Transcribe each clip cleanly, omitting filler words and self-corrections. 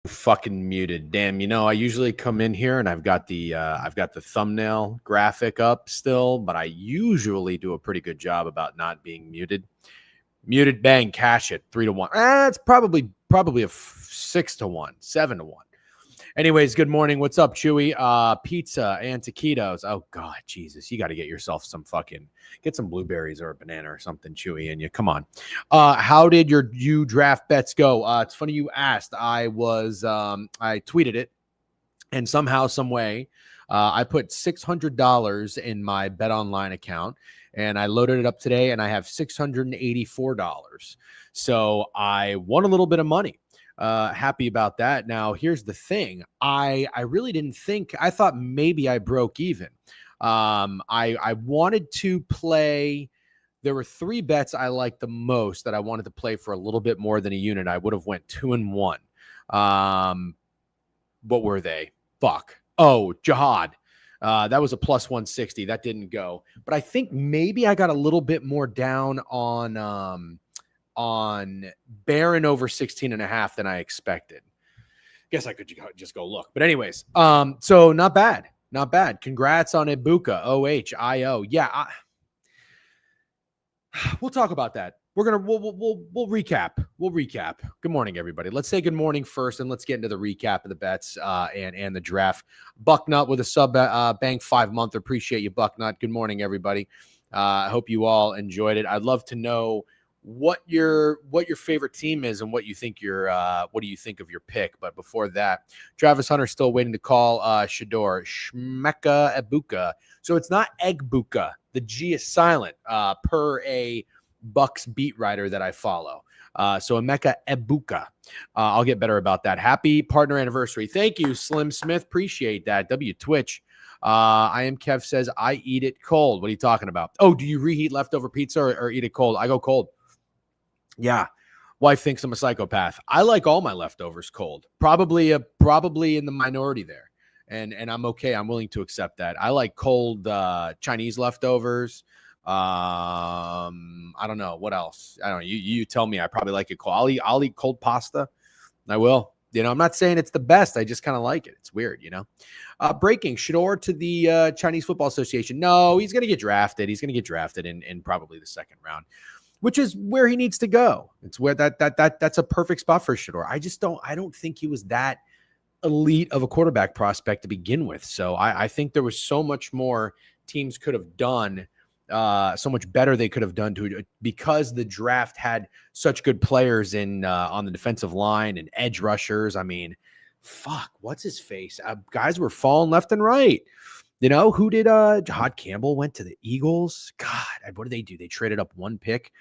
Fucking muted. Damn, I usually come in here and I've got the thumbnail graphic up still, but I usually do a pretty good job about not being muted. Muted, bang, cash it 3-1. It's probably a 6-1, 7-1. Anyways, good morning. What's up, Chewy? Pizza and taquitos. Oh God, Jesus, you got to get yourself some get some blueberries or a banana or something, Chewy, in you. Come on. How did your draft bets go? It's funny you asked. I tweeted it, and somehow, some way, I put $600 in my Bet Online account, and I loaded it up today, and I have $684. So I won a little bit of money. Happy about that. Now, here's the thing. I really didn't think, I thought maybe I broke even. I wanted to play. There were 3 bets I liked the most that I wanted to play for a little bit more than a unit. I would have went 2-1. What were they? Fuck. Oh, Jihad. That was a plus 160. That didn't go. But I think maybe I got a little bit more down on Barron over 16.5 than I expected. Guess I could just go look. But anyways, so not bad. Not bad. Congrats on Ibuka. OHIO. Yeah. We'll talk about that. We'll recap. We'll recap. Good morning, everybody. Let's say good morning first, and let's get into the recap of the bets and the draft. Bucknut with a sub bank 5-month. Appreciate you, Bucknut. Good morning, everybody. I hope you all enjoyed it. I'd love to know what your favorite team is and what do you think of your pick. But before that, Travis Hunter still waiting to call Shador Shmeka Ebuka. So it's not Egbuka. The G is silent per a Bucks beat writer that I follow. So Emeka Ebuka. I'll get better about that. Happy partner anniversary. Thank you, Slim Smith. Appreciate that. W Twitch. I am Kev says I eat it cold. What are you talking about? Oh, do you reheat leftover pizza or eat it cold? I go cold. Yeah. Wife thinks I'm a psychopath. I like all my leftovers cold. Probably in the minority there. And I'm okay. I'm willing to accept that. I like cold Chinese leftovers. I don't know what else. I don't know. You tell me. I probably like it cold. I'll eat cold pasta. I will. I'm not saying it's the best. I just kind of like it. It's weird, Breaking Shador to the Chinese Football Association. No, he's going to get drafted. He's going to get drafted in probably the second round, which is where he needs to go. It's where that's a perfect spot for Shador. I don't think he was that elite of a quarterback prospect to begin with. So I think there was so much more teams could have done, so much better they could have done because the draft had such good players on the defensive line and edge rushers. I mean, fuck, what's his face? Guys were falling left and right. Who did Jihad Campbell went to the Eagles? God, what did they do? They traded up 1 pick.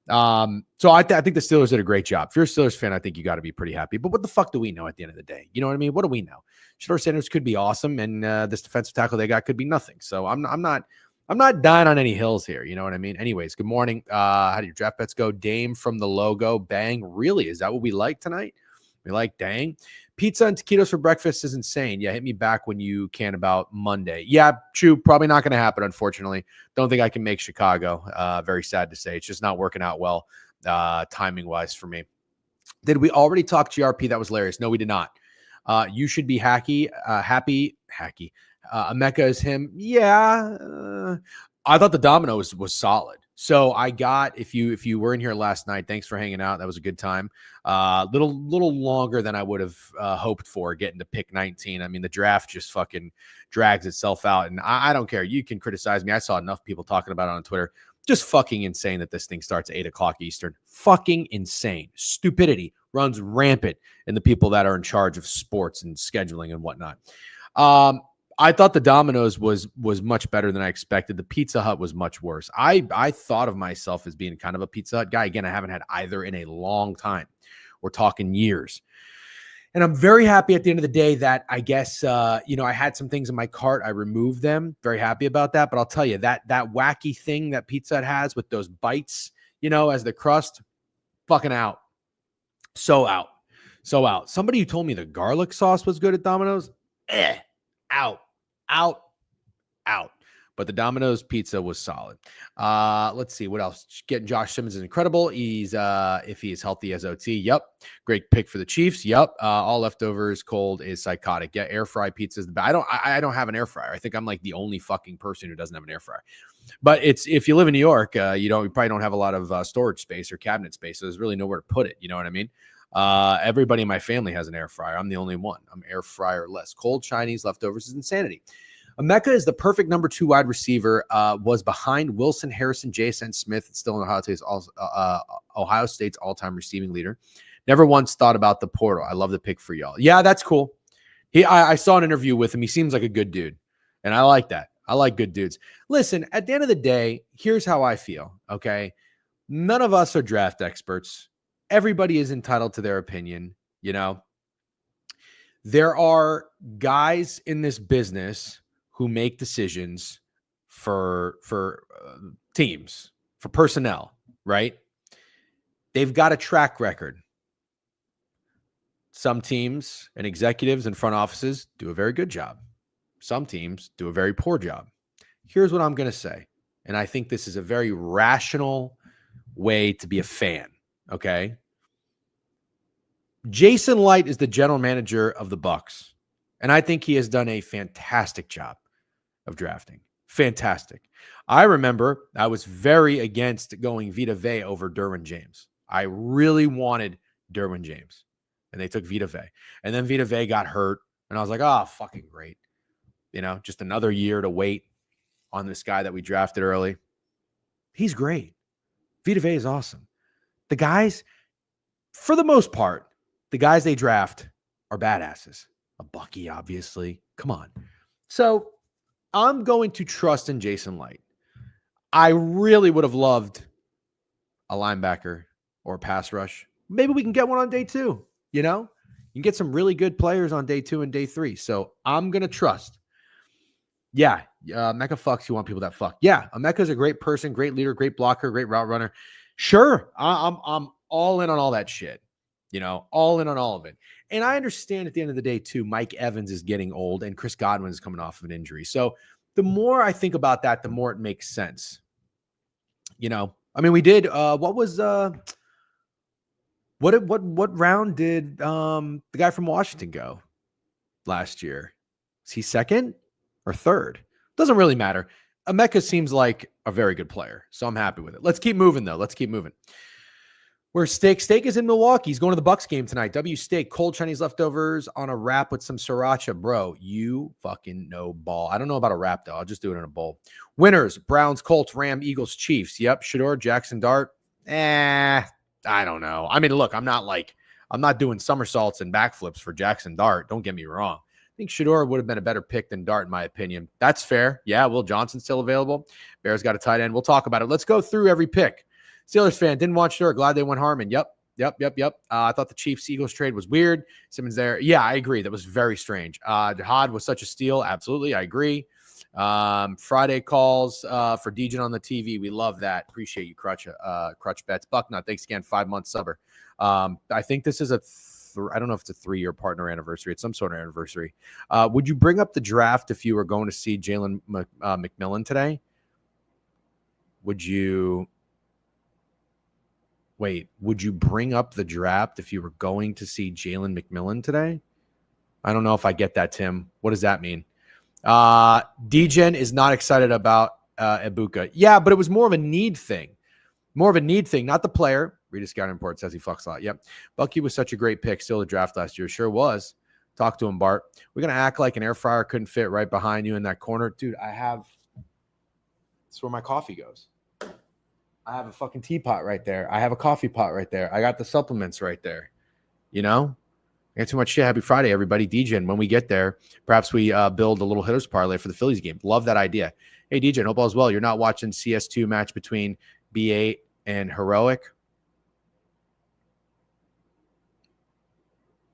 So I think the Steelers did a great job. If you're a Steelers fan, I think you got to be pretty happy. But what the fuck do we know at the end of the day? You know what I mean? What do we know? Shador Sanders could be awesome, and this defensive tackle they got could be nothing. So I'm not dying on any hills here. You know what I mean? Anyways, good morning. How do your draft bets go? Dame from the logo. Bang. Really? Is that what we like tonight? We like dang. Pizza and taquitos for breakfast is insane. Yeah, hit me back when you can about Monday. Yeah, true. Probably not going to happen, unfortunately. Don't think I can make Chicago. Very sad to say. It's just not working out well timing-wise for me. Did we already talk GRP? That was hilarious. No, we did not. You should be happy. Emeka is him. Yeah. I thought the domino was solid. So I got, if you were in here last night, thanks for hanging out. That was a good time. Little longer than I would have hoped for getting to pick 19. I mean, the draft just fucking drags itself out, and I don't care. You can criticize me. I saw enough people talking about it on Twitter. Just fucking insane that this thing starts at 8 o'clock Eastern. Fucking insane. Stupidity runs rampant in the people that are in charge of sports and scheduling and whatnot. I thought the Domino's was much better than I expected. The Pizza Hut was much worse. I thought of myself as being kind of a Pizza Hut guy. Again, I haven't had either in a long time. We're talking years. And I'm very happy at the end of the day that I guess, I had some things in my cart. I removed them. Very happy about that. But I'll tell you, that wacky thing that Pizza Hut has with those bites, as the crust, fucking out. So out. So out. Somebody who told me the garlic sauce was good at Domino's, out. But the Domino's pizza was solid. Let's see what else. Getting Josh Simmons is incredible. He's if he is healthy as OT. Yep. Great pick for the Chiefs. Yep. All leftovers cold is psychotic. Yeah, air fry pizza is the best. I don't have an air fryer. I think I'm like the only fucking person who doesn't have an air fryer. But it's if you live in New York, you probably don't have a lot of storage space or cabinet space. So there's really nowhere to put it. You know what I mean? Everybody in my family has an air fryer. I'm the only one. I'm air fryer less. Cold Chinese leftovers is insanity. Emeka is the perfect number 2 wide receiver, was behind Wilson, Harrison, J.S.N. Smith. It's still in Ohio State's all-time receiving leader. Never once thought about the portal. I love the pick for y'all. Yeah, that's cool. I saw an interview with him. He seems like a good dude, and I like that. I like good dudes. Listen, at the end of the day, here's how I feel, okay? None of us are draft experts. Everybody is entitled to their opinion, There are guys in this business who make decisions for teams, for personnel, right? They've got a track record. Some teams and executives and front offices do a very good job. Some teams do a very poor job. Here's what I'm going to say, and I think this is a very rational way to be a fan, okay? Jason Light is the general manager of the Bucs, and I think he has done a fantastic job of drafting. Fantastic. I remember I was very against going Vita Vea over Derwin James. I really wanted Derwin James, and they took Vita Vea. And then Vita Vea got hurt, and I was like, oh, fucking great. Just another year to wait on this guy that we drafted early. He's great. Vita Vea is awesome. The guys, for the most part, the guys they draft are badasses. A Bucky, obviously. Come on. So I'm going to trust in Jason Light. I really would have loved a linebacker or a pass rush. Maybe we can get one on day 2. You can get some really good players on day 2 and day 3. So I'm going to trust. Yeah. Emeka fucks. You want people that fuck. Yeah. Emeka's a great person, great leader, great blocker, great route runner. Sure. I'm all in on all that shit. All in on all of it. And I understand at the end of the day, too, Mike Evans is getting old and Chris Godwin is coming off of an injury. So the more I think about that, the more it makes sense. We did, what round did the guy from Washington go last year? Is he second or third? Doesn't really matter. Emeka seems like a very good player, so I'm happy with it. Let's keep moving, though. Let's keep moving. Where Steak is in Milwaukee. He's going to the Bucks game tonight. W Steak, cold Chinese leftovers on a wrap with some sriracha. Bro, you fucking know ball. I don't know about a wrap, though. I'll just do it in a bowl. Winners, Browns, Colts, Ram, Eagles, Chiefs. Yep, Shador, Jackson Dart. I don't know. I mean, look, I'm not doing somersaults and backflips for Jackson Dart. Don't get me wrong. I think Shador would have been a better pick than Dart, in my opinion. That's fair. Yeah, Will Johnson's still available. Bears got a tight end. We'll talk about it. Let's go through every pick. Steelers fan, didn't want Shador. Glad they went Harmon. Yep. I thought the Chiefs-Eagles trade was weird. Simmons there. Yeah, I agree. That was very strange. Jihad was such a steal. Absolutely, I agree. Friday calls for Dejan on the TV. We love that. Appreciate you, Crutch Bets. Bucknut, thanks again. 5-month subber. I think this is I don't know if it's a 3-year partner anniversary. It's some sort of anniversary. Would you bring up the draft if you were going to see Jalen McMillan today? Would you bring up the draft if you were going to see Jalen McMillan today? I don't know if I get that, Tim. What does that mean? Degen is not excited about Ibuka. Yeah, but it was more of a need thing. Not the player. Read a scouting report, says he fucks a lot. Yep. Bucky was such a great pick. Still the draft last year. Sure was. Talk to him, Bart. We're going to act like an air fryer couldn't fit right behind you in that corner. Dude, that's where my coffee goes. I have a fucking teapot right there. I have a coffee pot right there. I got the supplements right there. I got too much shit. Happy Friday, everybody. Degen, when we get there, perhaps we build a little hitters parlay for the Phillies game. Love that idea. Hey, Degen, hope all is well. You're not watching CS2 match between B8 and Heroic?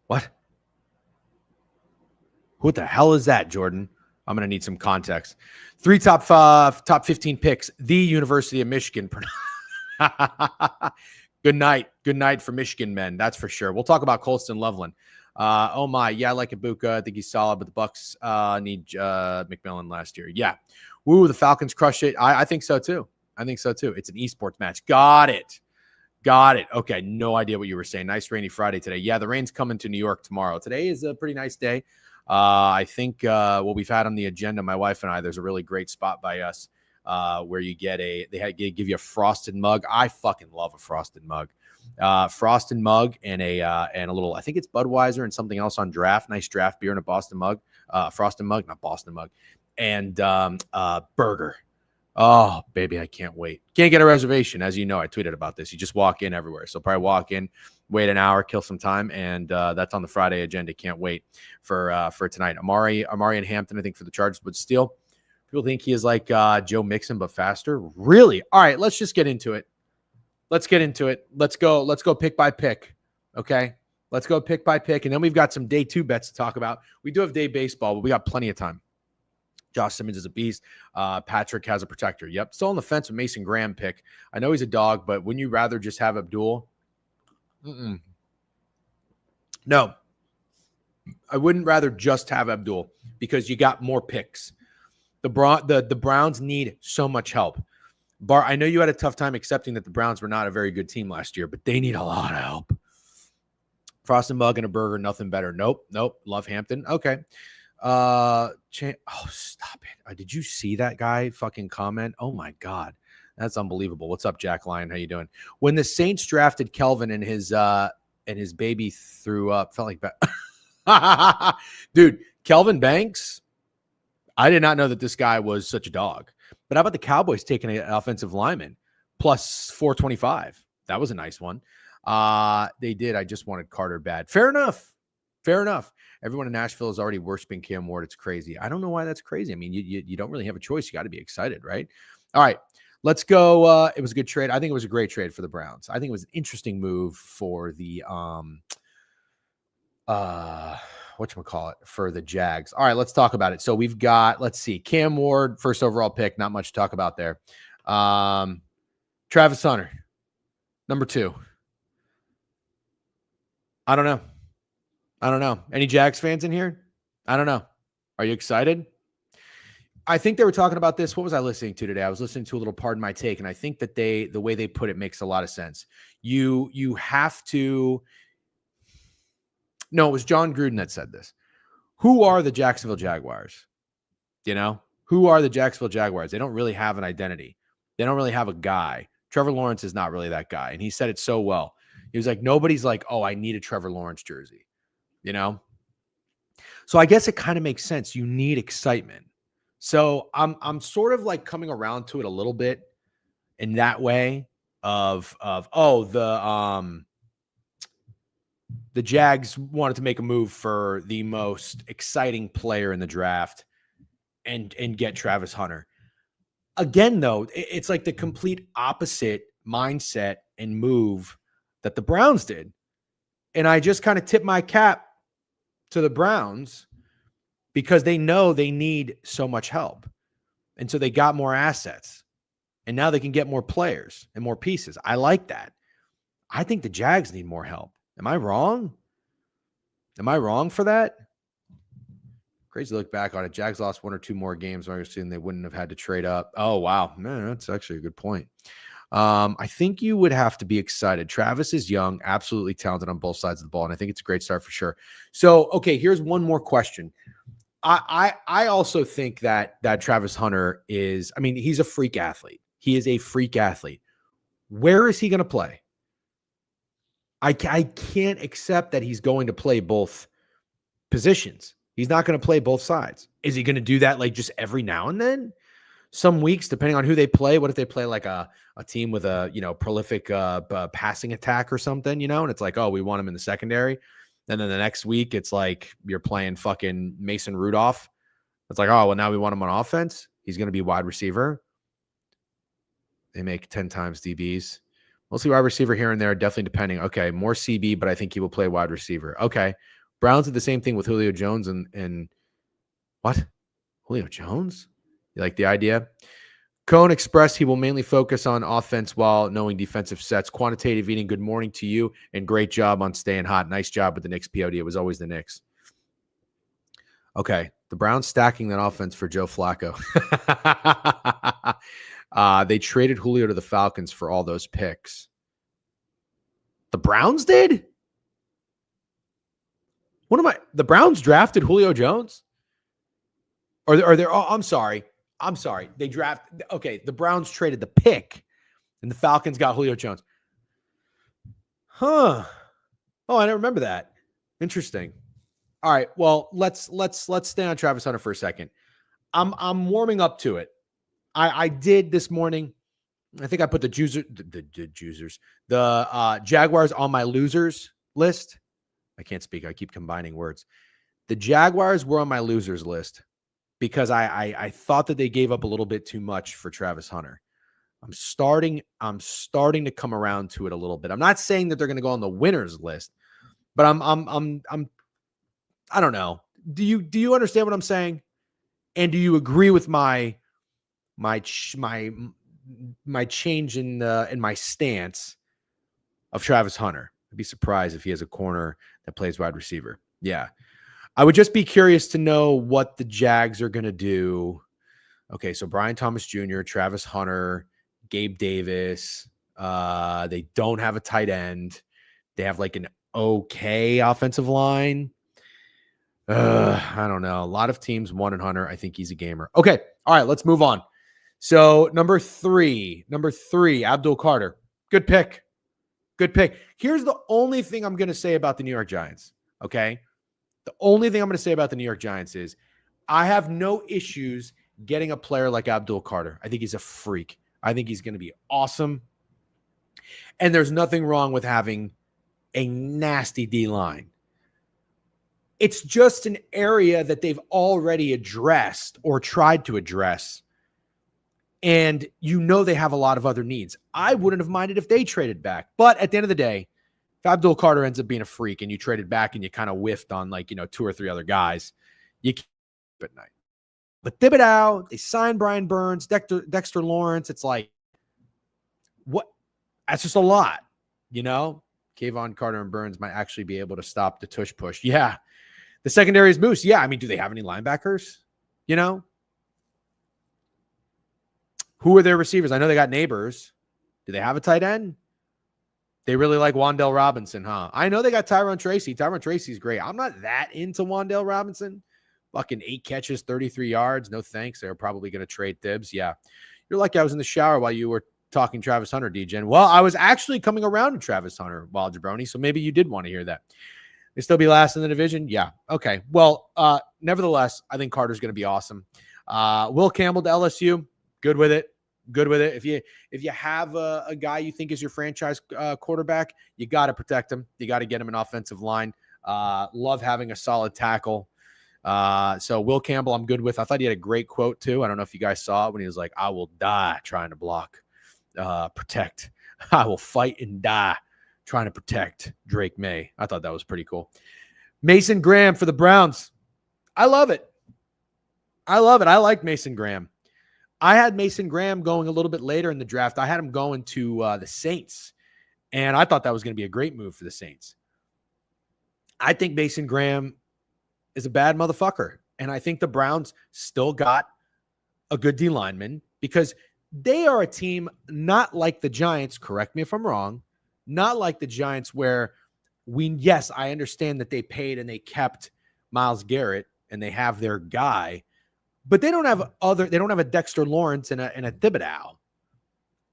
What? Who the hell is that, Jordan? I'm going to need some context. 3 top 15 picks. The University of Michigan. Good night. Good night for Michigan men. That's for sure. We'll talk about Colston Loveland. Oh my. Yeah, I like Ibuka. I think he's solid, but the Bucks need McMillan last year. Yeah. Woo, the Falcons crushed it. I think so too. I think so too. It's an esports match. Got it. Okay. No idea what you were saying. Nice rainy Friday today. Yeah, the rain's coming to New York tomorrow. Today is a pretty nice day. I think what we've had on the agenda, my wife and I, there's a really great spot by us where you get give you a frosted mug. I fucking love a frosted mug. Frosted mug and a little, I think it's Budweiser and something else on draft. Nice draft beer in a Boston mug. Frosted mug, not Boston mug. And burger. Oh, baby, I can't wait. Can't get a reservation. As you know, I tweeted about this. You just walk in everywhere. So probably walk in, wait an hour, kill some time, and that's on the Friday agenda. Can't wait for tonight. Amari and Hampton, I think, for the Chargers would steal. People think he is like Joe Mixon, but faster. Really? All right, let's just get into it. Let's go pick by pick. Okay? Let's go pick by pick. And then we've got some day 2 bets to talk about. We do have day baseball, but we got plenty of time. Josh Simmons is a beast. Patrick has a protector. Yep. Still on the fence with Mason Graham pick. I know he's a dog, but wouldn't you rather just have Abdul? No. I wouldn't rather just have Abdul because you got more picks. The Browns need so much help. Bar, I know you had a tough time accepting that the Browns were not a very good team last year, but they need a lot of help. Frosted mug and a burger, nothing better. Nope. Love Hampton. Okay. Oh, stop it. Did you see that guy fucking comment? Oh my God. That's unbelievable. What's up, Jack Lyon? How you doing? When the Saints drafted Kelvin and his baby threw up, felt like that. Dude, Kelvin Banks. I did not know that this guy was such a dog. But how about the Cowboys taking an offensive lineman plus 425? That was a nice one. They did. I just wanted Carter bad. Fair enough. Everyone in Nashville is already worshiping Cam Ward. It's crazy. I don't know why that's crazy. I mean, you don't really have a choice. You got to be excited, right? All right, let's go. It was a good trade. I think it was a great trade for the Browns. I think it was an interesting move for the whatchamacallit, for the Jags. All right, let's talk about it. So we've got, let's see, Cam Ward, first overall pick. Not much to talk about there. Travis Hunter, number 2. I don't know. Any Jags fans in here? I don't know. Are you excited? I think they were talking about this. What was I listening to today? I was listening to a little Pardon My Take, and I think that the way they put it makes a lot of sense. You have to. No, it was John Gruden that said this. Who are the Jacksonville Jaguars? Who are the Jacksonville Jaguars? They don't really have an identity. They don't really have a guy. Trevor Lawrence is not really that guy. And he said it so well. He was like, nobody's like, oh, I need a Trevor Lawrence jersey. So I guess it kind of makes sense. You need excitement. So I'm sort of like coming around to it a little bit in that way of the Jags wanted to make a move for the most exciting player in the draft and get Travis Hunter. Again, though, it's like the complete opposite mindset and move that the Browns did. And I just kind of tip my cap to the Browns because they know they need so much help. And so they got more assets. And now they can get more players and more pieces. I like that. I think the Jags need more help. Am I wrong? Am I wrong for that? Crazy to look back on it. Jags lost 1 or 2 more games. I assume they wouldn't have had to trade up. Oh, wow. Man, that's actually a good point. I think you would have to be excited. Travis is young, absolutely talented on both sides of the ball, and I think it's a great start for sure. So, okay, here's one more question. I also think that Travis Hunter is, I mean, he's a freak athlete. He is a freak athlete. Where is he going to play? I can't accept that he's going to play both positions. He's not going to play both sides. Is he going to do that like just every now and then? Some weeks, depending on who they play. What if they play like a team with a, prolific passing attack or something, and it's like, oh, we want him in the secondary. And then the next week it's like you're playing fucking Mason Rudolph. It's like, oh, well, now we want him on offense. He's going to be wide receiver. They make 10 times DBs. Mostly wide receiver here and there, definitely depending. Okay, more CB, but I think he will play wide receiver. Okay, Browns did the same thing with Julio Jones and what? Julio Jones? You like the idea? Cohen expressed he will mainly focus on offense while knowing defensive sets. Quantitative eating, good morning to you, and great job on staying hot. Nice job with the Knicks POD. It was always the Knicks. Okay, the Browns stacking that offense for Joe Flacco. They traded Julio to the Falcons for all those picks. The Browns did? The Browns drafted Julio Jones? Or they're, oh, I'm sorry. They drafted, okay, the Browns traded the pick and the Falcons got Julio Jones. Huh. Oh, I don't remember that. Interesting. All right. Well, let's stay on Travis Hunter for a second. I'm warming up to it. I did this morning. I think I put the Jaguars on my losers list. I can't speak. I keep combining words. The Jaguars were on my losers list because I thought that they gave up a little bit too much for Travis Hunter. I'm starting to come around to it a little bit. I'm not saying that they're going to go on the winners list, but I don't know. Do you understand what I'm saying? And do you agree with my change in my stance of Travis Hunter? I'd be surprised if he has a corner that plays wide receiver. Yeah. I would just be curious to know what the Jags are going to do. Okay, so Brian Thomas Jr., Travis Hunter, Gabe Davis. They don't have a tight end. They have like an okay offensive line. I don't know. A lot of teams wanted Hunter. I think he's a gamer. Okay. All right, let's move on. So number three, Abdul Carter. Good pick. Here's the only thing I'm going to say about the New York Giants. Okay. The only thing I'm going to say about the New York Giants is I have no issues getting a player like Abdul Carter. I think he's a freak. I think he's going to be awesome. And there's nothing wrong with having a nasty D-line. It's just an area that they've already addressed or tried to address. And they have a lot of other needs. I wouldn't have minded if they traded back. But at the end of the day, if Abdul Carter ends up being a freak and you traded back and you kind of whiffed on 2 or 3 other guys, you can't sleep at night. But Thibodeau, they signed Brian Burns, Dexter Lawrence. It's like, what? That's just a lot, Kayvon Carter and Burns might actually be able to stop the tush push. Yeah. The secondary is moose. Yeah. I mean, do they have any linebackers? Who are their receivers? I know they got Neighbors. Do they have a tight end? They really like Wan'Dale Robinson, huh? I know they got Tyron Tracy. Tyron Tracy's great. I'm not that into Wan'Dale Robinson. Fucking 8 catches, 33 yards. No thanks. They're probably going to trade Thibs. Yeah. You're lucky I was in the shower while you were talking Travis Hunter, DGen. Well, I was actually coming around to Travis Hunter, Wild Jabroni, so maybe you did want to hear that. They still be last in the division? Yeah. Okay. Well, nevertheless, I think Carter's going to be awesome. Will Campbell to LSU. Good with it. If you have a guy you think is your franchise quarterback, you got to protect him. You got to get him an offensive line. Love having a solid tackle. So Will Campbell, I'm good with. I thought he had a great quote too. I don't know if you guys saw it when he was like, "I will die trying to block, protect. I will fight and die trying to protect Drake May." I thought that was pretty cool. Mason Graham for the Browns. I love it. I like Mason Graham. I had Mason Graham going a little bit later in the draft. I had him going to the Saints, and I thought that was going to be a great move for the Saints. I think Mason Graham is a bad motherfucker, and I think the Browns still got a good D lineman because they are a team not like the Giants, correct me if I'm wrong, not like the Giants where yes, I understand that they paid and they kept Myles Garrett and they have their guy, but they don't have a Dexter Lawrence and a Thibodeau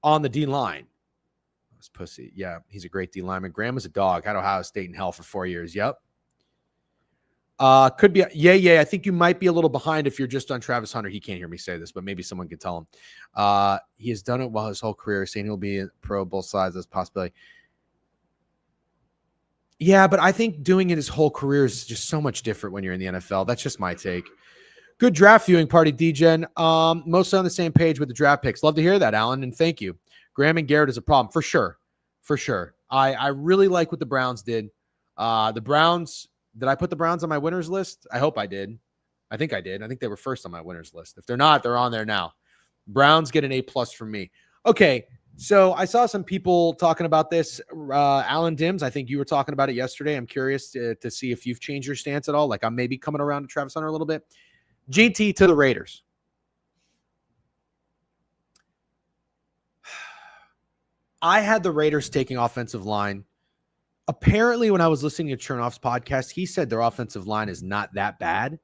on the D line. This pussy. Yeah, he's a great D lineman. Graham was a dog. Had Ohio State in hell for 4 years. Yep. Could be. Yeah. I think you might be a little behind if you're just on Travis Hunter. He can't hear me say this, but maybe someone could tell him. He has done it while his whole career, saying he'll be a pro both sides as a possibility. Yeah, but I think doing it his whole career is just so much different when you're in the NFL. That's just my take. Good draft viewing party, DGen. Mostly on the same page with the draft picks. Love to hear that, Alan, and thank you. Graham and Garrett is a problem for sure. I really like what the Browns did. The Browns Did I put the Browns on my winners list? I hope I did. I think I did. I think they were first on my winners list. If they're not, they're on there now. Browns get an A+ from me. Okay, so I saw some people talking about this. Alan Dims, I think you were talking about it yesterday. I'm curious to see if you've changed your stance at all. Like I'm maybe coming around to Travis Hunter a little bit. GT to the Raiders. I had the Raiders taking offensive line. Apparently, when I was listening to Chernoff's podcast, he said their offensive line is not that bad.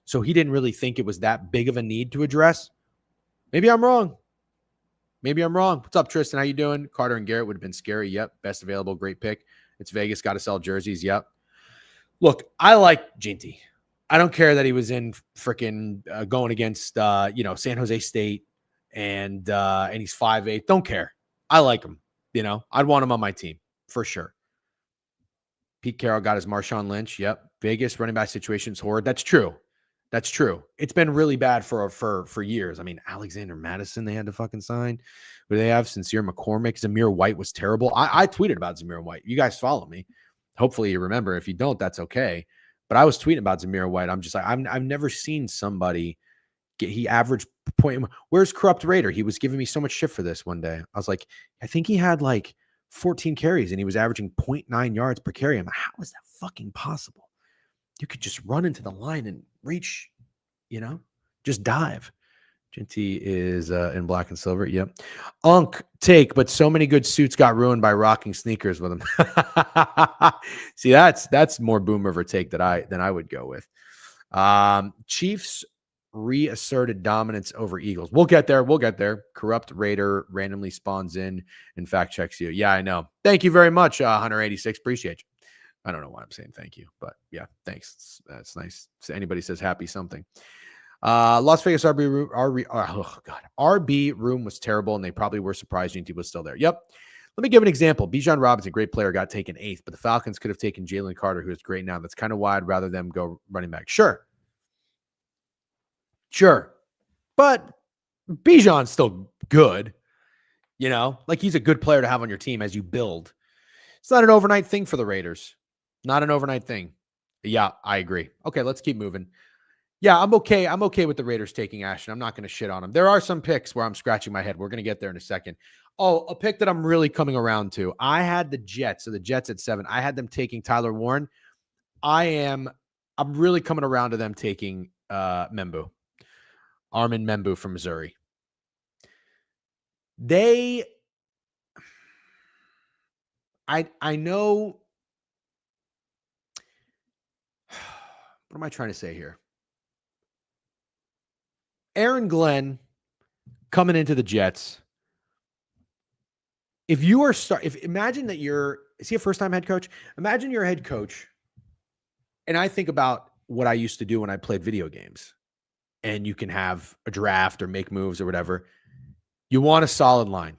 So he didn't really think it was that big of a need to address. Maybe I'm wrong. What's up, Tristan? How you doing? Carter and Garrett would have been scary. Yep. Best available. Great pick. It's Vegas. Got to sell jerseys. Yep. Look, I like Ginty. I don't care that he was in freaking going against, San Jose State and he's 5'8". Don't care. I like him. I'd want him on my team for sure. Pete Carroll got his Marshawn Lynch. Yep. Vegas running back situation's horrid. That's true. It's been really bad for years. I mean, Alexander Madison, they had to fucking sign. Who do they have? Sincere McCormick. Zamir White was terrible. I tweeted about Zamir White. You guys follow me. Hopefully you remember. If you don't, that's okay. But I was tweeting about Zamir White. I'm just like, I've never seen somebody he averaged point. Where's Corrupt Raider? He was giving me so much shit for this one day. I was like, I think he had like 14 carries and he was averaging 0.9 yards per carry. I'm like, how is that fucking possible? You could just run into the line and reach, just dive. Ginty is in black and silver. Yep. Unk take, but so many good suits got ruined by rocking sneakers with him. See, that's more boom river take than I would go with. Chiefs reasserted dominance over Eagles. We'll get there. Corrupt Raider randomly spawns in and fact checks you. Yeah, I know. Thank you very much, Hunter86. Appreciate you. I don't know why I'm saying thank you, but yeah, thanks. That's nice. So anybody says happy something. Las Vegas RB room was terrible, and they probably were surprised Ginty was still there. Yep. Let me give an example. Bijan Robinson, great player, got taken 8th, but the Falcons could have taken Jalen Carter, who is great now. That's kind of wide rather than go running back. Sure. But Bijan's still good. Like he's a good player to have on your team as you build. It's not an overnight thing for the Raiders. Not an overnight thing. Yeah, I agree. Okay, let's keep moving. Yeah, I'm okay. I'm okay with the Raiders taking Ashton. I'm not going to shit on them. There are some picks where I'm scratching my head. We're going to get there in a second. Oh, a pick that I'm really coming around to. I had the Jets. So the Jets at 7. I had them taking Tyler Warren. I'm really coming around to them taking Membu. Armin Membu from Missouri. I know. What am I trying to say here? Aaron Glenn coming into the Jets. If you are imagine that is he a first-time head coach? Imagine you're a head coach. And I think about what I used to do when I played video games. And you can have a draft or make moves or whatever. You want a solid line.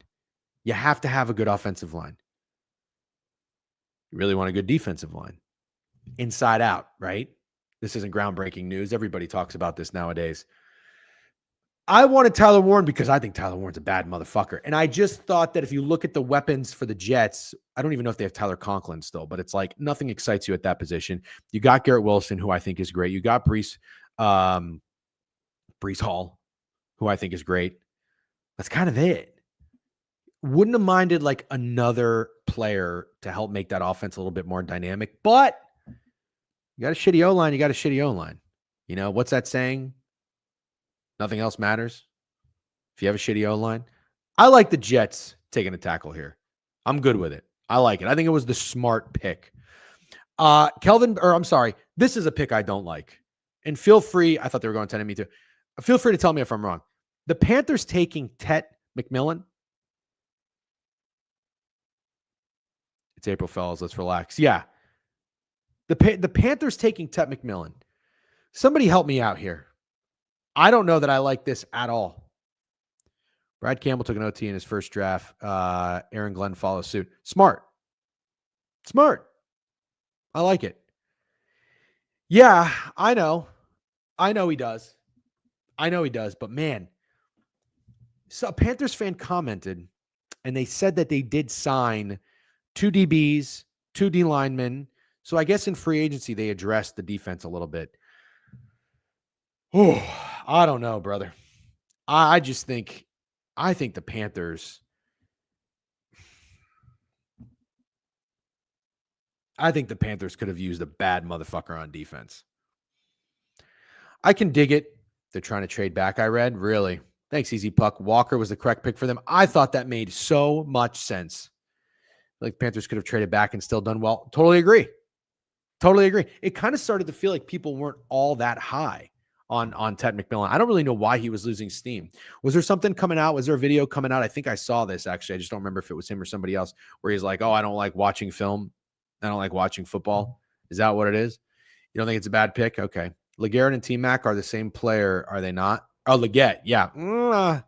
You have to have a good offensive line. You really want a good defensive line. Inside out, right? This isn't groundbreaking news. Everybody talks about this nowadays. I wanted Tyler Warren because I think Tyler Warren's a bad motherfucker. And I just thought that if you look at the weapons for the Jets, I don't even know if they have Tyler Conklin still, but it's like nothing excites you at that position. You got Garrett Wilson, who I think is great. You got Breece Hall, who I think is great. That's kind of it. Wouldn't have minded like another player to help make that offense a little bit more dynamic, but you got a shitty O-line. What's that saying? Nothing else matters if you have a shitty O-line. I like the Jets taking a tackle here. I'm good with it. I like it. I think it was the smart pick. This is a pick I don't like. And feel free, I thought they were going 10 and me too. Feel free to tell me if I'm wrong. The Panthers taking Tet McMillan. It's April, fellas. Let's relax. Yeah. The Panthers taking Tet McMillan. Somebody help me out here. I don't know that I like this at all. Brad Campbell took an OT in his first draft. Aaron Glenn follows suit. Smart. I like it. Yeah, I know he does. But man, so a Panthers fan commented, and they said that they did sign 2 DBs, 2 D linemen, So I guess in free agency, they addressed the defense a little bit. Oh, I don't know, brother. I just think, I think the Panthers, could have used a bad motherfucker on defense. I can dig it. They're trying to trade back, I read. Really? Thanks, Easy Puck. Walker was the correct pick for them. I thought that made so much sense. Like Panthers could have traded back and still done well. Totally agree. Totally agree. It kind of started to feel like people weren't all that high on Ted McMillan. I don't really know why he was losing steam. Was there something coming out? Was there a video coming out? I think I saw this, actually. I just don't remember if it was him or somebody else, where he's like, oh, I don't like watching film. I don't like watching football. Is that what it is? You don't think it's a bad pick? Okay. Legarrette and T-Mac are the same player, are they not? Oh, Leggett, yeah.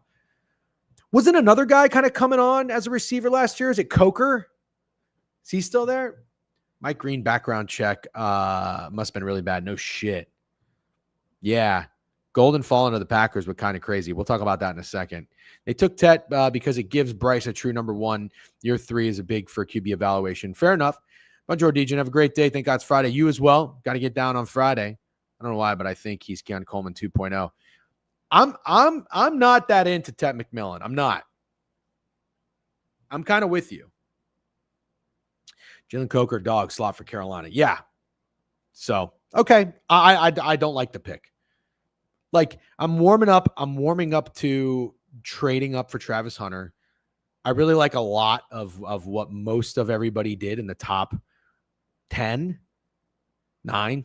Wasn't another guy kind of coming on as a receiver last year? Is it Coker? Is he still there? Mike Green background check must have been really bad. No shit. Yeah. Golden falling to the Packers, but kind of crazy. We'll talk about that in a second. They took Tet because it gives Bryce a true number one. Year 3 is a big for QB evaluation. Fair enough. Bonjour, DJ. Have a great day. Thank God it's Friday. You as well. Got to get down on Friday. I don't know why, but I think he's Keon Coleman 2.0. I'm not that into Tet McMillan. I'm not. I'm kind of with you. Jalen Coker, dog slot for Carolina. Yeah. So, okay. I don't like the pick. Like, I'm warming up to trading up for Travis Hunter. I really like a lot of what most of everybody did in the top 10, 9.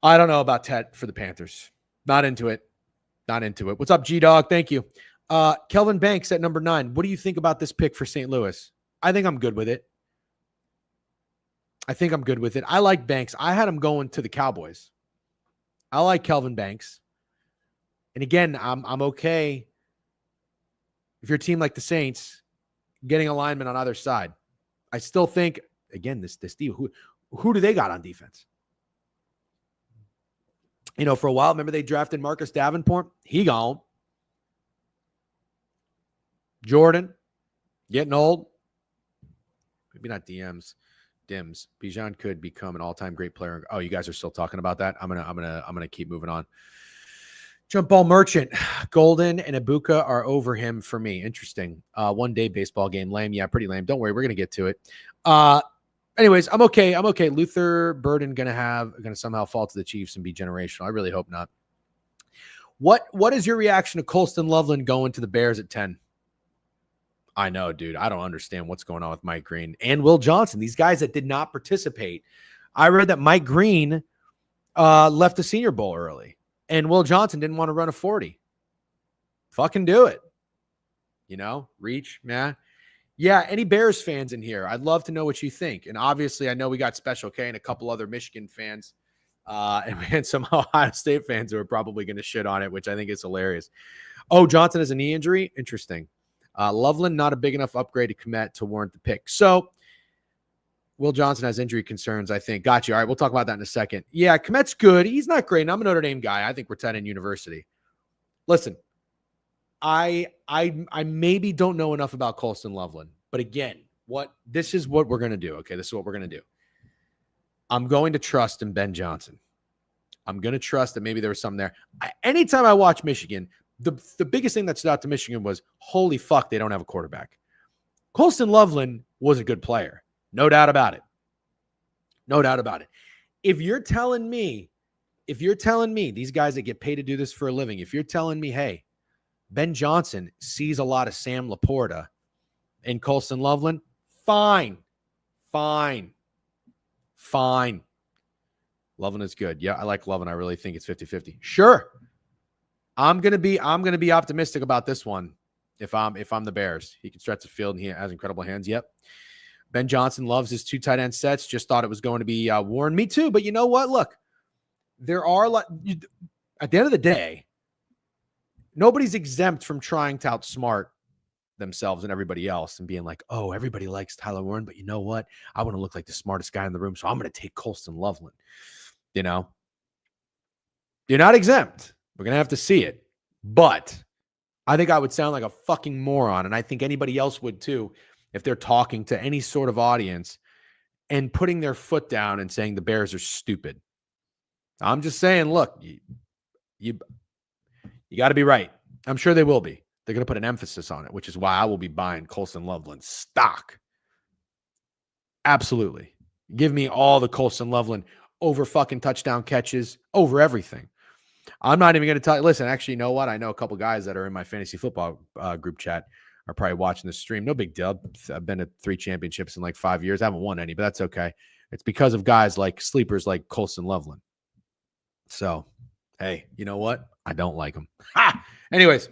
I don't know about Tet for the Panthers. Not into it. What's up, G-Dog? Thank you. Kelvin Banks at number 9. What do you think about this pick for St. Louis? I think I'm good with it. I like Banks. I had him going to the Cowboys. I like Kelvin Banks. And again, I'm okay if you're a team like the Saints getting alignment on either side. I still think, again, this deal, who do they got on defense? You know, for a while, remember they drafted Marcus Davenport? He gone. Jordan, getting old. Maybe not Dims. Bijan could become an all-time great player. Oh, you guys are still talking about that? I'm gonna keep moving on. Jump ball merchant, Golden and Ibuka are over him for me. Interesting. 1 day baseball game, lame. Yeah, pretty lame. Don't worry, we're gonna get to it. Anyways, I'm okay. Luther Burden gonna somehow fall to the Chiefs and be generational. I really hope not. What is your reaction to Colston Loveland going to the Bears at 10? I know, dude. I don't understand what's going on with Mike Green and Will Johnson. These guys that did not participate. I read that Mike Green left the Senior Bowl early, and Will Johnson didn't want to run a 40. Fucking do it. You know, reach, man. Yeah, any Bears fans in here? I'd love to know what you think. And obviously, I know we got Special K and a couple other Michigan fans and some Ohio State fans who are probably going to shit on it, which I think is hilarious. Oh, Johnson has a knee injury? Interesting. Loveland, not a big enough upgrade to commit to warrant the pick. So, Will Johnson has injury concerns, I think. Got you. All right, we'll talk about that in a second. Yeah, Komet's good. He's not great. And I'm a Notre Dame guy. I think we're 10 in university. Listen, I maybe don't know enough about Colston Loveland. But again, this is what we're going to do. Okay, this is what we're going to do. I'm going to trust in Ben Johnson. I'm going to trust that maybe there was something there. Anytime I watch Michigan, the biggest thing that stood out to Michigan was, holy fuck, they don't have a quarterback. Colston Loveland was a good player. No doubt about it. If you're telling me these guys that get paid to do this for a living, if you're telling me, hey, Ben Johnson sees a lot of Sam Laporta in Colston Loveland, fine. Loveland is good. Yeah, I like Loveland. I really think it's 50-50. Sure. I'm gonna be optimistic about this one. If I'm the Bears, he can stretch the field and he has incredible hands. Yep. Ben Johnson loves his 2 tight end sets. Just thought it was going to be Warren. Me too. But you know what? Look, there are at the end of the day, nobody's exempt from trying to outsmart themselves and everybody else and being like, oh, everybody likes Tyler Warren, but you know what? I want to look like the smartest guy in the room, so I'm going to take Colston Loveland. You know, you're not exempt. We're going to have to see it. But I think I would sound like a fucking moron, and I think anybody else would too if they're talking to any sort of audience and putting their foot down and saying the Bears are stupid. I'm just saying, look, you got to be right. I'm sure they will be. They're going to put an emphasis on it, which is why I will be buying Colson Loveland stock. Absolutely. Give me all the Colson Loveland over fucking touchdown catches, over everything. I'm not even going to tell you. Listen, actually, you know what? I know a couple guys that are in my fantasy football group chat are probably watching this stream. No big deal. I've been to 3 championships in like 5 years. I haven't won any, but that's okay. It's because of guys like sleepers like Colson Loveland. So, hey, you know what? I don't like him. Ha! Anyways,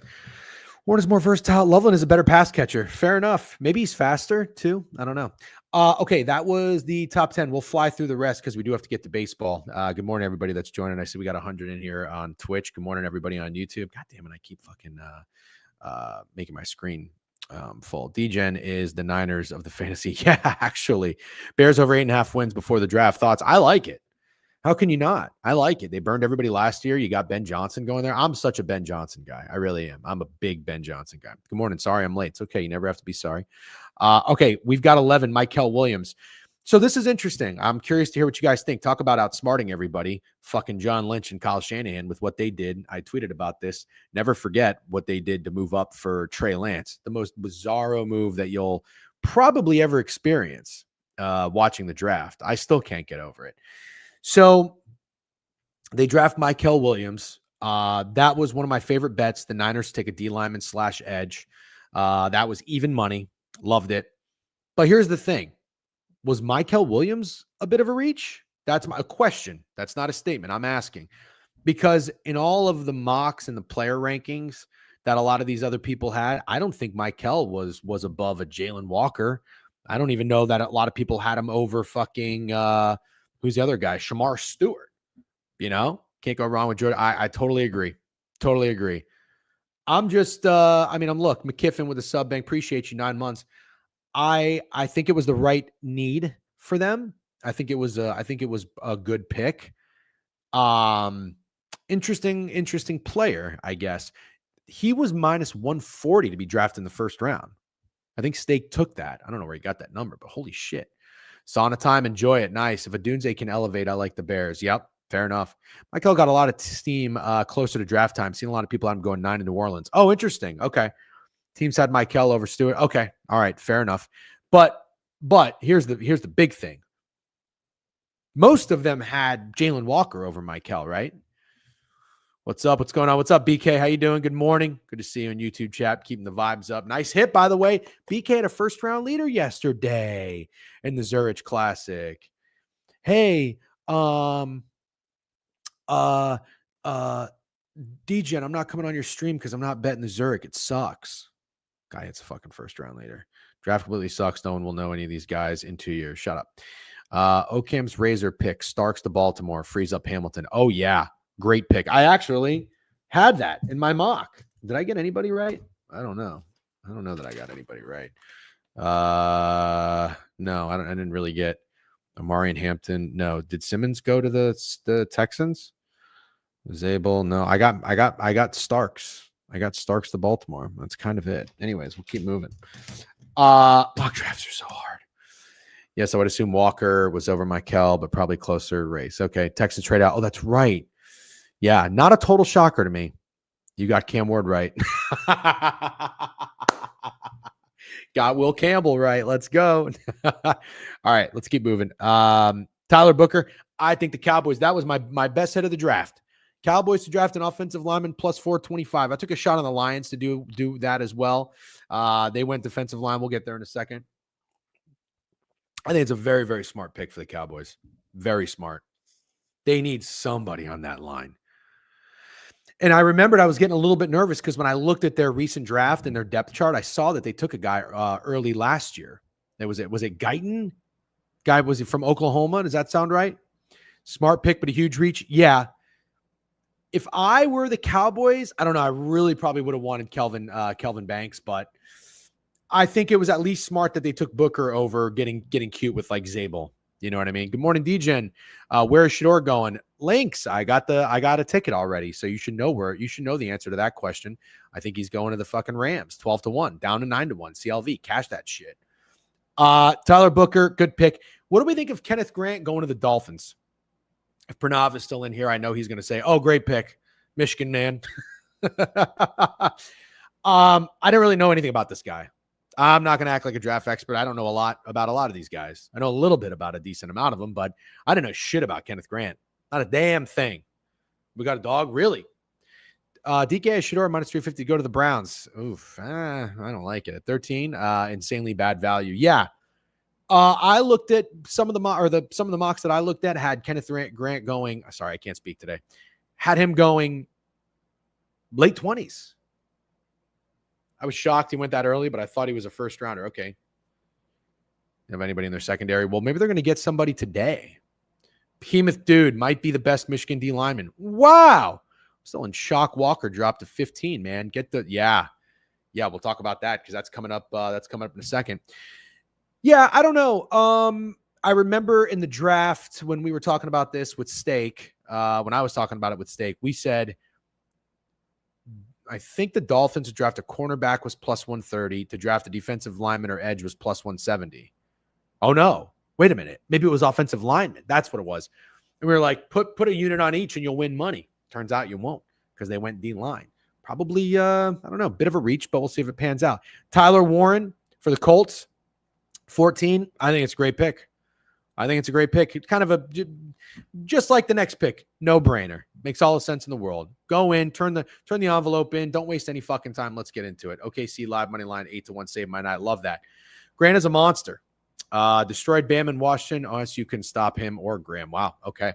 Warren is more versatile. Loveland is a better pass catcher. Fair enough. Maybe he's faster too. I don't know. Okay, that was the top 10. We'll fly through the rest because we do have to get to baseball. Good morning, everybody that's joining. I see we got 100 in here on Twitch. Good morning, everybody on YouTube. God damn it, I keep fucking making my screen full. DGen is the Niners of the fantasy. Yeah, actually. Bears over 8.5 wins before the draft. Thoughts? I like it. How can you not? I like it. They burned everybody last year. You got Ben Johnson going there. I'm such a Ben Johnson guy. I really am. I'm a big Ben Johnson guy. Good morning. Sorry I'm late. It's okay. You never have to be sorry. Okay, we've got 11. Michael Williams. So this is interesting. I'm curious to hear what you guys think. Talk about outsmarting everybody. Fucking John Lynch and Kyle Shanahan with what they did. I tweeted about this. Never forget what they did to move up for Trey Lance. The most bizarro move that you'll probably ever experience watching the draft. I still can't get over it. So they draft Michael Williams. That was one of my favorite bets. The Niners take a D lineman / edge. That was even money. Loved it. But here's the thing. Was Michael Williams a bit of a reach? That's my question. That's not a statement. I'm asking. Because in all of the mocks and the player rankings that a lot of these other people had, I don't think Michael was above a Jalen Walker. I don't even know that a lot of people had him over fucking who's the other guy? Shamar Stewart. You know, can't go wrong with Jordan. I totally agree. Totally agree. I'm just, look, McKiffin with the sub bank. Appreciate you 9 months. I think it was the right need for them. I think it was a good pick. Interesting player, I guess. He was minus 140 to be drafted in the first round. I think Stake took that. I don't know where he got that number, but holy shit. Sauna time, enjoy it. Nice. If Adunze can elevate, I like the Bears. Yep, fair enough. Michael got a lot of steam closer to draft time. Seen a lot of people. I'm going 9 in New Orleans. Oh, interesting. Okay. Teams had Michael over Stewart. Okay. All right. Fair enough. But here's the big thing. Most of them had Jalen Walker over Michael, right? What's up? What's going on? What's up, BK? How you doing? Good morning. Good to see you on YouTube chat. Keeping the vibes up. Nice hit, by the way. BK had a first-round leader yesterday in the Zurich Classic. Hey, DGen, I'm not coming on your stream because I'm not betting the Zurich. It sucks. Guy hits a fucking first-round leader. Draft completely sucks. No one will know any of these guys in 2 years. Shut up. Okam's Razor pick. Starks to Baltimore. Frees up Hamilton. Oh, yeah. Great pick. I actually had that in my mock. Did I get anybody right? I don't know. I don't know that I got anybody right. No, I didn't really get Amari and Hampton. No. Did Simmons go to the Texans? Zabel. No. I got Starks. I got Starks to Baltimore. That's kind of it. Anyways, we'll keep moving. Mock drafts are so hard. Yes, I would assume Walker was over Michael, but probably closer race. Okay. Texans trade out. Oh, that's right. Yeah, not a total shocker to me. You got Cam Ward right. Got Will Campbell right. Let's go. All right, let's keep moving. Tyler Booker. I think the Cowboys, that was my best hit of the draft. Cowboys to draft an offensive lineman plus 425. I took a shot on the Lions to do that as well. They went defensive line. We'll get there in a second. I think it's a very, very smart pick for the Cowboys. Very smart. They need somebody on that line. And I remembered I was getting a little bit nervous because when I looked at their recent draft and their depth chart, I saw that they took a guy early last year. Was it Guyton? Guy, was he from Oklahoma? Does that sound right? Smart pick, but a huge reach. Yeah. If I were the Cowboys, I don't know. I really probably would have wanted Kelvin Banks, but I think it was at least smart that they took Booker over getting cute with like Zabel. You know what I mean? Good morning, DGen. Where is Shador going? Lynx. I got a ticket already, so you should know the answer to that question. I think he's going to the fucking Rams, 12-1, down to 9-1. CLV, cash that shit. Tyler Booker, good pick. What do we think of Kenneth Grant going to the Dolphins? If Pranav is still in here, I know he's going to say, oh, great pick, Michigan man. I didn't really know anything about this guy. I'm not going to act like a draft expert. I don't know a lot about a lot of these guys. I know a little bit about a decent amount of them, but I didn't know shit about Kenneth Grant. Not a damn thing. We got a dog? Really? DK Shador minus 350 go to the Browns. Oof. I don't like it. At 13, insanely bad value. Yeah. I looked at some of the mocks that I looked at had Kenneth Grant going. Sorry, I can't speak today. Had him going late 20s. I was shocked he went that early, but I thought he was a first rounder. Okay. Have anybody in their secondary? Well, maybe they're going to get somebody today. Behemoth dude might be the best Michigan D lineman. Wow. Still in shock. Walker dropped to 15, man. Yeah, we'll talk about that because that's coming up. That's coming up in a second. Yeah, I don't know. I remember in the draft when we were talking about this with Steak, when I was talking about it with Steak, we said, I think the Dolphins to draft a cornerback was plus 130. To draft a defensive lineman or edge was plus 170. Oh, no. Wait a minute. Maybe it was offensive lineman. That's what it was. And we were like, put a unit on each and you'll win money. Turns out you won't because they went D-line. Probably, I don't know, a bit of a reach, but we'll see if it pans out. Tyler Warren for the Colts, 14. I think it's a great pick. It's kind of just like the next pick. No-brainer. Makes all the sense in the world. Go in, turn the envelope in. Don't waste any fucking time. Let's get into it. OKC live money line 8-1 save my night. Love that. Grant is a monster. Destroyed Bam in Washington unless you can stop him or Graham. Wow. Okay.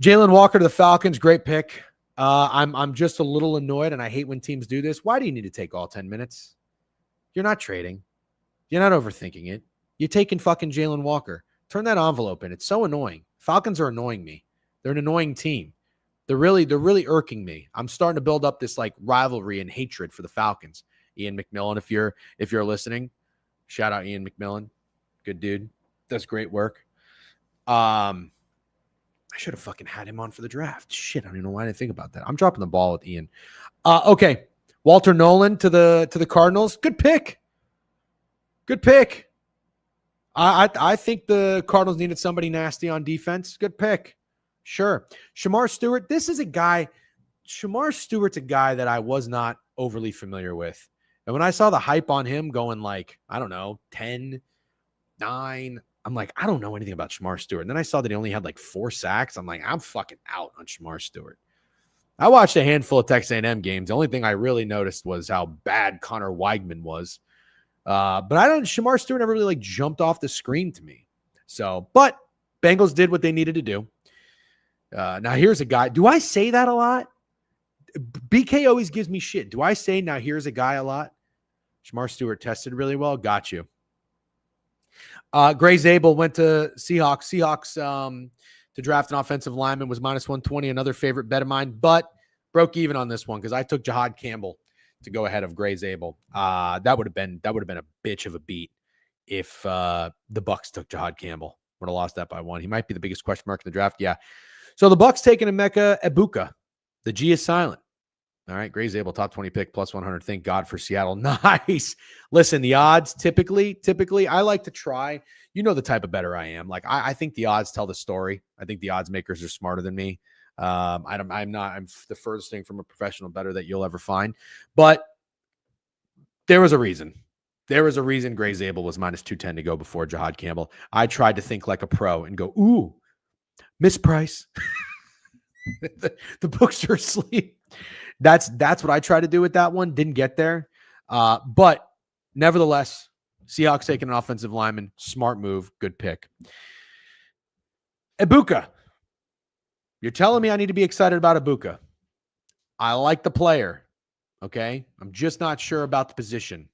Jalen Walker to the Falcons. Great pick. I'm just a little annoyed, and I hate when teams do this. Why do you need to take all 10 minutes? You're not trading. You're not overthinking it. You're taking fucking Jalen Walker. Turn that envelope in. It's so annoying. Falcons are annoying me. They're an annoying team. They're really irking me. I'm starting to build up this like rivalry and hatred for the Falcons. Ian McMillan, if you're listening, shout out Ian McMillan. Good dude. Does great work. I should have fucking had him on for the draft. Shit, I don't even know why I didn't think about that. I'm dropping the ball with Ian. Okay. Walter Nolan to the Cardinals. Good pick. I think the Cardinals needed somebody nasty on defense. Good pick. Sure. Shamar Stewart's a guy that I was not overly familiar with. And when I saw the hype on him going like, I don't know, 10, 9, I'm like, I don't know anything about Shamar Stewart. And then I saw that he only had like 4 sacks. I'm like, I'm fucking out on Shamar Stewart. I watched a handful of Texas A&M games. The only thing I really noticed was how bad Connor Weigman was. But Shamar Stewart never really like jumped off the screen to me. So, but Bengals did what they needed to do. Now here's a guy. Do I say that a lot? BK always gives me shit. Do I say now here's a guy a lot? Shamar Stewart tested really well. Got you. Gray Zabel went to Seahawks. Seahawks to draft an offensive lineman was minus 120. Another favorite bet of mine, but broke even on this one because I took Jahad Campbell to go ahead of Gray Zabel. That would have been a bitch of a beat if the Bucs took Jahad Campbell. Would have lost that by 1. He might be the biggest question mark in the draft. Yeah. So the Bucs taking Emeka Egbuka. The G is silent. All right. Gray Zabel top 20 pick plus 100. Thank God for Seattle. Nice. Listen, the odds typically I like to try. You know the type of bettor I am. Like I think the odds tell the story. I think the odds makers are smarter than me. I'm the furthest thing from a professional bettor that you'll ever find. But there was a reason. Gray Zabel was minus 210 to go before Jahad Campbell. I tried to think like a pro and go, ooh, misprice. the books are asleep. That's what I tried to do with that one. Didn't get there. But nevertheless, Seahawks taking an offensive lineman. Smart move. Good pick. Egbuka. You're telling me I need to be excited about Egbuka. I like the player. Okay. I'm just not sure about the position.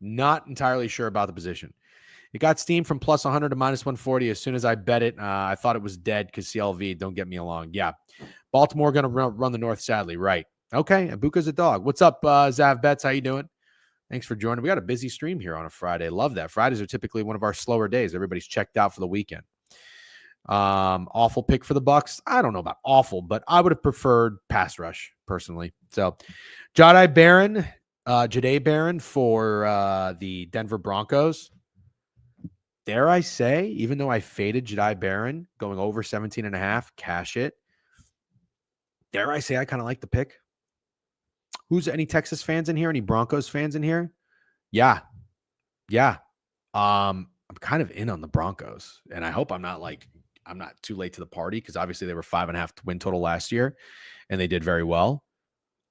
Not entirely sure about the position. It got steamed from plus 100 to minus 140. As soon as I bet it, I thought it was dead because CLV, don't get me along. Yeah. Baltimore going to run the North, sadly. Right. Okay. Egbuka's a dog. What's up, Zav Betts? How you doing? Thanks for joining. We got a busy stream here on a Friday. Love that. Fridays are typically one of our slower days. Everybody's checked out for the weekend. Awful pick for the Bucs. I don't know about awful, but I would have preferred pass rush personally. So Jahdae Barron for the Denver Broncos. Dare I say, even though I faded Jedi Baron going over 17.5, cash it. Dare I say I kind of like the pick? Who's any Texas fans in here? Any Broncos fans in here? Yeah. Yeah. I'm kind of in on the Broncos, and I hope I'm not too late to the party, because obviously they were 5.5 win total last year and they did very well.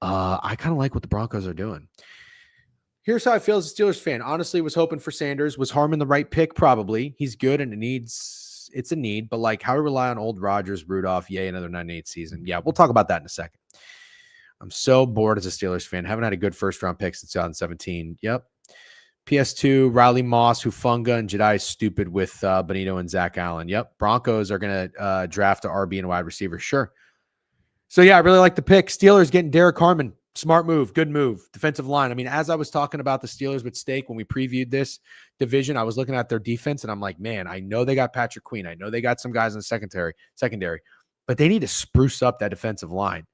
I kind of like what the Broncos are doing. Here's how I feel as a Steelers fan. Honestly, was hoping for Sanders. Was Harmon the right pick? Probably. He's good, and it's a need, but like, how we rely on old Rodgers, Rudolph, yay, another 9-8 season. Yeah, we'll talk about that in a second. I'm so bored as a Steelers fan. Haven't had a good first round pick since 2017. Yep. PS2, Riley Moss, Hufunga, and Jedi Stupid with Benito and Zach Allen. Yep. Broncos are going to draft a RB and a wide receiver. Sure. So, yeah, I really like the pick. Steelers getting Derek Harmon. Smart move. Good move. Defensive line. I mean, as I was talking about the Steelers with Steak when we previewed this division, I was looking at their defense, and I'm like, man, I know they got Patrick Queen. I know they got some guys in the secondary, but they need to spruce up that defensive line.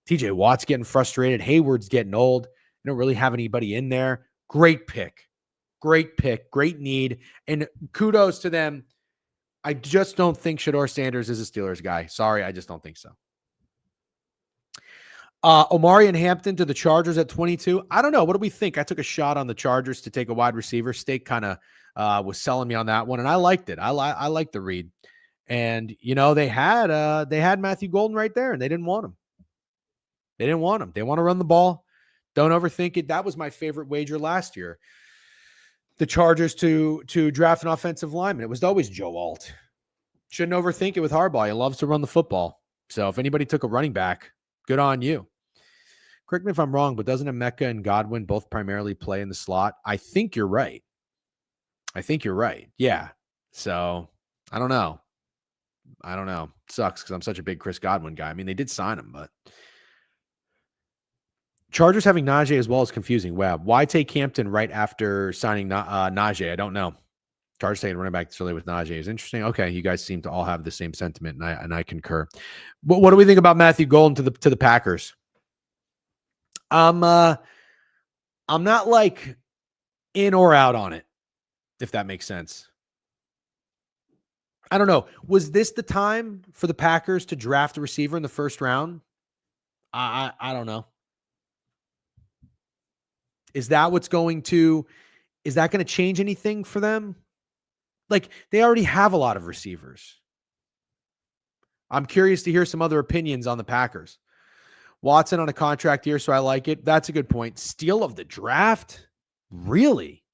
TJ Watt's getting frustrated. Hayward's getting old. They don't really have anybody in there. Great pick. Great pick. Great need. And kudos to them. I just don't think Shedeur Sanders is a Steelers guy. Sorry, I just don't think so. Omari and Hampton to the Chargers at 22. I don't know. What do we think? I took a shot on the Chargers to take a wide receiver. Steak kind of was selling me on that one, and I liked it. I liked the read. And, you know, they had Matthew Golden right there, and they didn't want him. They didn't want him. They want to run the ball. Don't overthink it. That was my favorite wager last year. The Chargers to draft an offensive lineman. It was always Joe Alt. Shouldn't overthink it with Harbaugh. He loves to run the football. So if anybody took a running back, good on you. Correct me if I'm wrong, but doesn't Emeka and Godwin both primarily play in the slot? I think you're right. Yeah. So I don't know. Sucks because I'm such a big Chris Godwin guy. I mean, they did sign him, but Chargers having Najee as well is confusing. Wow. Why take Hampton right after signing Najee? I don't know. Chargers taking running back this early with Najee is interesting. Okay, you guys seem to all have the same sentiment, and I concur. But what do we think about Matthew Golden to the Packers? I'm not like in or out on it, if that makes sense. I don't know. Was this the time for the Packers to draft a receiver in the first round? I don't know. Is that going to change anything for them? Like, they already have a lot of receivers. I'm curious to hear some other opinions on the Packers. Watson on a contract here, so I like it. That's a good point. Steal of the draft? Really?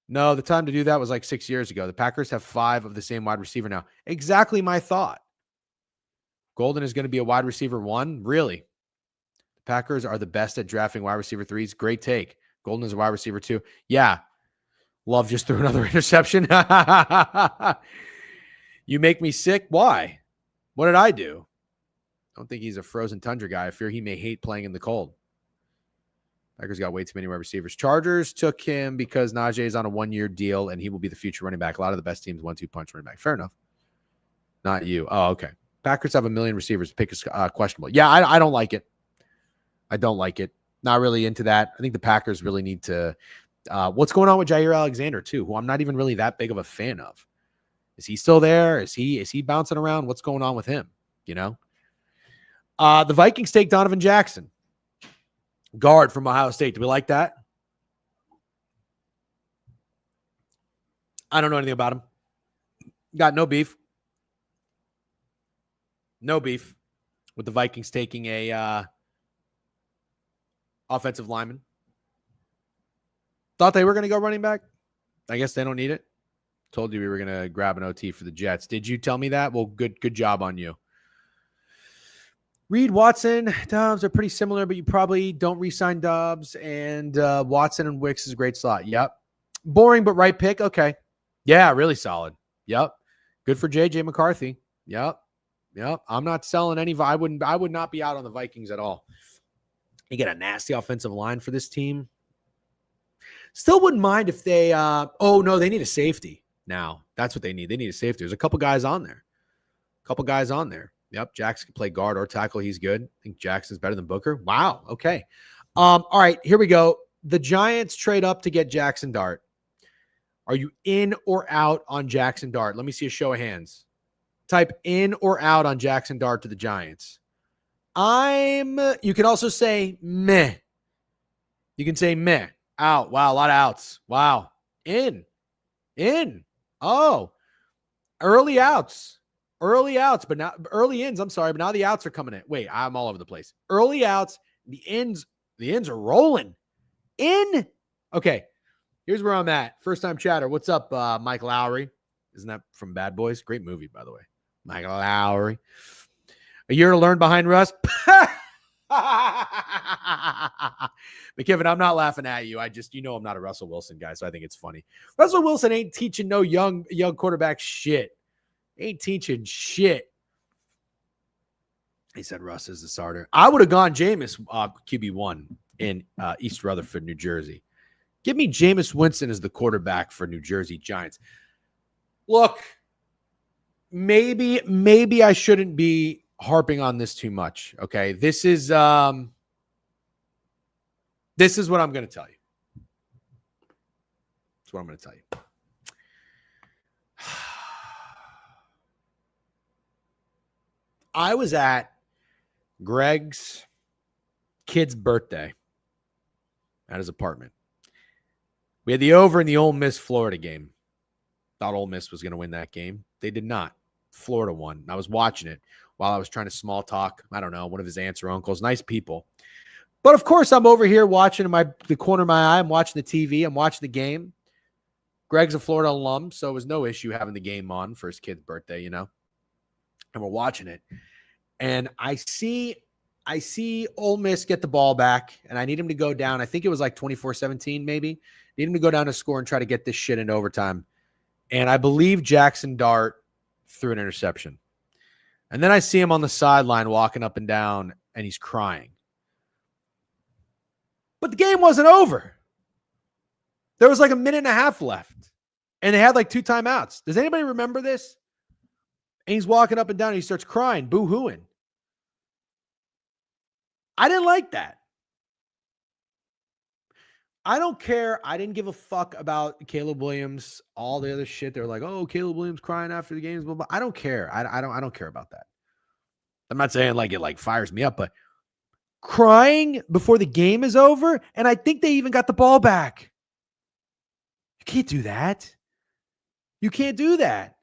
No, the time to do that was like 6 years ago. The Packers have 5 of the same wide receiver now. Exactly my thought. Golden is going to be a wide receiver 1? Really? The Packers are the best at drafting wide receiver 3s. Great take. Golden is a wide receiver 2. Yeah. Love just threw another interception. You make me sick. Why? What did I do? I don't think he's a frozen tundra guy. I fear he may hate playing in the cold. Packers got way too many wide receivers. Chargers took him because Najee is on a 1-year deal and he will be the future running back. A lot of the best teams 1-2 punch running back. Fair enough. Not you. Oh, okay. Packers have 1 million receivers. Pick is questionable. Yeah, I don't like it. I don't like it. Not really into that. I think the Packers really need to. What's going on with Jair Alexander too, who I'm not even really that big of a fan of? Is he still there? Is he bouncing around? What's going on with him? You know. The Vikings take Donovan Jackson, guard from Ohio State. Do we like that? I don't know anything about him. Got no beef. No beef with the Vikings taking a offensive lineman. Thought they were going to go running back. I guess they don't need it. Told you we were going to grab an OT for the Jets. Did you tell me that? Well, good job on you. Reed, Watson, Dobbs are pretty similar, but you probably don't re-sign Dobbs. And Watson and Wicks is a great slot. Yep. Boring, but right pick. Okay. Yeah, really solid. Yep. Good for J.J. McCarthy. Yep. I'm not selling any. I would not be out on the Vikings at all. You get a nasty offensive line for this team. Still wouldn't mind if they, they need a safety now. That's what they need. They need a safety. There's a couple guys on there. Yep. Jackson can play guard or tackle. He's good. I think Jackson's better than Booker. Wow. Okay. All right, here we go. The Giants trade up to get Jackson Dart. Are you in or out on Jackson Dart? Let me see a show of hands. Type in or out on Jackson Dart to the Giants. You can also say meh. You can say meh. Out. Wow, a lot of outs. Wow. In. Oh, early outs. But now early ins. I'm sorry, but now the outs are coming in. Wait, I'm all over the place. Early outs. The ins are rolling. In. Okay. Here's where I'm at. First time chatter. What's up, Mike Lowry? Isn't that from Bad Boys? Great movie, by the way. Mike Lowry. A year to learn behind Russ. McKiven, I'm not laughing at you. I'm not a Russell Wilson guy, so I think it's funny. Russell Wilson ain't teaching no young quarterback shit. Ain't teaching shit. He said Russ is the starter. I would have gone Jameis QB1 in East Rutherford, New Jersey. Give me Jameis Winston as the quarterback for New Jersey Giants. Look, maybe I shouldn't be harping on this too much. Okay. This is what I'm going to tell you. That's what I'm going to tell you. I was at Greg's kid's birthday at his apartment. We had the over in the Ole Miss Florida game. Thought Ole Miss was going to win that game. They did not. Florida won. I was watching it while I was trying to small talk. I don't know, one of his aunts or uncles. Nice people. But of course, I'm over here watching the corner of my eye. I'm watching the TV. I'm watching the game. Greg's a Florida alum, so it was no issue having the game on for his kid's birthday, And we're watching it. And I see Ole Miss get the ball back, and I need him to go down. I think it was like 24-17 maybe. Need him to go down to score and try to get this shit into overtime. And I believe Jackson Dart threw an interception. And then I see him on the sideline walking up and down, and he's crying. But the game wasn't over. There was like a minute and a half left, and they had like 2 timeouts. Does anybody remember this? And he's walking up and down, and he starts crying, boo-hooing. I didn't like that. I don't care. I didn't give a fuck about Caleb Williams, all the other shit. They're like, oh, Caleb Williams crying after the games, blah, blah. I don't care. I don't care about that. I'm not saying like it fires me up, but crying before the game is over, and I think they even got the ball back. You can't do that. You can't do that.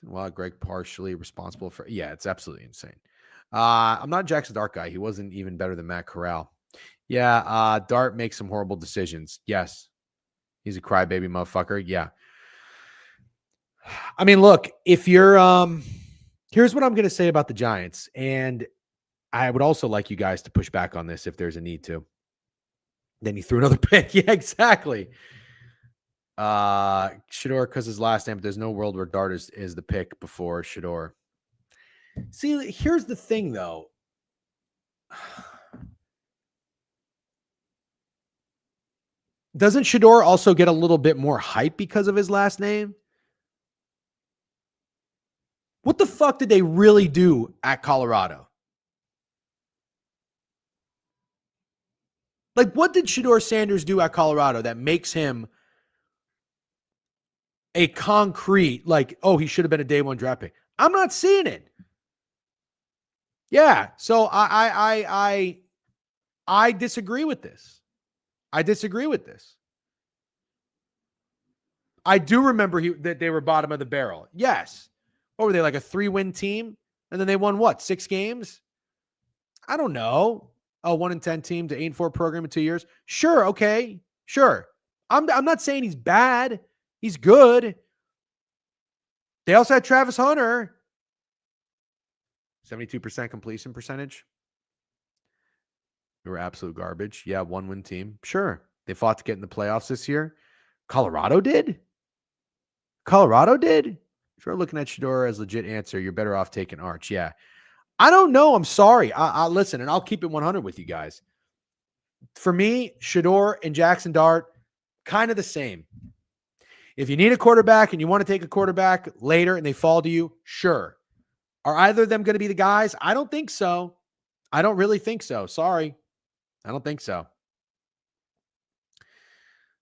Well, Greg partially responsible for. Yeah, it's absolutely insane. I'm not a Jackson Dart guy. He wasn't even better than Matt Corral. Yeah, Dart makes some horrible decisions. Yes. He's a crybaby motherfucker. Yeah. I mean, look, if you're here's what I'm going to say about the Giants, and I would also like you guys to push back on this if there's a need to. Then he threw another pick. Yeah, exactly. Shador, because his last name, but there's no world where Dart is the pick before Shador. See, here's the thing, though. Doesn't Shador also get a little bit more hype because of his last name? What the fuck did they really do at Colorado? Like, what did Shador Sanders do at Colorado that makes him a concrete, like, oh, he should have been a day 1 draft pick? I'm not seeing it. Yeah, so I disagree with this. I do remember that they were bottom of the barrel. Yes. What were they, like a 3-win team? And then they won what, 6 games? I don't know. A 1-10 team to 8-4 program in 2 years. Sure. Okay. Sure. I'm not saying he's bad. He's good. They also had Travis Hunter. 72% completion percentage. They were absolute garbage. Yeah, 1-win team. Sure. They fought to get in the playoffs this year. Colorado did? If you're looking at Shador as a legit answer, you're better off taking Arch. Yeah. I don't know. I'm sorry. I listen, and I'll keep it 100 with you guys. For me, Shador and Jackson Dart, kind of the same. If you need a quarterback and you want to take a quarterback later and they fall to you, sure. Are either of them going to be the guys? I don't think so. I don't really think so. Sorry. I don't think so.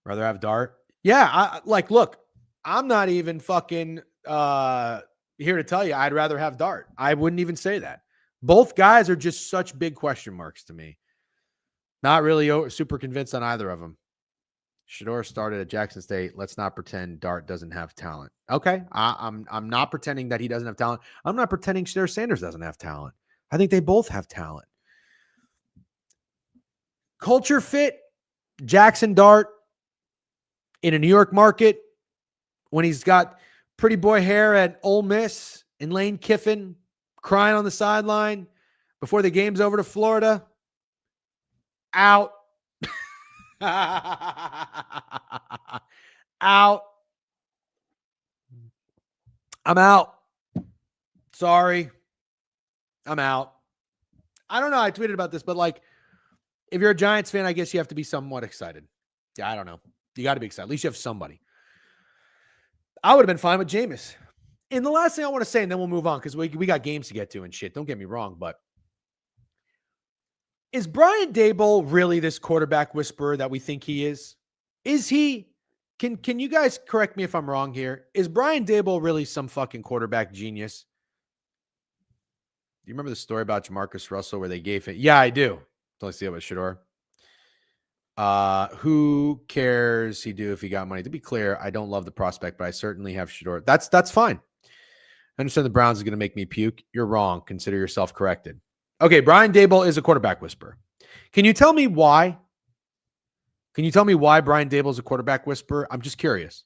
Rather have Dart? Yeah, look, I'm not even fucking here to tell you I'd rather have Dart. I wouldn't even say that. Both guys are just such big question marks to me. Not really super convinced on either of them. Shador started at Jackson State. Let's not pretend Dart doesn't have talent. Okay, I'm not pretending that he doesn't have talent. I'm not pretending Shador Sanders doesn't have talent. I think they both have talent. Culture fit, Jackson Dart in a New York market when he's got pretty boy hair at Ole Miss and Lane Kiffin crying on the sideline before the game's over to Florida. Out. Out. I'm out. Sorry. I'm out. I don't know. I tweeted about this, but if you're a Giants fan, I guess you have to be somewhat excited. Yeah, I don't know. You got to be excited. At least you have somebody. I would have been fine with Jameis. And the last thing I want to say, and then we'll move on because we got games to get to and shit. Don't get me wrong, but is Brian Daboll really this quarterback whisperer that we think he is? Is he? Can you guys correct me if I'm wrong here? Is Brian Daboll really some fucking quarterback genius? Do you remember the story about Jamarcus Russell where they gave it? Yeah, I do. Let's see about Shador. Who cares he do if he got money? To be clear, I don't love the prospect, but I certainly have Shador. That's fine. I understand the Browns is going to make me puke. You're wrong. Consider yourself corrected. Okay, Brian Daboll is a quarterback whisperer. Can you tell me why? Can you tell me why Brian Daboll is a quarterback whisperer? I'm just curious.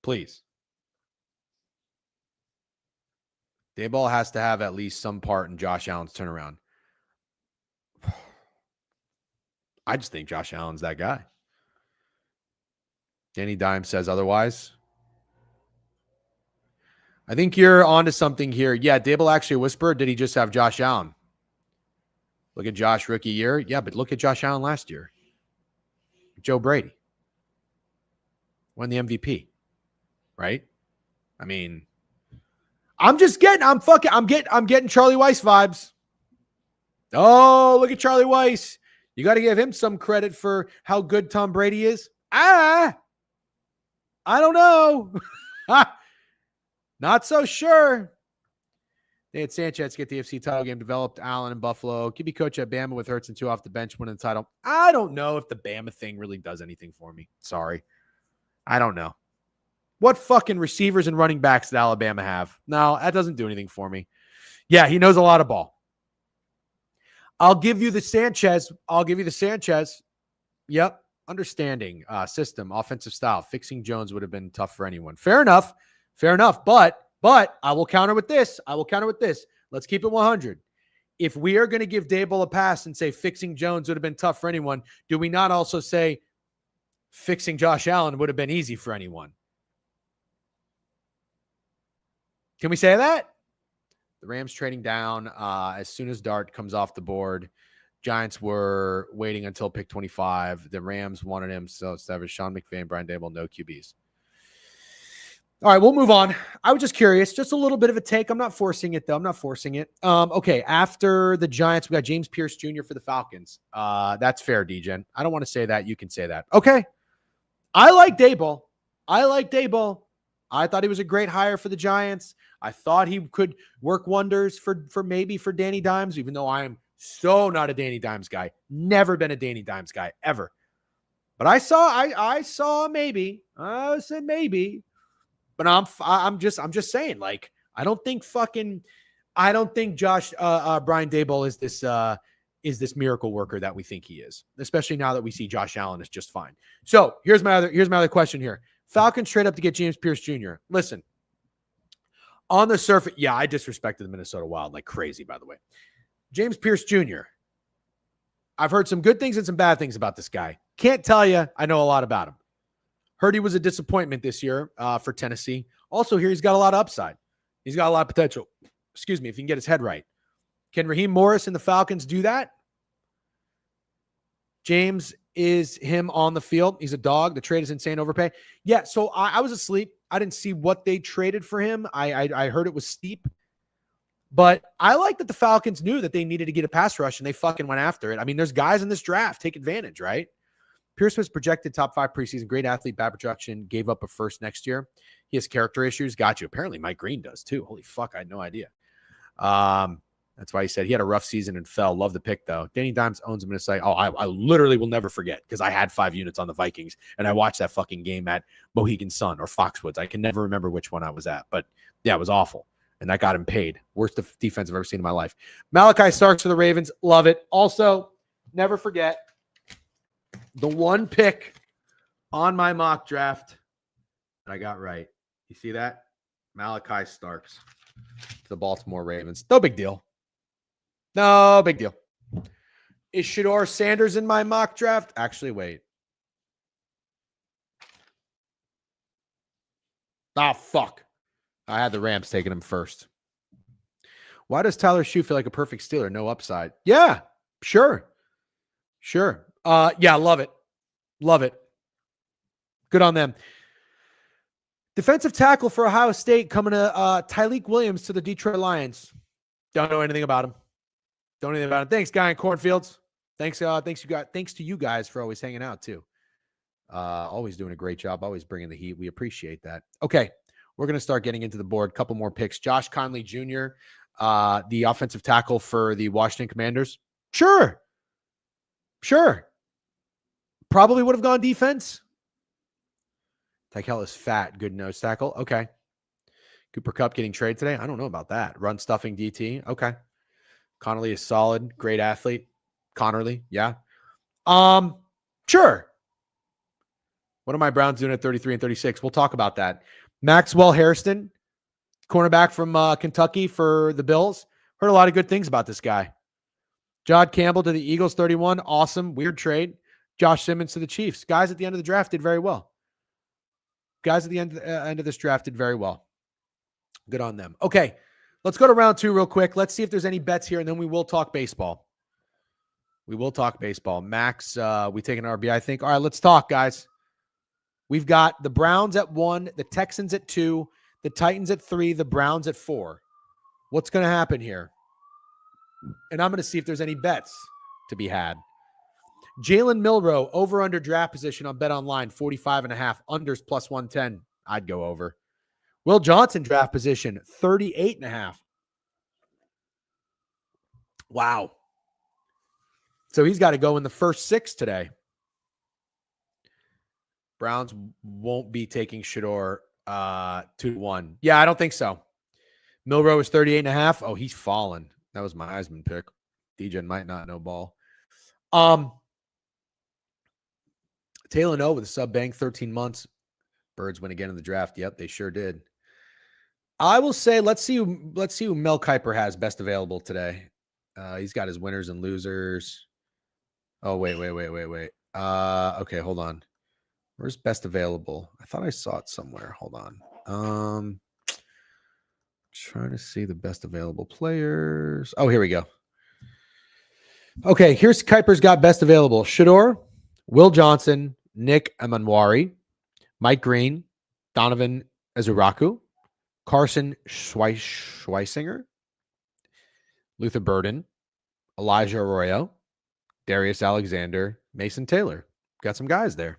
Please. Daboll has to have at least some part in Josh Allen's turnaround. I just think Josh Allen's that guy. Danny Dimes says otherwise. I think you're onto something here. Yeah, Daboll actually whispered. Did he just have Josh Allen? Look at Josh rookie year. Yeah, but look at Josh Allen last year. Joe Brady won the MVP, right? I mean, I'm getting Charlie Weiss vibes. Oh, look at Charlie Weiss. You got to give him some credit for how good Tom Brady is. I don't know. Not so sure. They had Sanchez get the AFC title game developed. Allen in Buffalo. QB coach at Bama with Hurts and 2 off the bench winning the title. I don't know if the Bama thing really does anything for me. Sorry. I don't know. What fucking receivers and running backs did Alabama have? No, that doesn't do anything for me. Yeah, he knows a lot of ball. I'll give you the Sanchez. Yep. Understanding system, offensive style. Fixing Jones would have been tough for anyone. Fair enough. But I will counter with this. Let's keep it 100. If we are going to give Daboll a pass and say fixing Jones would have been tough for anyone, do we not also say fixing Josh Allen would have been easy for anyone? Can we say that? The Rams trading down as soon as Dart comes off the board. Giants were waiting until pick 25. The Rams wanted him. So it's Sean McVay, Brian Daboll, no QBs. All right, we'll move on. I was just curious, just a little bit of a take. I'm not forcing it, though. Okay, after the Giants, we got James Pierce Jr. for the Falcons. That's fair, DGen. I don't want to say that. You can say that. Okay. I like Daboll. I thought he was a great hire for the Giants. I thought he could work wonders for Danny Dimes, even though I am so not a Danny Dimes guy. Never been a Danny Dimes guy, ever. But I saw maybe. I said maybe. But I'm just saying, I don't think Josh Brian Daboll is this miracle worker that we think he is, especially now that we see Josh Allen is just fine. So here's my other question here. Falcons trade up to get James Pierce Jr. Listen, on the surface, yeah, I disrespected the Minnesota Wild like crazy, by the way. James Pierce Jr. I've heard some good things and some bad things about this guy. Can't tell you I know a lot about him. Heard he was a disappointment this year for Tennessee. Also, here he's got a lot of upside. He's got a lot of potential. Excuse me, if he can get his head right. Can Raheem Morris and the Falcons do that? James is him on the field. He's a dog. The trade is insane overpay. Yeah, so I was asleep. I didn't see what they traded for him. I heard it was steep. But I like that the Falcons knew that they needed to get a pass rush, and they fucking went after it. I mean, there's guys in this draft. Take advantage, right? Pierce was projected top 5 preseason, great athlete, bad production, gave up a first next year. He has character issues. Got you. Apparently Mike Green does too. Holy fuck, I had no idea. That's why he said he had a rough season and fell. Love the pick, though. Danny Dimes owns him in a site. Oh, I literally will never forget because I had 5 units on the Vikings, and I watched that fucking game at Mohegan Sun or Foxwoods. I can never remember which one I was at, but yeah, it was awful, and that got him paid. Worst defense I've ever seen in my life. Malachi Starks for the Ravens. Love it. Also, never forget the one pick on my mock draft that I got right. You see that? Malachi Starks to the Baltimore Ravens. No big deal. No big deal. Is Shedeur Sanders in my mock draft? Actually, wait. Ah, fuck. I had the Rams taking him first. Why does Tyler Shue feel like a perfect Steeler? No upside. Yeah, sure. Sure. Yeah, love it. Love it. Good on them. Defensive tackle for Ohio State coming to Tyleik Williams to the Detroit Lions. Don't know anything about him. Don't know anything about him. Thanks, guy in cornfields. Thanks to you guys for always hanging out too. Always doing a great job. Always bringing the heat. We appreciate that. Okay, we're going to start getting into the board. Couple more picks. Josh Conley Jr., the offensive tackle for the Washington Commanders. Sure. Probably would have gone defense. Tykel is fat. Good nose tackle. Okay. Cooper Kupp getting traded today. I don't know about that. Run stuffing DT. Okay. Connolly is solid. Great athlete. Connerly. Yeah. Sure. What are my Browns doing at 33 and 36? We'll talk about that. Maxwell Hairston, cornerback from Kentucky for the Bills. Heard a lot of good things about this guy. Jod Campbell to the Eagles, 31. Awesome. Weird trade. Josh Simmons to the Chiefs. Guys at the end of the draft did very well. Guys at the end of this draft did very well. Good on them. Okay, let's go to round 2 real quick. Let's see if there's any bets here, and then we will talk baseball. Max, we take an RB, I think. All right, let's talk, guys. We've got the Browns at 1, the Texans at 2, the Titans at 3, the Browns at 4. What's going to happen here? And I'm going to see if there's any bets to be had. Jalen Milroe, over-under draft position on BetOnline, 45.5. Unders plus 110. I'd go over. Will Johnson draft position, 38.5. Wow. So he's got to go in the first 6 today. Browns won't be taking Shedeur 2-1. Yeah, I don't think so. Milroe is 38.5. Oh, he's fallen. That was my Heisman pick. DJ might not know ball. Taylor No with a sub-bank, 13 months. Birds win again in the draft. Yep, they sure did. I will say, let's see who Mel Kiper has best available today. He's got his winners and losers. Oh, wait. Okay, hold on. Where's best available? I thought I saw it somewhere. Hold on. Trying to see the best available players. Oh, here we go. Okay, here's Kiper's got best available. Shedeur, Will Johnson, Nick Amanwari, Mike Green, Donovan Ezuraku, Carson Schweisinger, Luther Burden, Elijah Arroyo, Darius Alexander, Mason Taylor. Got some guys there.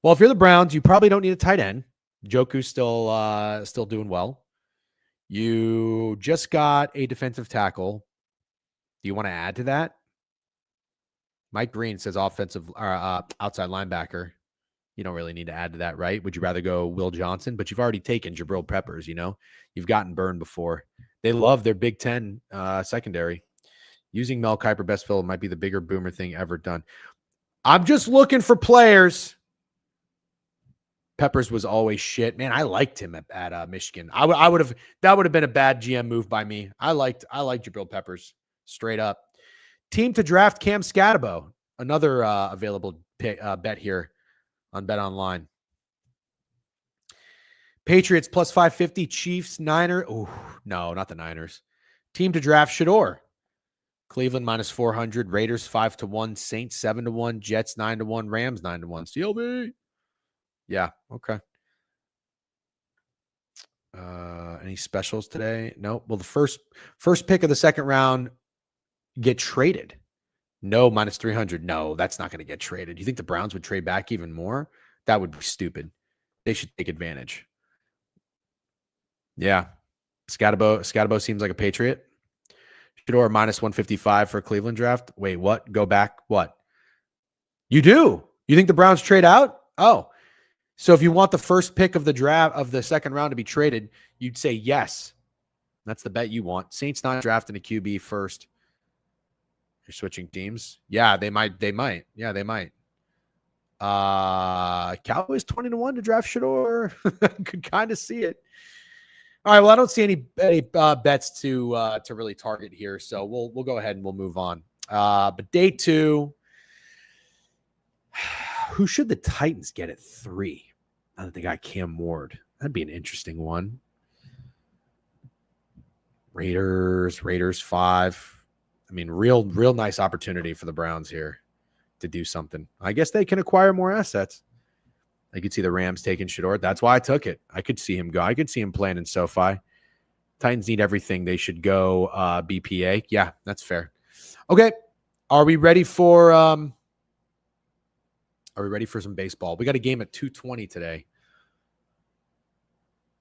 Well, if you're the Browns, you probably don't need a tight end. Joku's still doing well. You just got a defensive tackle. Do you want to add to that? Mike Green says offensive outside linebacker. You don't really need to add to that, right? Would you rather go Will Johnson? But you've already taken Jabril Peppers, You've gotten burned before. They love their Big Ten secondary. Using Mel Kiper best fill might be the bigger boomer thing ever done. I'm just looking for players. Peppers was always shit. Man, I liked him at Michigan. That would have been a bad GM move by me. I liked Jabril Peppers straight up. Team to draft Cam Scatabo, another available bet here on BetOnline. Patriots plus 550, Chiefs, Niners. Oh, no, not the Niners. Team to draft Shedeur. Cleveland minus 400, Raiders 5-1, Saints 7-1, Jets 9-1, Rams 9-1. CLB. Yeah, okay. Any specials today? No. Well, the first pick of the second round get traded. No, minus 300. No, that's not going to get traded. You think the Browns would trade back even more? That would be stupid. They should take advantage. Yeah. Scatabo seems like a Patriot. Shador minus 155 for a Cleveland draft. Wait, what? Go back. What? You do? You think the Browns trade out? Oh. So if you want the first pick of the draft of the second round to be traded, you'd say yes. That's the bet you want. Saints not drafting a QB first. You're switching teams. Yeah, they might. Yeah, they might. Cowboys 20-1 to draft Shador. Could kind of see it. All right. Well, I don't see any bets to really target here, so we'll go ahead and we'll move on. But day 2, who should the Titans get at 3? I think they got Cam Ward. That'd be an interesting one. Raiders 5. I mean, real nice opportunity for the Browns here to do something. I guess they can acquire more assets. I could see the Rams taking Shador. That's why I took it. I could see him go. I could see him playing in SoFi. Titans need everything. They should go BPA. Yeah, that's fair. Okay. Are we ready for some baseball? We got a game at 2:20 today.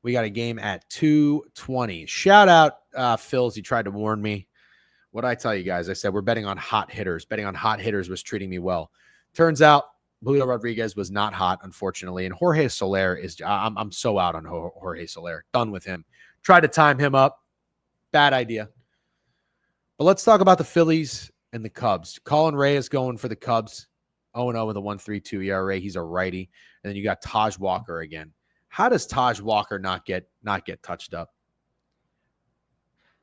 We got a game at 2:20. Shout out Phils. He tried to warn me. What did I tell you guys? I said we're betting on hot hitters. Betting on hot hitters was treating me well. Turns out Julio Rodriguez was not hot, unfortunately. And Jorge Soler is I'm so out on Jorge Soler. Done with him. Tried to time him up. Bad idea. But let's talk about the Phillies and the Cubs. Colin Ray is going for the Cubs. 0-0 with a 1.32 ERA. He's a righty. And then you got Taj Walker again. How does Taj Walker not get touched up?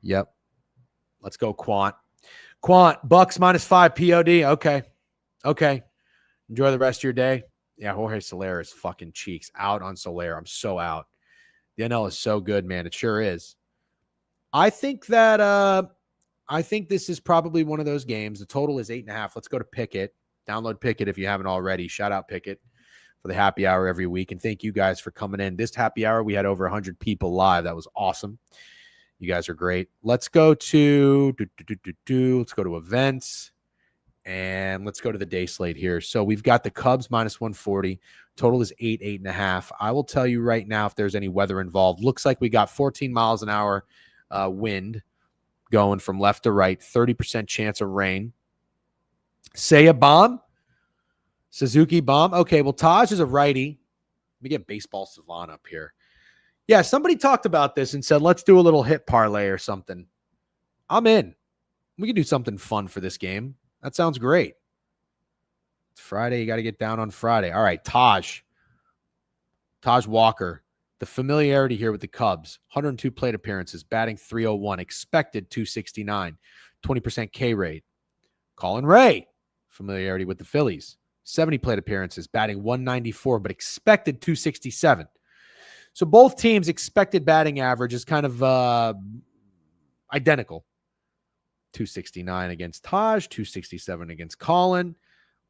Yep. Let's go Quant. Bucks minus 5 POD. Okay. Enjoy the rest of your day. Yeah, Jorge Soler is fucking cheeks. Out on Soler. I'm so out. The NL is so good, man. It sure is. I think this is probably one of those games. The total is 8.5. Let's go to Pickett. Download Pickett if you haven't already. Shout out Pickett for the happy hour every week. And thank you guys for coming in. This happy hour, we had over 100 people live. That was awesome. You guys are great. Let's go to let's go to events. And let's go to the day slate here. So we've got the Cubs minus 140. Total is 8.5. I will tell you right now if there's any weather involved. Looks like we got 14 miles an hour wind going from left to right. 30% chance of rain. Say a bomb. Suzuki bomb. Okay, well, Taj is a righty. Let me get Baseball Savant up here. Yeah, somebody talked about this and said, let's do a little hit parlay or something. I'm in. We can do something fun for this game. That sounds great. It's Friday. You got to get down on Friday. All right, Taj Walker. The familiarity here with the Cubs. 102 plate appearances, batting .301, expected .269, 20% K rate. Colin Ray. Familiarity with the Phillies. 70 plate appearances, batting .194, but expected .267. So both teams' expected batting average is kind of identical. .269 against Taj, .267 against Colin.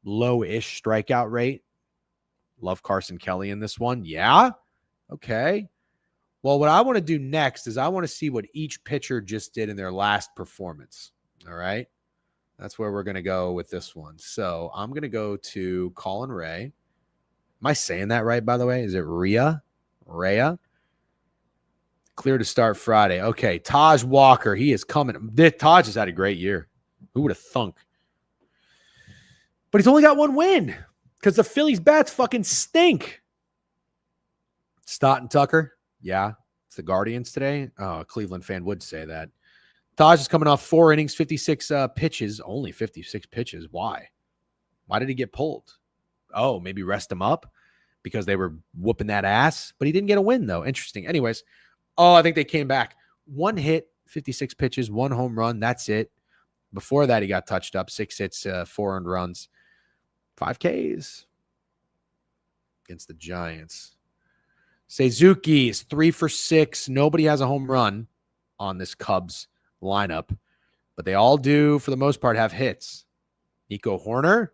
Low-ish strikeout rate. Love Carson Kelly in this one. Yeah? Okay. Well, what I want to do next is I want to see what each pitcher just did in their last performance. All right? That's where we're going to go with this one. So I'm going to go to Colin Ray. Am I saying that right, by the way? Is it Rhea? Clear to start Friday. Okay, Taj Walker. He is coming. Taj has had a great year. Who would have thunk? But he's only got one win because the Phillies bats fucking stink. Stott and Tucker. Yeah, it's the Guardians today. Oh, a Cleveland fan would say that. Taj is coming off 4 innings, 56 pitches. Only 56 pitches. Why? Why did he get pulled? Oh, maybe rest him up because they were whooping that ass. But he didn't get a win, though. Interesting. Anyways. Oh, I think they came back. 1 hit, 56 pitches, 1 home run. That's it. Before that, he got touched up. 6 hits, 4 earned runs. 5 Ks against the Giants. Suzuki is 3 for 6. Nobody has a home run on this Cubs lineup, but they all do, for the most part, have hits. Nico Horner,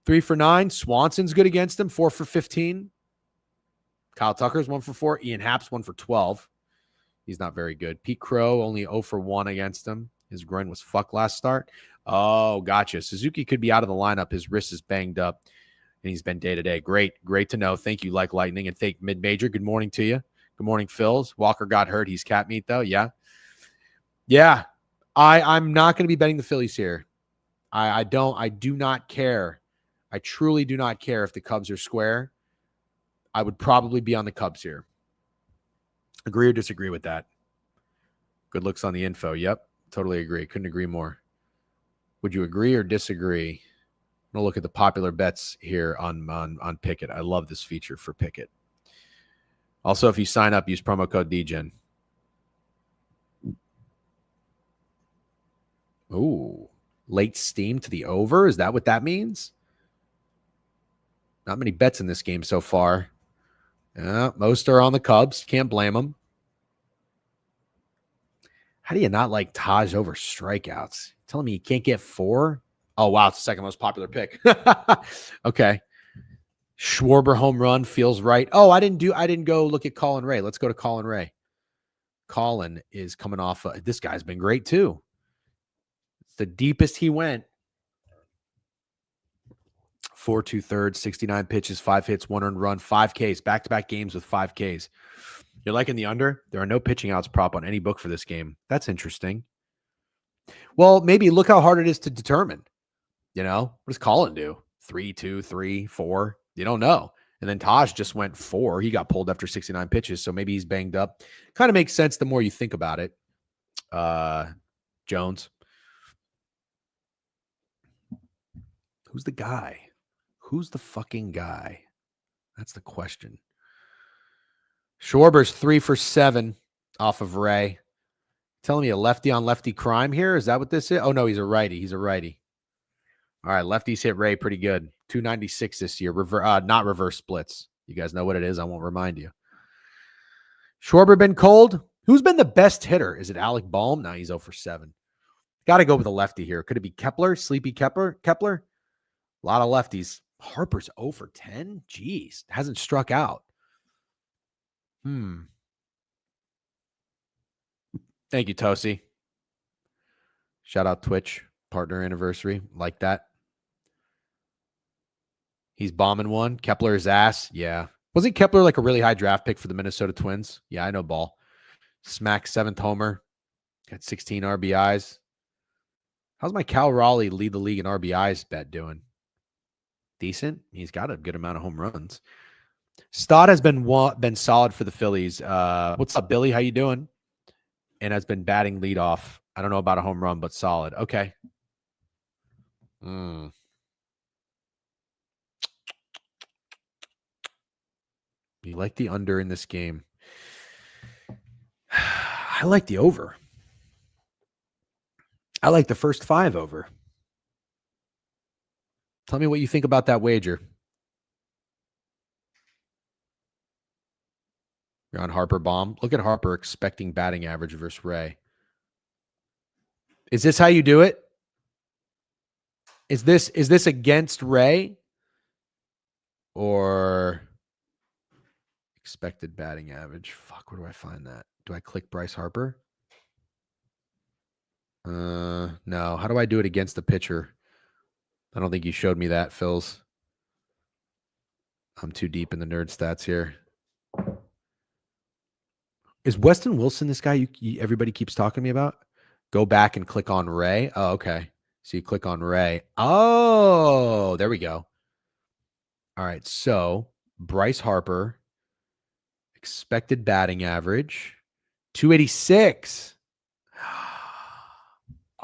3 for 9. Swanson's good against him, 4 for 15. Kyle Tucker's 1 for 4. Ian Happ's 1 for 12. He's not very good. Pete Crow only 0 for 1 against him. His groin was fucked last start. Oh, gotcha. Suzuki could be out of the lineup. His wrist is banged up, and he's been day-to-day. Great to know. Thank you, Like Lightning, and thank Mid-Major. Good morning to you. Good morning, Phils. Walker got hurt. He's cat meat, though. Yeah. I'm not going to be betting the Phillies here. I do not care. I truly do not care if the Cubs are square. I would probably be on the Cubs here. Agree or disagree with that? Good looks on the info. Yep. Totally agree. Couldn't agree more. Would you agree or disagree? I'm going to look at the popular bets here on Pickett. I love this feature for Pickett. Also, if you sign up, use promo code DGen. Ooh, late steam to the over. Is that what that means? Not many bets in this game so far. Most are on the Cubs. Can't blame them. How do you not like Taj over strikeouts? Telling me you can't get 4? Oh, wow. It's the second most popular pick. Okay. Schwarber home run feels right. Oh, I didn't go look at Colin Ray. Let's go to Colin Ray. Colin is coming off. This guy's been great too. It's the deepest he went. 4 2/3, 69 pitches, 5 hits, 1 earned run, 5 Ks, back-to-back games with 5 Ks. You're liking the under? There are no pitching outs prop on any book for this game. That's interesting. Well, maybe look how hard it is to determine. What does Colin do? 3, 2, 3, 4? You don't know. And then Taj just went 4. He got pulled after 69 pitches, so maybe he's banged up. Kind of makes sense the more you think about it. Jones. Who's the guy? Who's the fucking guy? That's the question. Schwarber's 3 for 7 off of Ray. Telling me a lefty on lefty crime here? Is that what this is? Oh, no, he's a righty. He's a righty. All right, lefties hit Ray pretty good. 296 this year. Not reverse splits. You guys know what it is. I won't remind you. Schwarber been cold? Who's been the best hitter? Is it Alec Boehm? No, he's 0 for 7. Got to go with a lefty here. Could it be Kepler? Sleepy Kepler? A lot of lefties. Harper's 0 for 10? Jeez. Hasn't struck out. Thank you, Tosi. Shout out Twitch. Partner anniversary. Like that. He's bombing one. Kepler's ass. Yeah. Wasn't Kepler like a really high draft pick for the Minnesota Twins? Yeah, I know ball. Smack 7th homer. Got 16 RBIs. How's my Cal Raleigh lead the league in RBIs bet doing? Decent. He's got a good amount of home runs. Stott has been solid for the Phillies. What's up, Billy? How you doing? And has been batting leadoff. I don't know about a home run, but solid. Okay. You like the under in this game? I like the over. I like the first 5 over. Tell me what you think about that wager. You're on Harper bomb. Look at Harper expecting batting average versus Ray. Is this how you do it? Is this against Ray? Or expected batting average? Fuck, where do I find that? Do I click Bryce Harper? No. How do I do it against the pitcher? I don't think you showed me that, Phils. I'm too deep in the nerd stats here. Is Weston Wilson this guy everybody keeps talking to me about? Go back and click on Ray. Oh, okay. So you click on Ray. Oh, there we go. All right. So Bryce Harper, expected batting average, 286.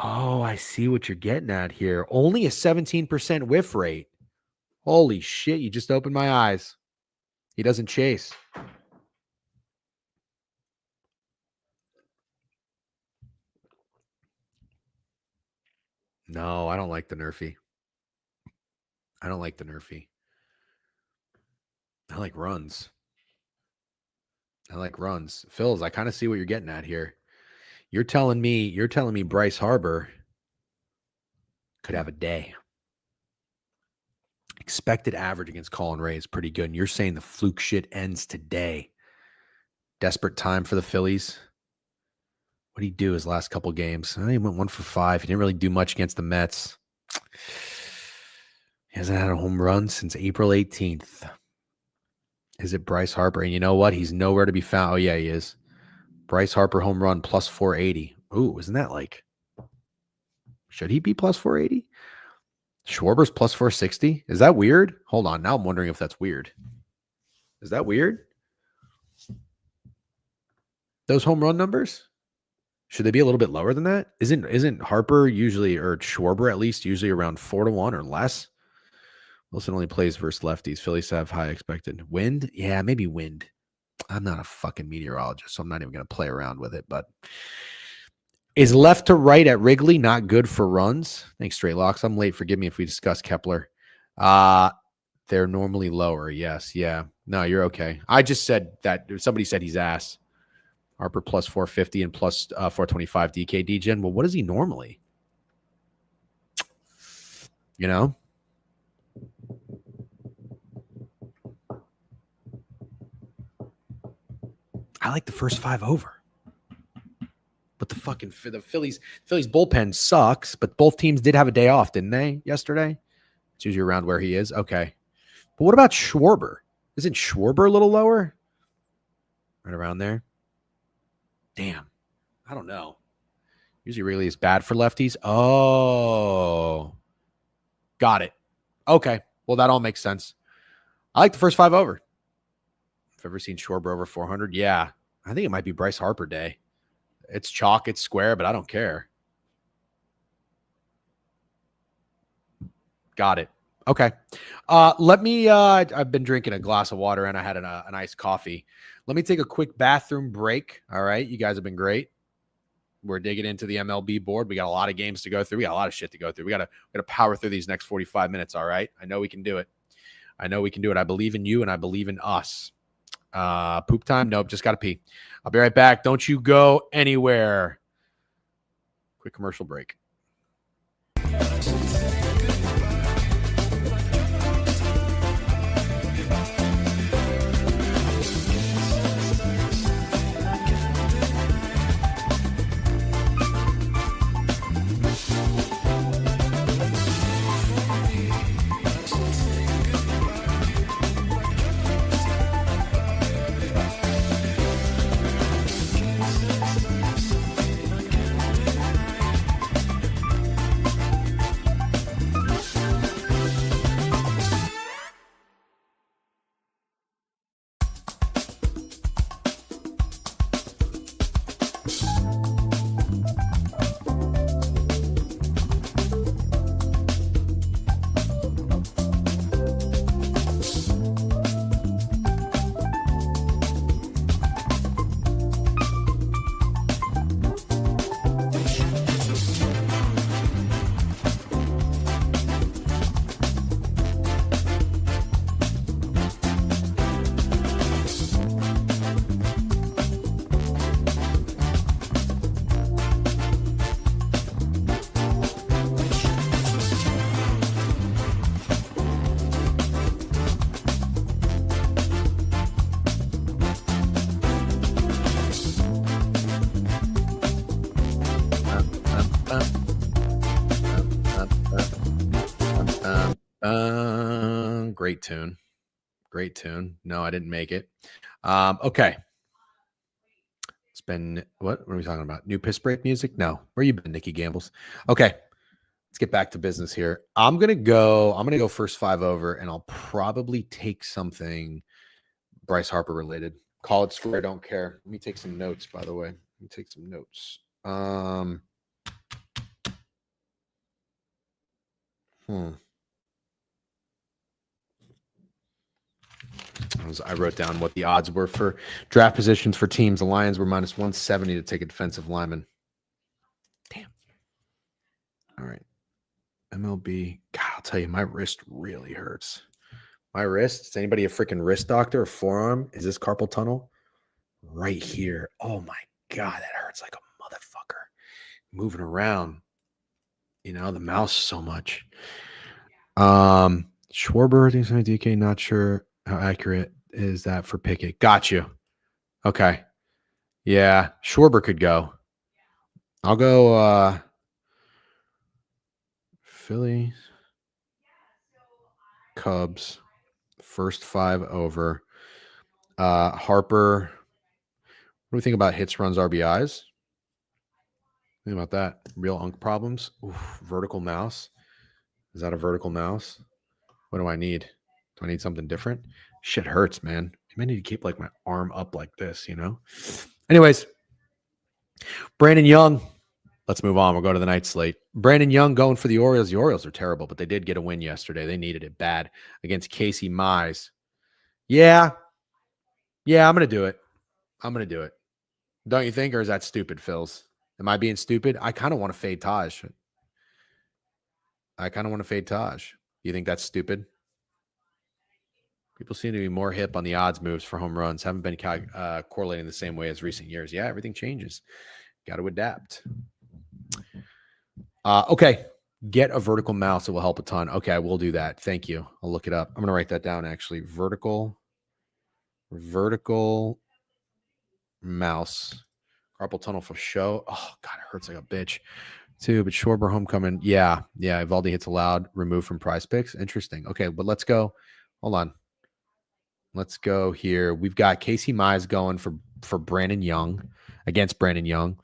Oh, I see what you're getting at here. Only a 17% whiff rate. Holy shit. You just opened my eyes. He doesn't chase. No, I don't like the Nerfy. I don't like the Nerfy. I like runs. Phils, I kind of see what you're getting at here. You're telling me Bryce Harper could have a day. Expected average against Colin Ray is pretty good. And you're saying the fluke shit ends today. Desperate time for the Phillies. What did he do his last couple games? He went 1 for 5. He didn't really do much against the Mets. He hasn't had a home run since April 18th. Is it Bryce Harper? And you know what? He's nowhere to be found. Oh, yeah, he is. Bryce Harper home run plus 480. Ooh, isn't that like, should he be plus 480? Schwarber's plus 460? Is that weird? Hold on. Now I'm wondering if that's weird. Is that weird? Those home run numbers? Should they be a little bit lower than that? Isn't Harper usually, or Schwarber at least, usually around 4-1 or less? Wilson only plays versus lefties. Phillies have high expected. Wind? Yeah, maybe wind. I'm not a fucking meteorologist, so I'm not even going to play around with it. But is left to right at Wrigley not good for runs? Thanks, Straight Locks. I'm late. Forgive me if we discuss Kepler. They're normally lower. Yes. Yeah. No, you're okay. I just said that somebody said he's ass. Harper plus 450 and plus 425 DK Degen. Well, what is he normally? You know? I like the first 5 over. But the Phillies bullpen sucks, but both teams did have a day off, didn't they, yesterday? It's usually around where he is. Okay. But what about Schwarber? Isn't Schwarber a little lower? Right around there? Damn. I don't know. Usually really is bad for lefties. Oh. Got it. Okay. Well, that all makes sense. I like the first 5 over. I've ever seen Schwarber over 400. Yeah. I think it might be Bryce Harper day. It's chalk, it's square, but I don't care. Got it. Okay. Let me, I've been drinking a glass of water and I had an iced coffee. Let me take a quick bathroom break. All right. You guys have been great. We're digging into the MLB board. We got a lot of games to go through. We got a lot of shit to go through. We got to power through these next 45 minutes. All right. I know we can do it. I believe in you and I believe in us. Poop time? Nope. Just got to pee. I'll be right back. Don't you go anywhere. Quick commercial break. Great tune. No, I didn't make it. Okay. It's been, what are we talking about? New piss break music? No. Where you been, Nikki Gambles? Okay. Let's get back to business here. I'm going to go first 5 over, and I'll probably take something Bryce Harper related. Call it square, don't care. Let me take some notes, by the way. Let me take some notes. I wrote down what the odds were for draft positions for teams. The Lions were minus 170 to take a defensive lineman. Damn. All right. MLB. God, I'll tell you, my wrist really hurts. My wrist. Is anybody a freaking wrist doctor or forearm? Is this carpal tunnel? Right here. Oh my God, that hurts like a motherfucker. Moving around. You know, the mouse so much. Schwarber, DK, not sure how accurate is that for Pickett. Got you. Okay. Yeah, Schwarber could go. I'll go Phillies, Cubs, first 5 over. Harper. What do we think about hits, runs, RBIs? Think about that. Real unk problems. Oof, vertical mouse. Is that a vertical mouse? What do I need? Do I need something different? Shit hurts, man. I might need to keep like my arm up like this, Anyways, Brandon Young. Let's move on. We'll go to the night slate. Brandon Young going for the Orioles. The Orioles are terrible, but they did get a win yesterday. They needed it bad against Casey Mize. Yeah, I'm going to do it. Don't you think? Or is that stupid, Phils? Am I being stupid? I kind of want to fade Taj. You think that's stupid? People seem to be more hip on the odds moves for home runs. Haven't been correlating the same way as recent years. Yeah, everything changes. Got to adapt. Okay. Get a vertical mouse. It will help a ton. Okay, I will do that. Thank you. I'll look it up. I'm going to write that down, actually. Vertical mouse. Carpal tunnel for show. Oh, God, it hurts like a bitch. Too, but Schwarber homecoming. Yeah. Evaldi hits allowed. Removed from prize picks. Interesting. Okay, but let's go. Hold on. Let's go here. We've got Casey Mize going for Brandon Young against Brandon Young.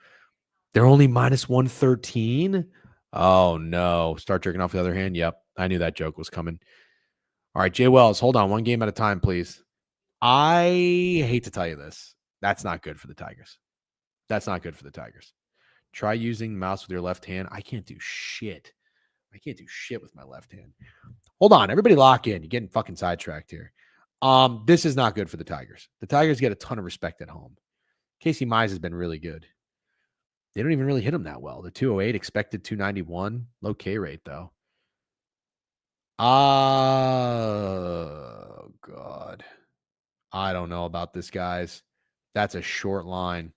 They're only minus 113. Oh, no. Start jerking off the other hand. Yep. I knew that joke was coming. All right, Jay Wells, hold on. One game at a time, please. I hate to tell you this. That's not good for the Tigers. Try using mouse with your left hand. I can't do shit. With my left hand. Hold on. Everybody lock in. You're getting fucking sidetracked here. This is not good for the Tigers. The Tigers get a ton of respect at home. Casey Mize has been really good. They don't even really hit him that well. The 208, expected 291. Low K rate, though. Oh, God. I don't know about this, guys. That's a short line.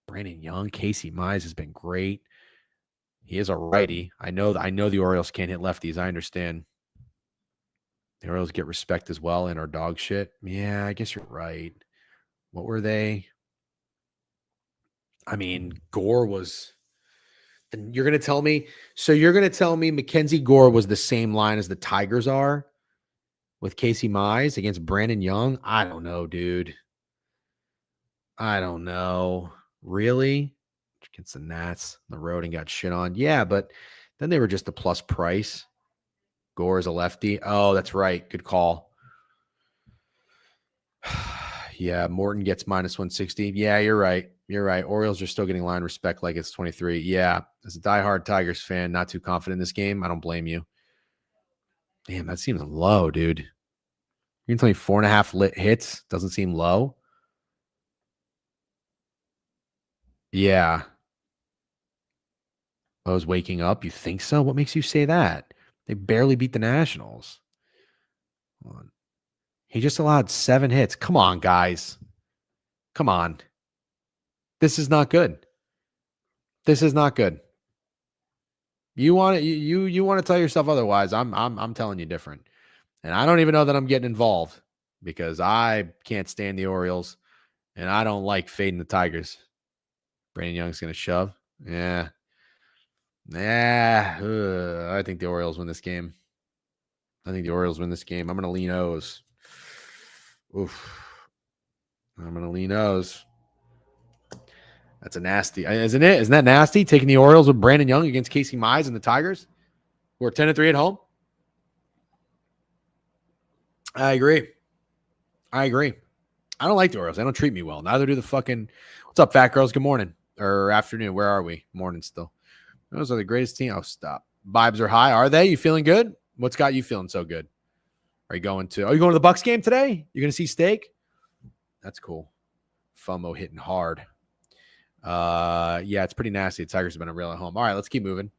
Brandon Young, Casey Mize has been great. He is a righty. I know the Orioles can't hit lefties. I understand. The Orioles get respect as well and are dog shit. Yeah, I guess you're right. What were they? I mean, Gore was. You're going to tell me. So you're going to tell me Mackenzie Gore was the same line as the Tigers are with Casey Mize against Brandon Young? I don't know, dude. I don't know. Really? Against the Nats on the road and got shit on. Yeah, but then they were just a plus price. Gore is a lefty. Oh, that's right. Good call. Yeah, Morton gets minus 160. Yeah, you're right. Orioles are still getting line respect like it's 23. Yeah, as a diehard Tigers fan, not too confident in this game. I don't blame you. Damn, that seems low, dude. You can tell me 4.5 lit hits doesn't seem low. Yeah. I was waking up. You think so? What makes you say that? They barely beat the Nationals. Hold on. He just allowed 7 hits. Come on, guys. Come on. This is not good. You want to tell yourself otherwise. I'm telling you different. And I don't even know that I'm getting involved because I can't stand the Orioles and I don't like fading the Tigers. Brandon Young's going to shove. Yeah. I think the Orioles win this game. I'm going to lean O's. Oof. I'm going to lean O's. That's a nasty, isn't it? Isn't that nasty? Taking the Orioles with Brandon Young against Casey Mize and the Tigers, who are 10-3 at home. I agree. I don't like the Orioles. They don't treat me well. Neither do the fucking. What's up, fat girls? Good morning or afternoon. Where are we? Morning still. Those are the greatest team. Oh, stop. Vibes are high. Are they? You feeling good? What's got you feeling so good? Are you going to the Bucks game today? You're going to see Steak? That's cool. FOMO hitting hard. Yeah, it's pretty nasty. The Tigers have been a real at home. All right, let's keep moving.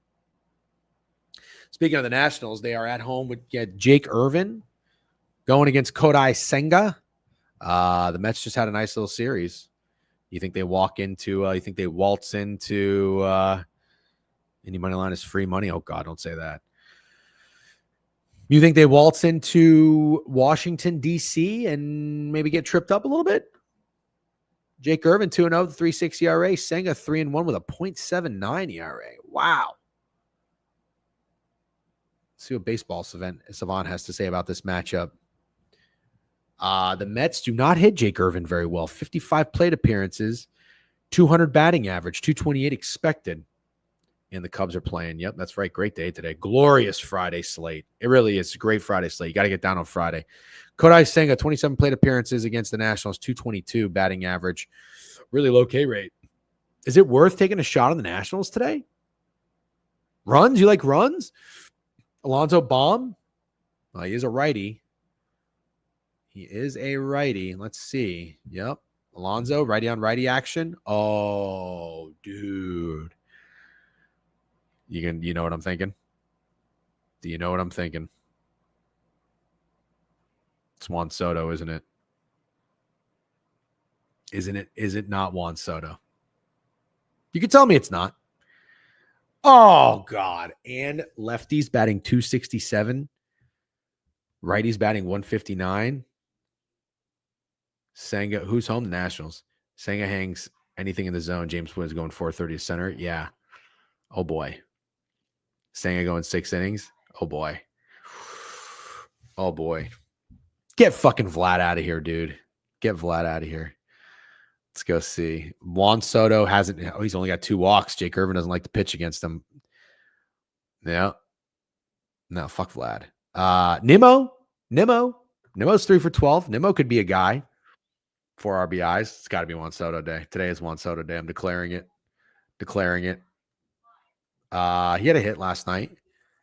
Speaking of the Nationals, they are at home with Jake Irvin going against Kodai Senga. The Mets just had a nice little series. You think they waltz into any money line is free money? Oh, God, don't say that. You think they waltz into Washington, D.C. and maybe get tripped up a little bit? Jake Irvin 2-0, 3.6 ERA. Senga 3-1 with a 0.79 ERA. Wow. Let's see what Baseball Savant has to say about this matchup. The Mets do not hit Jake Irvin very well. 55 plate appearances, 200 batting average, 228 expected. And the Cubs are playing. Yep, that's right. Great day today. Glorious Friday slate. It really is a great Friday slate. You got to get down on Friday. Kodai Senga, 27 plate appearances against the Nationals, 222 batting average. Really low K rate. Is it worth taking a shot on the Nationals today? Runs? You like runs? Alonzo Baum? Well, he is a righty. Let's see. Yep. Alonzo, righty on righty action. Oh, dude. You know what I'm thinking? Do you know what I'm thinking? It's Juan Soto, isn't it? Isn't it? Is it not Juan Soto? You can tell me it's not. Oh, God. And lefties batting 267. Righties batting 159. Senga, who's home? The Nationals. Senga hangs anything in the zone. James Wood is going 430 to center. Yeah. Oh, boy. Senga going 6 innings. Oh, boy. Oh, boy. Get fucking Vlad out of here, dude. Get Vlad out of here. Let's go see. Juan Soto hasn't. Oh, he's only got 2 walks. Jake Irvin doesn't like to pitch against him. Yeah. No, fuck Vlad. Nimmo's 3 for 12. Nimmo could be a guy. 4 RBIs. It's got to be Juan Soto day. Today is Juan Soto day. I'm declaring it. He had a hit last night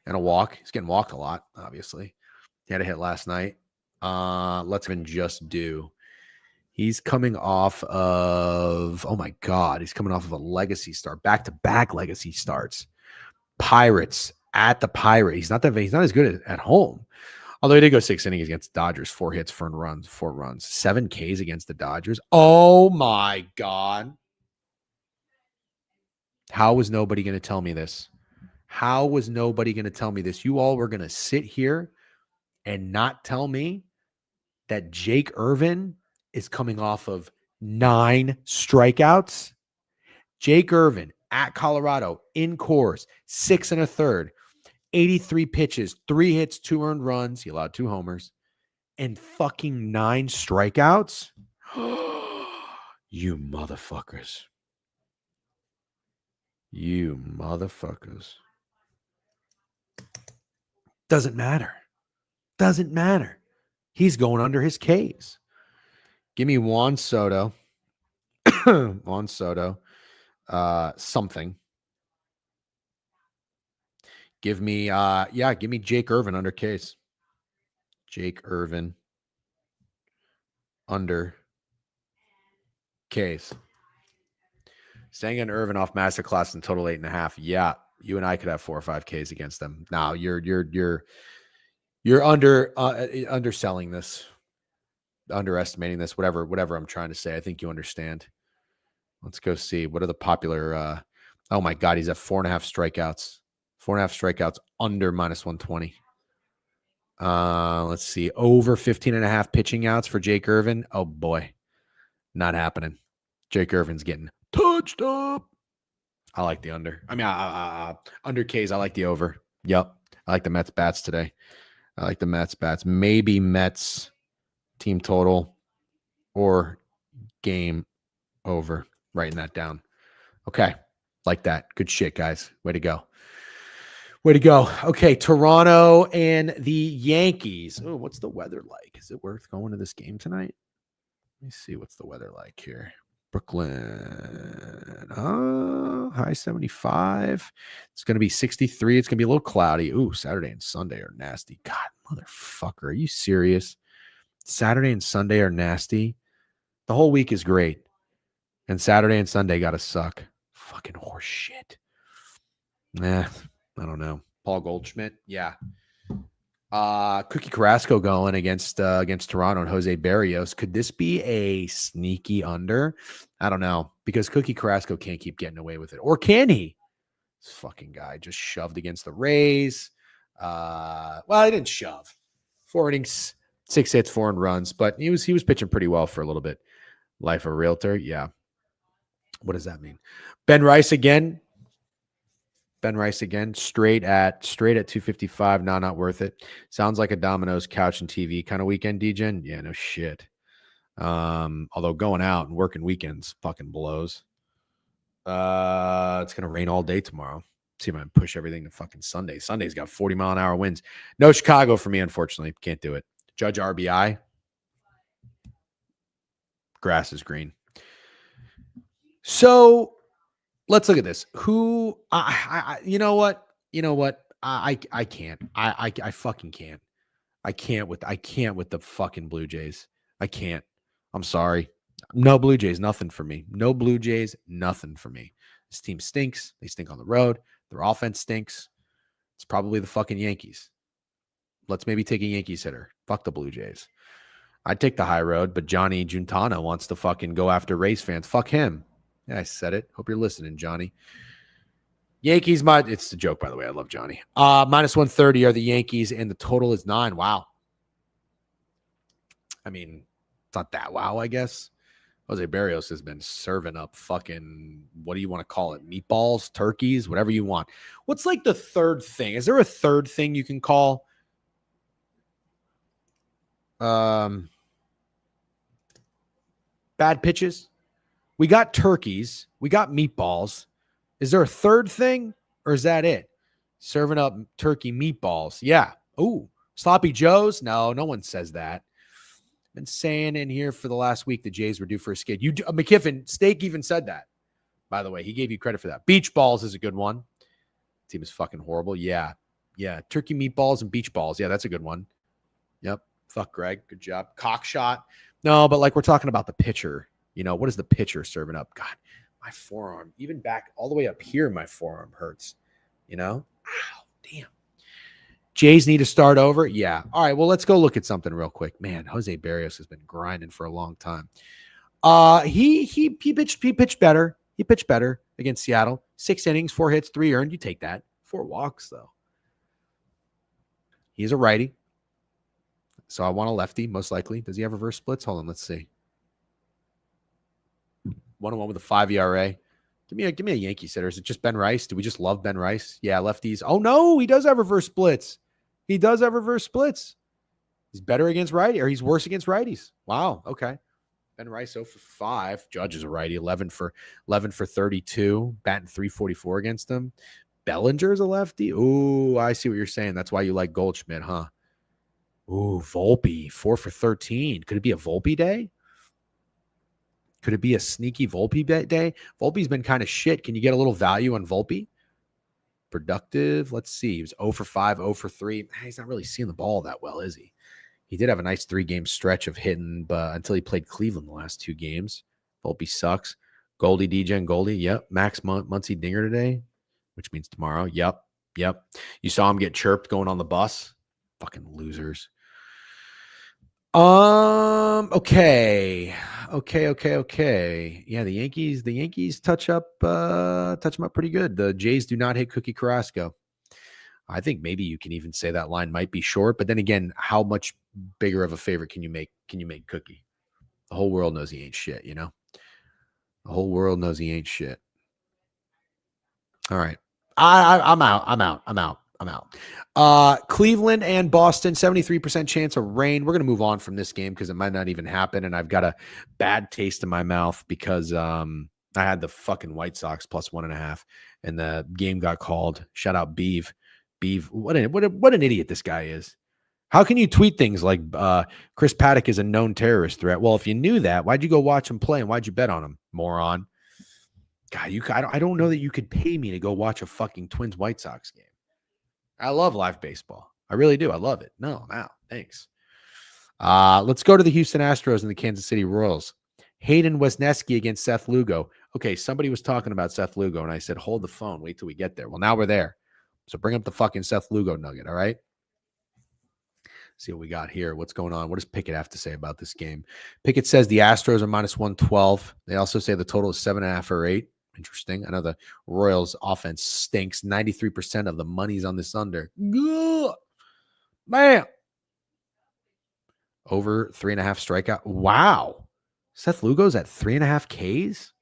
and a walk. He's getting walked a lot, obviously. He had a hit last night. Let's even just do. He's coming off of, oh my God, he's coming off of a legacy start, back-to-back legacy starts. Pirates at the Pirate. He's not as good at home. Although he did go 6 innings against the Dodgers, 4 hits, 4 runs, 7 Ks against the Dodgers. Oh my God. How was nobody going to tell me this? You all were going to sit here and not tell me that Jake Irvin is coming off of 9 strikeouts. Jake Irvin at Colorado in Coors, 6 1/3, 83 pitches, 3 hits, 2 earned runs. He allowed 2 homers and fucking 9 strikeouts. You motherfuckers. Doesn't matter. He's going under his Ks. Give me Juan Soto. Something. Give me Jake Irvin under Ks. Jake Irvin under Ks. Senga and Irvin off masterclass in total 8.5. Yeah, you and I could have 4 or 5 Ks against them. Now you're underselling this, underestimating this. Whatever I'm trying to say. I think you understand. Let's go see what are the popular. Oh my God, he's at 4.5 strikeouts. 4.5 strikeouts under -120. Let's see. Over 15.5 pitching outs for Jake Irvin. Oh boy. Not happening. Jake Irvin's getting touched up. I like the under. I mean, under Ks, I like the over. Yep. I like the Mets bats today. Maybe Mets team total or game over. Writing that down. Okay. Like that. Good shit, guys. Way to go. Okay, Toronto and the Yankees. Oh, what's the weather like? Is it worth going to this game tonight? Let me see what's the weather like here. Brooklyn. High 75. It's going to be 63. It's going to be a little cloudy. Ooh, Saturday and Sunday are nasty. God, motherfucker. Are you serious? Saturday and Sunday are nasty. The whole week is great. And Saturday and Sunday got to suck. Fucking horse shit. Nah. I don't know. Paul Goldschmidt. Yeah. Cookie Carrasco going against Toronto and Jose Barrios. Could this be a sneaky under? I don't know, because Cookie Carrasco can't keep getting away with it. Or can he? This fucking guy just shoved against the Rays. Well, he didn't shove. 4 innings, 6 hits, 4 earned runs, but he was pitching pretty well for a little bit. Life a realtor. Yeah. What does that mean? Ben Rice again. Straight at 255. No, not worth it. Sounds like a Domino's couch and TV kind of weekend, DJ. Yeah, no shit. Although going out and working weekends fucking blows. It's gonna rain all day tomorrow. See if I can push everything to fucking Sunday. Sunday's got 40-mile-an-hour winds. No Chicago for me, unfortunately. Can't do it. Judge RBI. Grass is green. So let's look at this. Who you know what? I can't. I fucking can't. I can't with the fucking Blue Jays. I can't. I'm sorry. No Blue Jays, nothing for me. No Blue Jays, nothing for me. This team stinks. They stink on the road. Their offense stinks. It's probably the fucking Yankees. Let's maybe take a Yankees hitter. Fuck the Blue Jays. I'd take the high road, but Johnny Giuntano wants to fucking go after Rays fans. Fuck him. Yeah, I said it. Hope you're listening, Johnny. Yankees, it's a joke, by the way. I love Johnny. Minus 130 are the Yankees, and the total is 9. Wow. I mean, it's not that wow, I guess. Jose Barrios has been serving up fucking, what do you want to call it? Meatballs, turkeys, whatever you want. What's like the third thing? Is there a third thing you can call? Bad pitches? We got turkeys. We got meatballs. Is there a third thing, or is that it? Serving up turkey meatballs. Yeah. Ooh, sloppy joes? No one says that. Been saying in here for the last week the Jays were due for a skid. McKiffin, Steak even said that, by the way. He gave you credit for that. Beach balls is a good one. Team is fucking horrible. Yeah. Turkey meatballs and beach balls. Yeah, that's a good one. Yep. Fuck Greg. Good job. Cock shot. No, but like we're talking about the pitcher. What is the pitcher serving up? God, my forearm, even back all the way up here, my forearm hurts. Ow, damn. Jays need to start over. Yeah. All right. Well, let's go look at something real quick. Man, Jose Barrios has been grinding for a long time. He pitched better. He pitched better against Seattle. 6 innings, 4 hits, 3 earned. You take that. 4 walks though. He's a righty. So I want a lefty, most likely. Does he have reverse splits? Hold on, let's see. 1-1 with a 5 ERA. Give me a Yankee hitter. Is it just Ben Rice? Do we just love Ben Rice? Yeah, lefties. Oh no, he does have reverse splits. He's better against righty, or he's worse against righties. Wow. Okay. Ben Rice 0 for 5. Judge is a righty. 11 for 32. Batting 344 against him. Bellinger's a lefty. Ooh, I see what you're saying. That's why you like Goldschmidt, huh? Ooh, Volpe 4 for 13. Could it be a Volpe day? Could it be a sneaky Volpe day? Volpe's been kind of shit. Can you get a little value on Volpe? Productive. Let's see. He was 0 for 5, 0 for 3. He's not really seeing the ball that well, is he? He did have a nice 3-game stretch of hitting, but until he played Cleveland the last 2 games. Volpe sucks. Goldie, DJ, and Goldie. Yep. Max Muncy Dinger today, which means tomorrow. Yep. You saw him get chirped going on the bus. Fucking losers. Okay. Yeah, the Yankees touch them up pretty good. The Jays do not hit Cookie Carrasco. I think maybe you can even say that line might be short, but then again, how much bigger of a favorite can you make Cookie? The whole world knows he ain't shit, The whole world knows he ain't shit. All right. I'm out. Cleveland and Boston, 73% chance of rain. We're going to move on from this game because it might not even happen. And I've got a bad taste in my mouth because I had the fucking White Sox plus 1.5 and the game got called. Shout out Beeve. What an idiot this guy is. How can you tweet things like Chris Paddock is a known terrorist threat? Well, if you knew that, why'd you go watch him play and why'd you bet on him, moron? God, I don't know that you could pay me to go watch a fucking Twins White Sox game. I love live baseball. I really do. I love it. No, I'm out. Thanks. Let's go to the Houston Astros and the Kansas City Royals. Hayden Wesneski against Seth Lugo. Okay, somebody was talking about Seth Lugo, and I said, hold the phone. Wait till we get there. Well, now we're there. So bring up the fucking Seth Lugo nugget, all right? See what we got here. What's going on? What does Pickett have to say about this game? Pickett says the Astros are minus 112. They also say the total is 7.5 or 8. Interesting. I know the Royals offense stinks. 93% of the money's on this under. Ugh. Bam. Over 3.5 strikeout. Wow. Seth Lugo's at 3.5 Ks?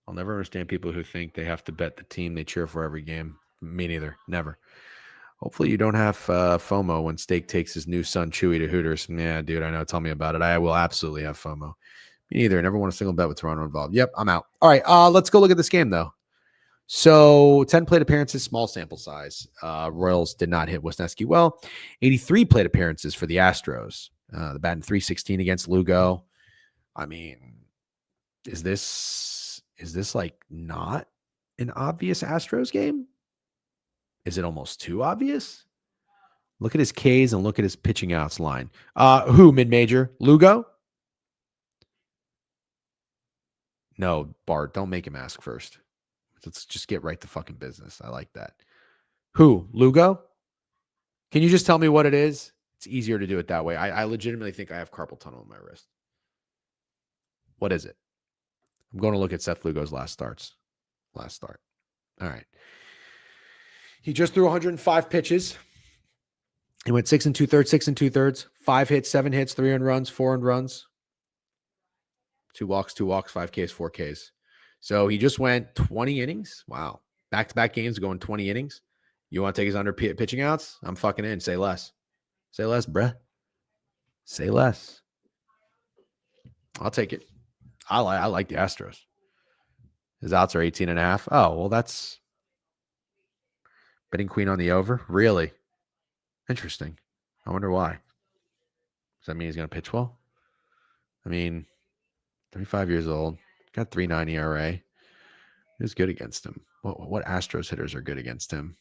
I'll never understand people who think they have to bet the team they cheer for every game. Me neither. Never. Hopefully you don't have FOMO when Steak takes his new son Chewy to Hooters. Yeah, dude, I know. Tell me about it. I will absolutely have FOMO. Me neither. Never won a single bet with Toronto involved. Yep, I'm out. All right, let's go look at this game, though. So 10 plate appearances, small sample size. Royals did not hit Wisniewski well. 83 plate appearances for the Astros. The batting .316 against Lugo. I mean, is this like not an obvious Astros game? Is it almost too obvious? Look at his Ks and look at his pitching outs line. Who mid-major? Lugo? No, Bart, don't make him ask first. Let's just get right to fucking business. I like that. Who? Lugo? Can you just tell me what it is? It's easier to do it that way. I legitimately think I have carpal tunnel in my wrist. What is it? I'm going to look at Seth Lugo's last start. All right. He just threw 105 pitches. He went 6 2/3, 5 hits, 7 hits, 3 earned runs, 4 earned runs, 2 walks, 5 Ks, 4 Ks. So he just went 20 innings. Wow. Back-to-back games going 20 innings. You want to take his under pitching outs? I'm fucking in. Say less. Say less, bruh. Say less. I'll take it. I like the Astros. His outs are 18.5. Oh, well, that's betting queen on the over. Really? Interesting. I wonder why. Does that mean he's going to pitch well? I mean, 35 years old. Got 3.9 ERA. Who's good against him? What Astros hitters are good against him?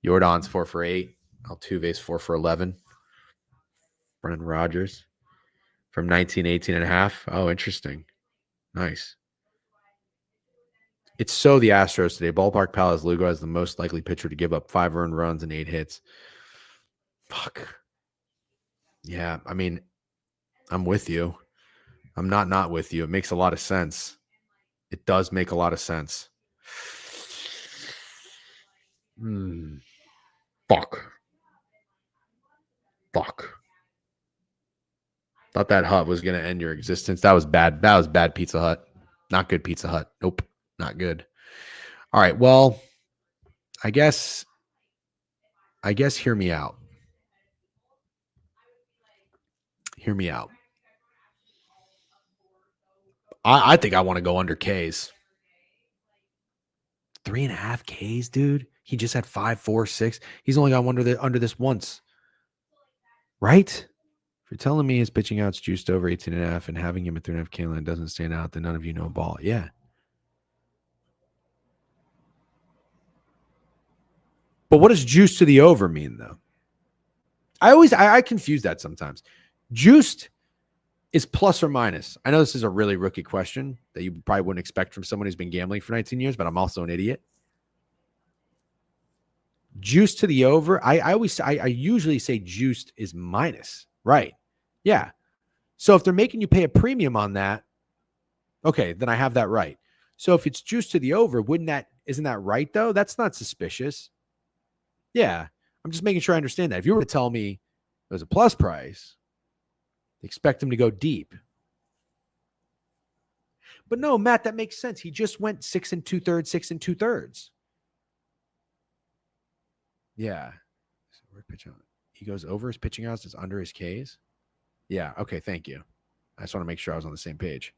Jordan's 4 for 8. Altuve's 4 for 11. Brendan Rodgers from 1918.5. Oh, interesting. Nice. It's so the Astros today. Ballpark Palace Lugo has the most likely pitcher to give up 5 earned runs and 8 hits. Fuck. Yeah, I mean, I'm with you. I'm not with you. It makes a lot of sense. It does make a lot of sense. Fuck. Thought that hut was going to end your existence. That was bad. That was bad Pizza Hut. Not good Pizza Hut. Nope. Not good. All right. Well, I guess hear me out. Hear me out. I think I want to go under Ks. 3.5 Ks, dude. He just had 5, 4, 6. He's only got under this once. Right? If you're telling me his pitching out's juiced over 18.5 and having him at 3.5 K line doesn't stand out, then none of you know ball. Yeah. But what does juice to the over mean, though? I confuse that sometimes. Juiced is plus or minus. I know this is a really rookie question that you probably wouldn't expect from someone who's been gambling for 19 years, but I'm also an idiot. Juiced to the over. I usually say juiced is minus. Right. Yeah. So if they're making you pay a premium on that, okay, then I have that right. So if it's juiced to the over, isn't that right though? That's not suspicious. Yeah. I'm just making sure I understand that. If you were to tell me it was a plus price, expect him to go deep. But no, Matt, that makes sense. He just went 6 2/3, 6 2/3. Yeah. He goes over his pitching outs, it's under his Ks. Yeah. Okay. Thank you. I just want to make sure I was on the same page.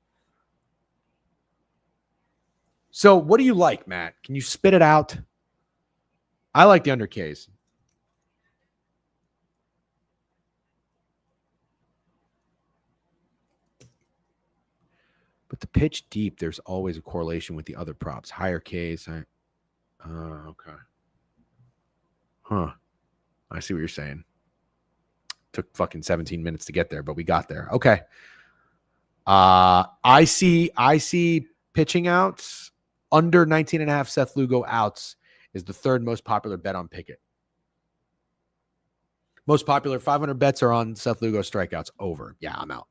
So what do you like, Matt? Can you spit it out? I like the under Ks. But the pitch deep, there's always a correlation with the other props. Higher Ks. Okay. Huh. I see what you're saying. Took fucking 17 minutes to get there, but we got there. Okay. I see pitching outs under 19.5 Seth Lugo outs is the third most popular bet on Pickett. Most popular 500 bets are on Seth Lugo strikeouts over. Yeah, I'm out.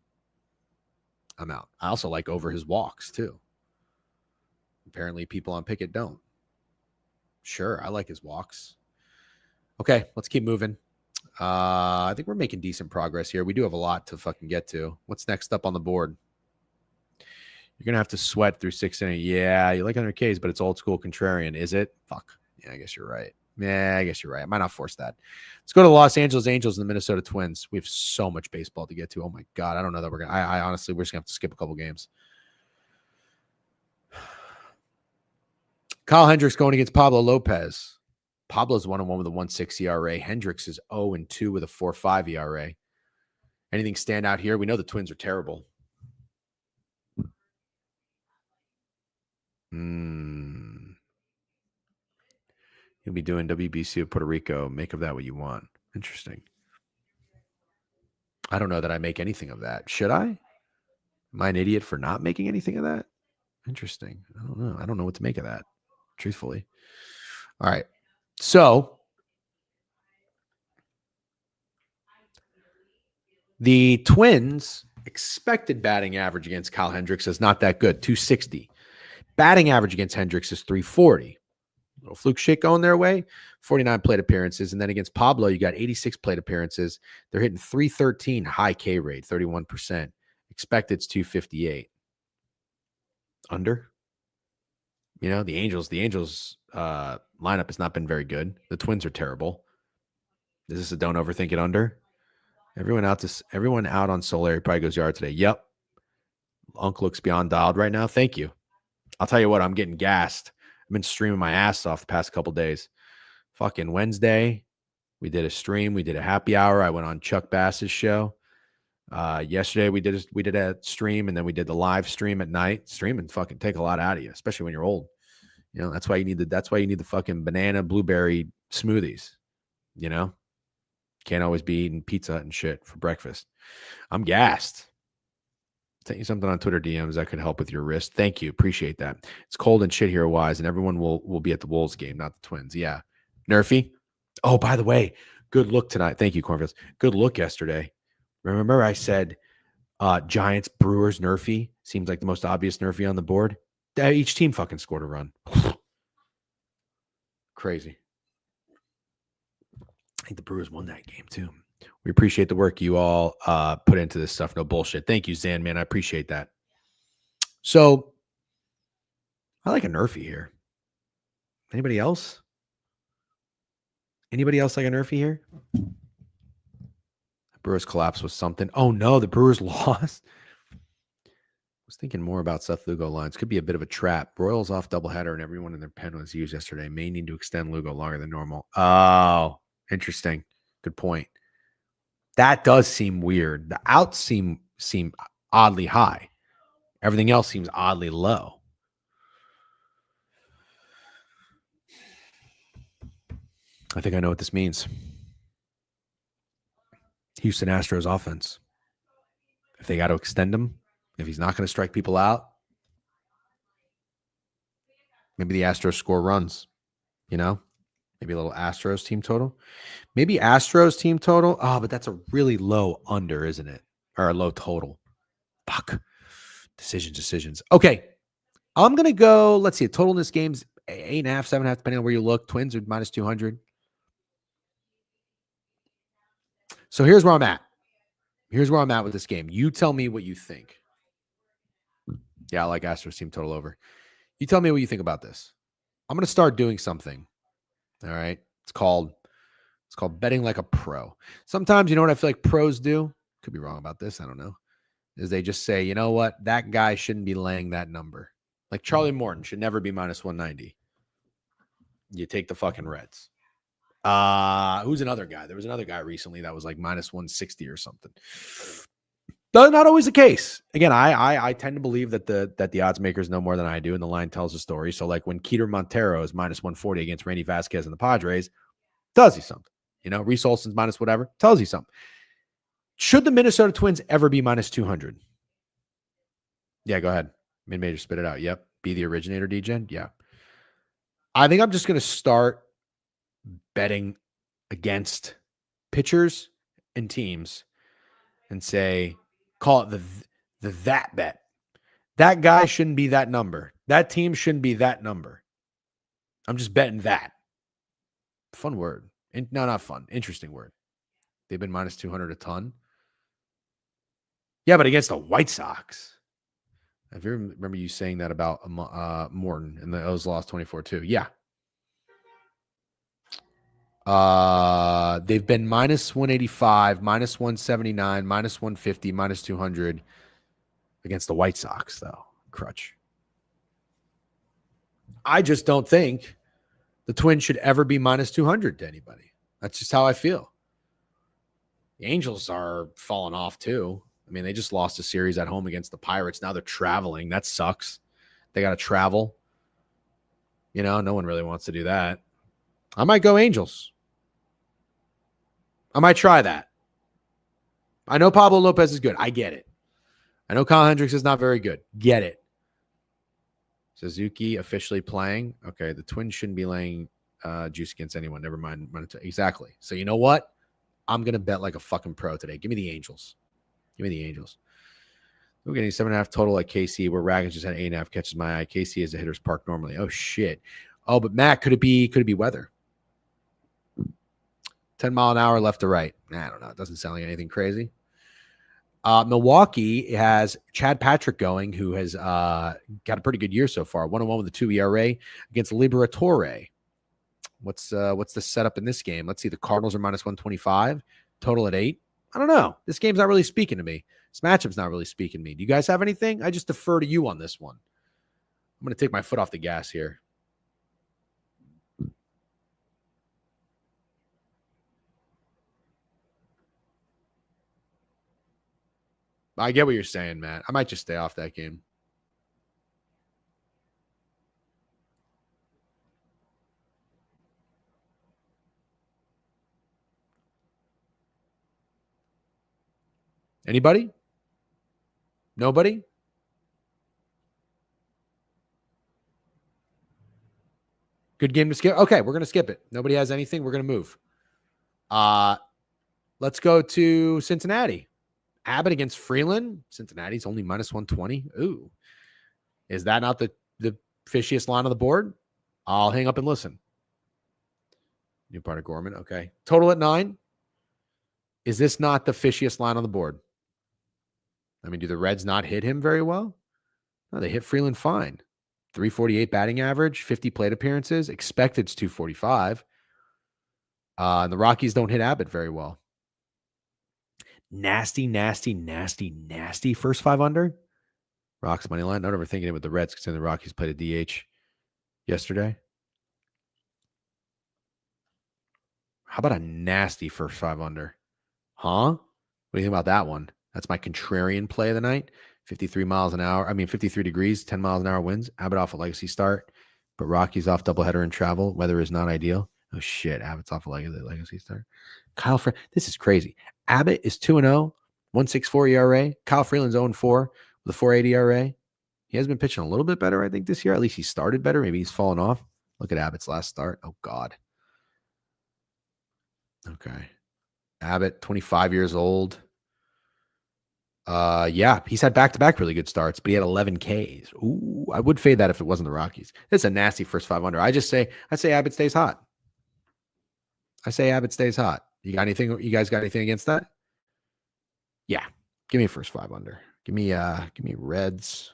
I also like over his walks too. Apparently people on Pickett don't. Sure, I like his walks. Okay, let's keep moving. I think we're making decent progress here. We do have a lot to fucking get to. What's next up on the board? You're going to have to sweat through 6 innings. Yeah, you like 100 Ks, but it's old school contrarian, is it? Fuck. Yeah, I guess you're right. Yeah, I guess you're right. I might not force that. Let's go to the Los Angeles Angels and the Minnesota Twins. We have so much baseball to get to. Oh, my God. I don't know that we're going to. I honestly, we're just going to have to skip a couple games. Kyle Hendricks going against Pablo Lopez. Pablo's 1-1 with a 1.6 ERA. Hendricks is 0-2 with a 4.5 ERA. Anything stand out here? We know the Twins are terrible. You'll be doing WBC of Puerto Rico. Make of that what you want. Interesting. I don't know that I make anything of that. Should I? Am I an idiot for not making anything of that? Interesting. I don't know. I don't know what to make of that, truthfully. All right. So the Twins' expected batting average against Kyle Hendricks is not that good, 260. Batting average against Hendricks is 340. Little fluke shit going their way, 49 plate appearances. And then against Pablo, you got 86 plate appearances. They're hitting 313 high K rate, 31%. Expected's 258. Under? You know, the Angels lineup has not been very good. The Twins are terrible. Is this a don't overthink it under? Everyone out on Solari probably goes yard today. Yep. Uncle looks beyond dialed right now. Thank you. I'll tell you what, I'm getting gassed. I've been streaming my ass off the past couple days. Fucking Wednesday, we did a stream. We did a happy hour. I went on Chuck Bass's show. Yesterday, we did a stream, and then we did the live stream at night. Streaming fucking take a lot out of you, especially when you're old. You know, that's why you need the fucking banana blueberry smoothies. You know, can't always be eating pizza and shit for breakfast. I'm gassed. Sent you something on Twitter DMs that could help with your wrist. Thank you. Appreciate that. It's cold and shit here, Wise, and everyone will be at the Wolves game, not the Twins. Yeah. Nerfy. Oh, by the way, good look tonight. Thank you, Cornfields. Good look yesterday. Remember I said Giants, Brewers, Nerfy seems like the most obvious Nerfy on the board. Each team fucking scored a run. Crazy. I think the Brewers won that game too. We appreciate the work you all put into this stuff. No bullshit. Thank you, Zan, man. I appreciate that. So I like a Nerfy here. Anybody else? Anybody else like a Nerfy here? Brewers collapse was something. Oh, no, the Brewers lost. I was thinking more about Seth Lugo lines. Could be a bit of a trap. Royals off doubleheader, and everyone in their pen was used yesterday. May need to extend Lugo longer than normal. Oh, interesting. Good point. That does seem weird. The outs seem oddly high. Everything else seems oddly low. I think I know what this means. Houston Astros offense. If they got to extend him, if he's not going to strike people out, maybe the Astros score runs, you know? Maybe a little Astros team total. Maybe Astros team total. Oh, but that's a really low under, isn't it? Or a low total. Fuck. Decisions. Okay. I'm going to go, let's see, a total in this game's 8.5, 7.5, depending on where you look. Twins are minus 200. So here's where I'm at. Here's where I'm at with this game. You tell me what you think. Yeah, I like Astros team total over. You tell me what you think about this. I'm going to start doing something. All right. It's called betting like a pro. Sometimes, you know what I feel like pros do? Could be wrong about this. I don't know. Is they just say, you know what? That guy shouldn't be laying that number. Like Charlie Morton should never be minus 190. You take the fucking Reds. Who's another guy? There was another guy recently that was like minus 160 or something. Though not always the case. Again, I tend to believe that the odds makers know more than I do, and the line tells a story. So like when Keter Montero is minus 140 against Randy Vasquez and the Padres, tells you something. You know, Reese Olson's minus whatever, tells you something. Should the Minnesota Twins ever be minus 200? Yeah, go ahead. Mid-major, spit it out. Yep. Be the originator, DGen. Yeah. I think I'm just going to start betting against pitchers and teams and say, call it the that bet. That guy shouldn't be that number. That team shouldn't be that number. I'm just betting that. Fun word. No, not fun. Interesting word. They've been minus 200 a ton. Yeah, but against the White Sox. I remember you saying that about Morton, and the O's lost 24-2. Yeah. They've been minus 185, minus 179, minus 150, minus 200 against the White Sox, though. Crutch. I just don't think the Twins should ever be minus 200 to anybody. That's just how I feel. The Angels are falling off, too. I mean, they just lost a series at home against the Pirates. Now they're traveling. That sucks. They got to travel. You know, no one really wants to do that. I might go Angels. I might try that. I know Pablo Lopez is good. I get it. I know Kyle Hendricks is not very good. Get it. Suzuki officially playing. Okay, the Twins shouldn't be laying juice against anyone. Never mind. Exactly. So you know what? I'm going to bet like a fucking pro today. Give me the Angels. Give me the Angels. We're getting 7.5 total at KC, where Raggins just had 8.5 catches my eye. KC is a hitter's park normally. Oh, shit. Oh, but Matt, could it be weather? 10 mile an hour left to right. I don't know. It doesn't sound like anything crazy. Milwaukee has Chad Patrick going, who has got a pretty good year so far. 1-1 with a 2 ERA against Liberatore. What's the setup in this game? Let's see. The Cardinals are minus 125. Total at 8. I don't know. This game's not really speaking to me. This matchup's not really speaking to me. Do you guys have anything? I just defer to you on this one. I'm going to take my foot off the gas here. I get what you're saying, Matt. I might just stay off that game. Anybody? Nobody? Good game to skip. Okay, we're going to skip it. Nobody has anything. We're going to move. Let's go to Cincinnati. Abbott against Freeland. Cincinnati's only minus 120. Ooh. Is that not the fishiest line on the board? I'll hang up and listen. New part of Gorman. Okay. Total at 9. Is this not the fishiest line on the board? I mean, do the Reds not hit him very well? No, they hit Freeland fine. 348 batting average, 50 plate appearances. Expected's 245. And the Rockies don't hit Abbott very well. Nasty first 5 under. Rocks money line. Not overthinking it with the Reds, considering the Rockies played a DH yesterday. How about a nasty first 5 under? Huh? What do you think about that one? That's my contrarian play of the night. 53 miles an hour. 53 degrees, 10 miles an hour winds. Abbott off a legacy start, but Rockies off doubleheader and travel. Weather is not ideal. Oh, shit. Abbott's off a legacy start. Kyle Freeland. This is crazy. Abbott is 2-0, 1.64 ERA. Kyle Freeland's 0-4 with a 4.80 ERA. He has been pitching a little bit better, I think, this year. At least he started better. Maybe he's fallen off. Look at Abbott's last start. Oh, God. Okay. Abbott, 25 years old. Yeah, he's had back-to-back really good starts, but he had 11 Ks. Ooh, I would fade that if it wasn't the Rockies. It's a nasty first 5 under. I say Abbott stays hot. I say Abbott stays hot. You guys got anything against that? Yeah. Give me a first 5 under. Give me Reds.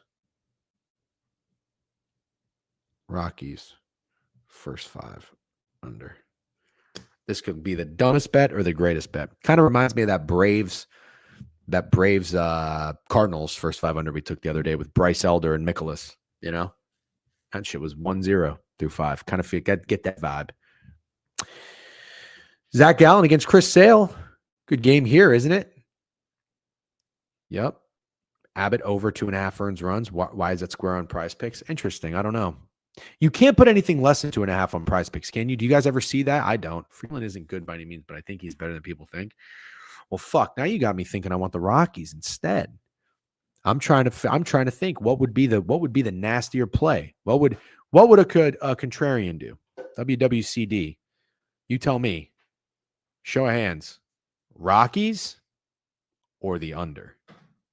Rockies. First 5 under. This could be the dumbest bet or the greatest bet. Kind of reminds me of that Braves Cardinals first 5 under we took the other day with Bryce Elder and Mikolas. You know, that shit was 1-0 through 5. Kind of get that vibe. Zach Gallen against Chris Sale. Good game here, isn't it? Yep. Abbott over 2.5 earns runs. Why is that square on Prize Picks? Interesting. I don't know. You can't put anything less than 2.5 on Prize Picks, can you? Do you guys ever see that? I don't. Freeland isn't good by any means, but I think he's better than people think. Well, fuck. Now you got me thinking I want the Rockies instead. I'm trying to think what would be the nastier play. What would a contrarian do? WWCD. You tell me. Show of hands. Rockies or the under?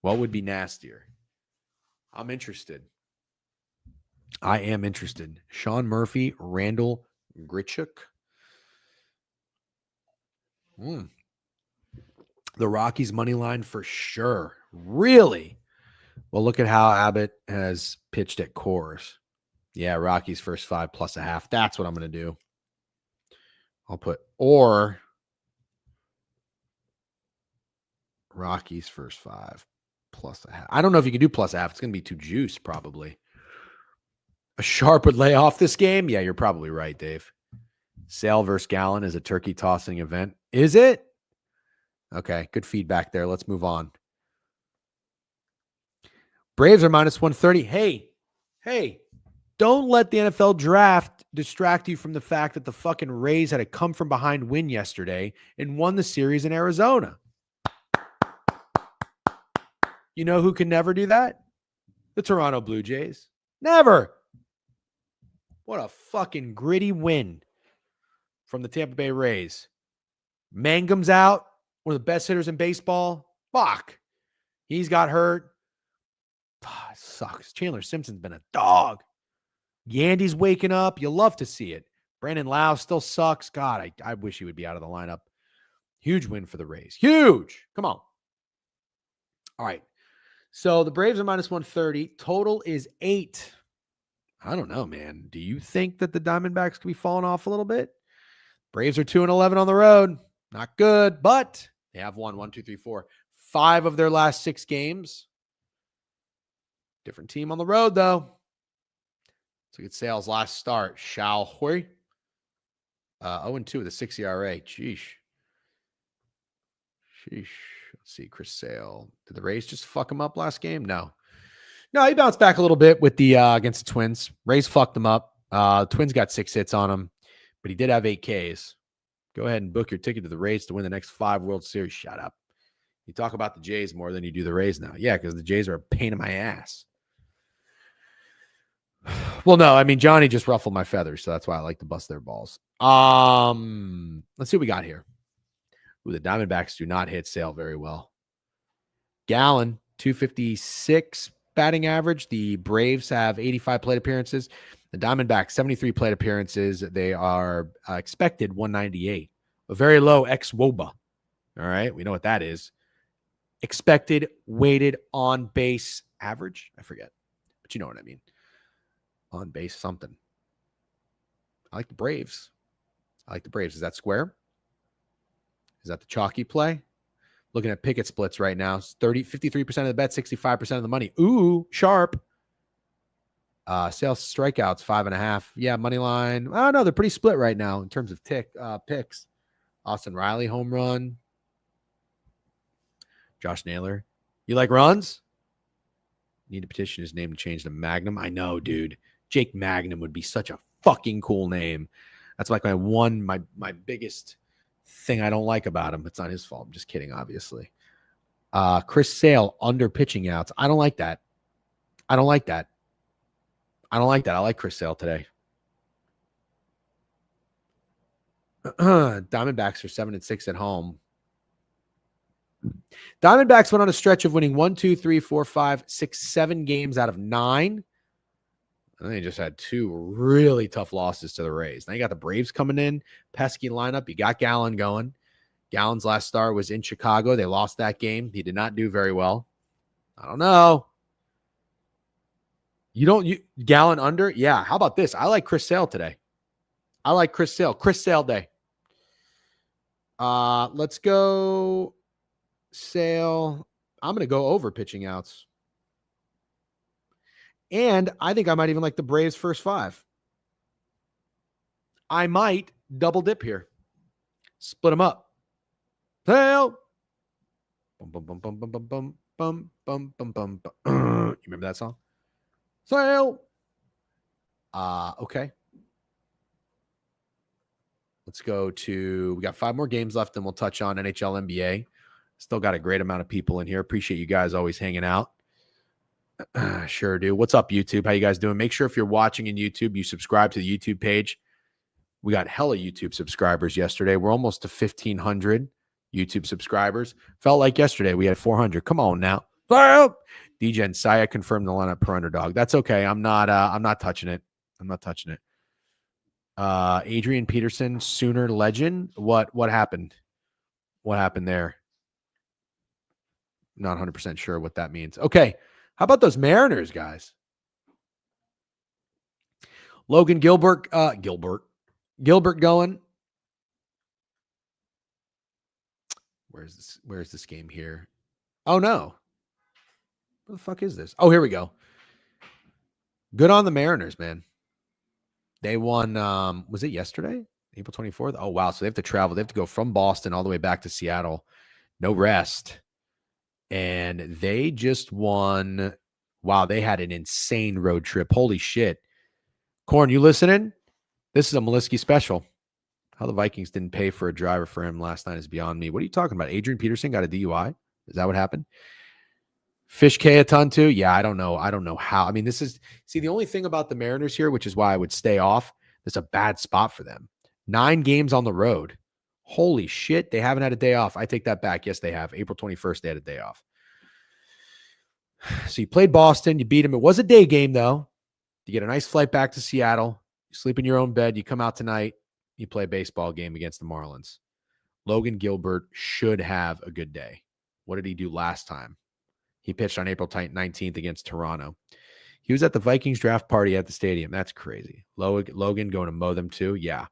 What would be nastier? I'm interested. I am interested. Sean Murphy, Randall Grichuk. The Rockies money line for sure. Really? Well, look at how Abbott has pitched at Coors. Yeah, Rockies first 5 plus a half. That's what I'm going to do. I'll put or Rockies first 5 plus a half. I don't know if you can do plus a half. It's going to be too juice, probably. A Sharp would lay off this game? Yeah, you're probably right, Dave. Sale versus Gallon is a turkey tossing event. Is it? Okay, good feedback there. Let's move on. Braves are minus 130. Hey, don't let the NFL draft distract you from the fact that the fucking Rays had a come from behind win yesterday and won the series in Arizona. You know who can never do that? The Toronto Blue Jays. Never. What a fucking gritty win from the Tampa Bay Rays. Mangum's out, one of the best hitters in baseball. Fuck. He's got hurt. It sucks. Chandler Simpson's been a dog. Yandy's waking up. You love to see it. Brandon Lau still sucks. God, I wish he would be out of the lineup. Huge win for the Rays. Huge. Come on. All right. So the Braves are minus 130. Total is 8. I don't know, man. Do you think that the Diamondbacks could be falling off a little bit? Braves are 2-11 on the road. Not good, but they have won 1, 2, 3, 4, 5 of their last 6 games. Different team on the road, though. So get Sale's last start. Shao Hui. 0-2 with a 6 ERA. Sheesh. Let's see. Chris Sale. Did the Rays just fuck him up last game? No, he bounced back a little bit with the against the Twins. Rays fucked him up. Twins got 6 hits on him, but he did have 8 Ks. Go ahead and book your ticket to the Rays to win the next 5 World Series. Shut up. You talk about the Jays more than you do the Rays now. Yeah, because the Jays are a pain in my ass. Well, no, I mean, Johnny just ruffled my feathers, so that's why I like to bust their balls. Let's see what we got here. Ooh, the Diamondbacks do not hit Sale very well. Gallon, 256 batting average. The Braves have 85 plate appearances. The Diamondbacks, 73 plate appearances. They are expected 198. A very low ex-WOBA. All right, we know what that is. Expected weighted on base average. I forget, but you know what I mean. On base something. I like the Braves. Is that square? Is that the chalky play? Looking at picket splits right now. 53% of the bet, 65% of the money. Ooh, sharp. Sales strikeouts, 5.5. Yeah, money line. Oh, no, they're pretty split right now in terms of picks. Austin Riley, home run. Josh Naylor. You like runs? Need to petition his name to change to Magnum. I know, dude. Jake Magnum would be such a fucking cool name. That's like my biggest thing I don't like about him. It's not his fault. I'm just kidding, obviously. Chris Sale under pitching outs. I don't like that. I like Chris Sale today. Diamondbacks are 7-6 at home. Diamondbacks went on a stretch of winning 1, 2, 3, 4, 5, 6, 7 games out of 9. And they just had 2 really tough losses to the Rays. Now you got the Braves coming in, pesky lineup. You got Gallon going. Gallon's last start was in Chicago. They lost that game. He did not do very well. I don't know. Gallon under? Yeah. How about this? I like Chris Sale today. Chris Sale day. Let's go Sale. I'm going to go over pitching outs. And I think I might even like the Braves first 5. I might double dip here. Split them up. Sale. Bum, bum, bum, bum, bum, bum, bum, bum, bum, bum, bum, bum. You remember that song? Sale. Okay. Let's go to, we got 5 more games left and we'll touch on NHL, NBA. Still got a great amount of people in here. Appreciate you guys always hanging out. Sure do. What's up, YouTube? How you guys doing? Make sure if you're watching in YouTube, you subscribe to the YouTube page. We got hella YouTube subscribers yesterday. We're almost to 1,500 YouTube subscribers. Felt like yesterday we had 400. Come on now. DJ and Saya confirmed the lineup per underdog. That's okay. I'm not touching it. Adrian Peterson, Sooner legend. What happened? What happened there? Not 100% sure what that means. Okay. How about those Mariners, guys? Logan Gilbert going. Where's this game here? Oh, no. What the fuck is this? Oh, here we go. Good on the Mariners, man. They won, was it yesterday? April 24th? Oh, wow. So they have to travel. They have to go from Boston all the way back to Seattle. No rest. And they just won. Wow, they had an insane road trip. Holy shit. Corn, you listening? This is a Maliski special. How the Vikings didn't pay for a driver for him last night is beyond me. What are you talking about? Adrian Peterson got a DUI? Is that what happened? Fish K a ton too? Yeah, I don't know. I don't know how. I mean, the only thing about the Mariners here, which is why I would stay off, it's a bad spot for them. 9 games on the road. Holy shit, they haven't had a day off. I take that back. Yes, they have. April 21st, they had a day off. So you played Boston. You beat them. It was a day game, though. You get a nice flight back to Seattle. You sleep in your own bed. You come out tonight. You play a baseball game against the Marlins. Logan Gilbert should have a good day. What did he do last time? He pitched on April 19th against Toronto. He was at the Vikings draft party at the stadium. That's crazy. Logan going to mow them too? Yeah.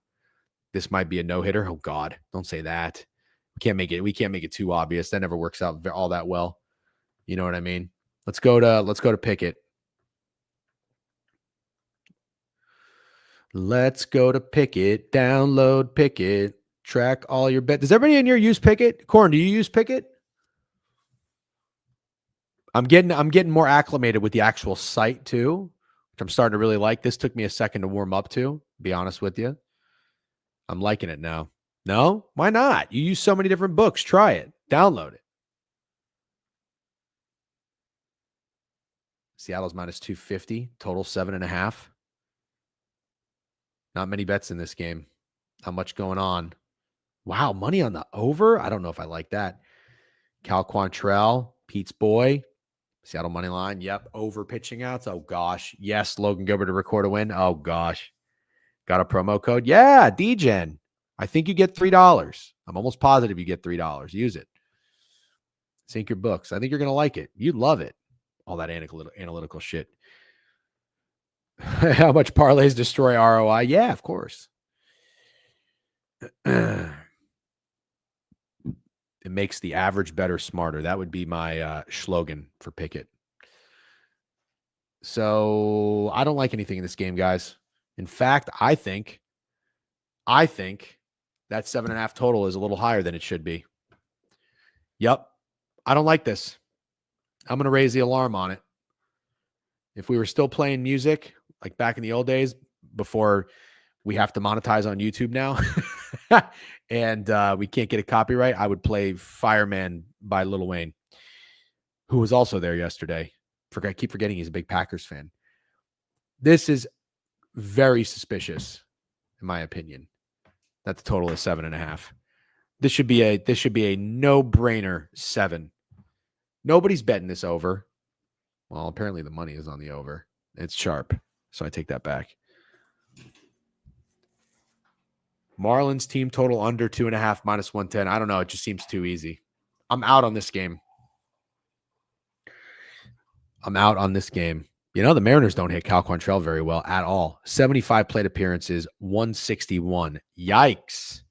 This might be a no-hitter. Oh, God. Don't say that. We can't make it too obvious. That never works out all that well. You know what I mean? Let's go to Pickett. Let's go to Pickett. Download Pickett. Track all your bets. Does everybody in here use Pickett? Corn, do you use Pickett? I'm getting more acclimated with the actual site too, which I'm starting to really like. This took me a second to warm up to, be honest with you. I'm liking it now. No? Why not? You use so many different books. Try it. Download it. Seattle's minus 250. Total 7.5. Not many bets in this game. Not much going on. Wow, money on the over? I don't know if I like that. Cal Quantrell, Pete's boy. Seattle money line. Yep. Over pitching outs. Oh, gosh. Yes. Logan Gilbert to record a win. Oh, gosh. Got a promo code? Yeah. DGen. I think you get $3. I'm almost positive you get $3. Use it. Sync your books. I think you're going to like it. You'd love it. All that analytical shit. How much parlays destroy ROI? Yeah, of course. It makes the average better, smarter. That would be my slogan for Pickett. So I don't like anything in this game, guys. In fact, I think that 7.5 total is a little higher than it should be. Yep. I don't like this. I'm going to raise the alarm on it. If we were still playing music like back in the old days before we have to monetize on YouTube now and we can't get a copyright, I would play Fireman by Lil Wayne, who was also there yesterday. I keep forgetting he's a big Packers fan. This is very suspicious, in my opinion, that the total is 7.5. This should be a no-brainer 7. Nobody's betting this over. Well, apparently the money is on the over. It's sharp, so I take that back. Marlins team total under 2.5 minus 110. I don't know. It just seems too easy. I'm out on this game. You know, the Mariners don't hit Cal Quantrell very well at all. 75 plate appearances, 161. Yikes.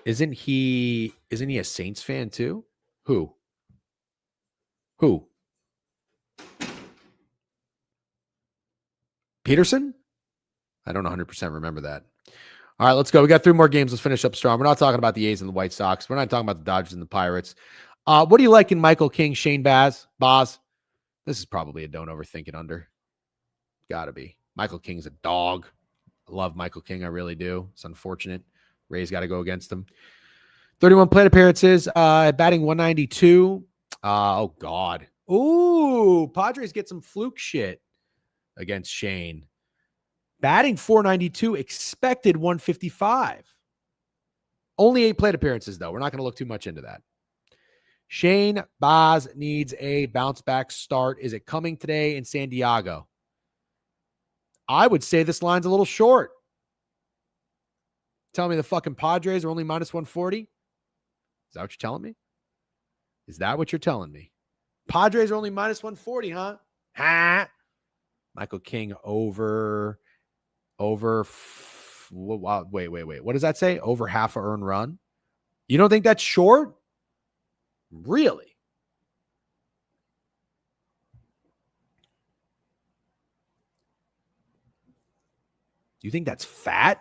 Isn't he a Saints fan too? Who? Peterson? I don't 100% remember that. All right, let's go. We got 3 more games. Let's finish up strong. We're not talking about the A's and the White Sox. We're not talking about the Dodgers and the Pirates. What do you like in Michael King, Shane Baz? This is probably a don't overthink it under. Gotta be. Michael King's a dog. I love Michael King. I really do. It's unfortunate. Ray's got to go against him. 31 plate appearances, batting 192. Oh, God. Ooh, Padres get some fluke shit against Shane. Batting 492, expected 155. Only 8 plate appearances, though. We're not going to look too much into that. Shane Baz needs a bounce-back start. Is it coming today in San Diego? I would say this line's a little short. Tell me the fucking Padres are only minus 140? Is that what you're telling me? Is that what you're telling me? Padres are only minus 140, huh? Ha! Michael King over. Wait. What does that say? Over half a earned run? You don't think that's short? Really? Do you think that's fat?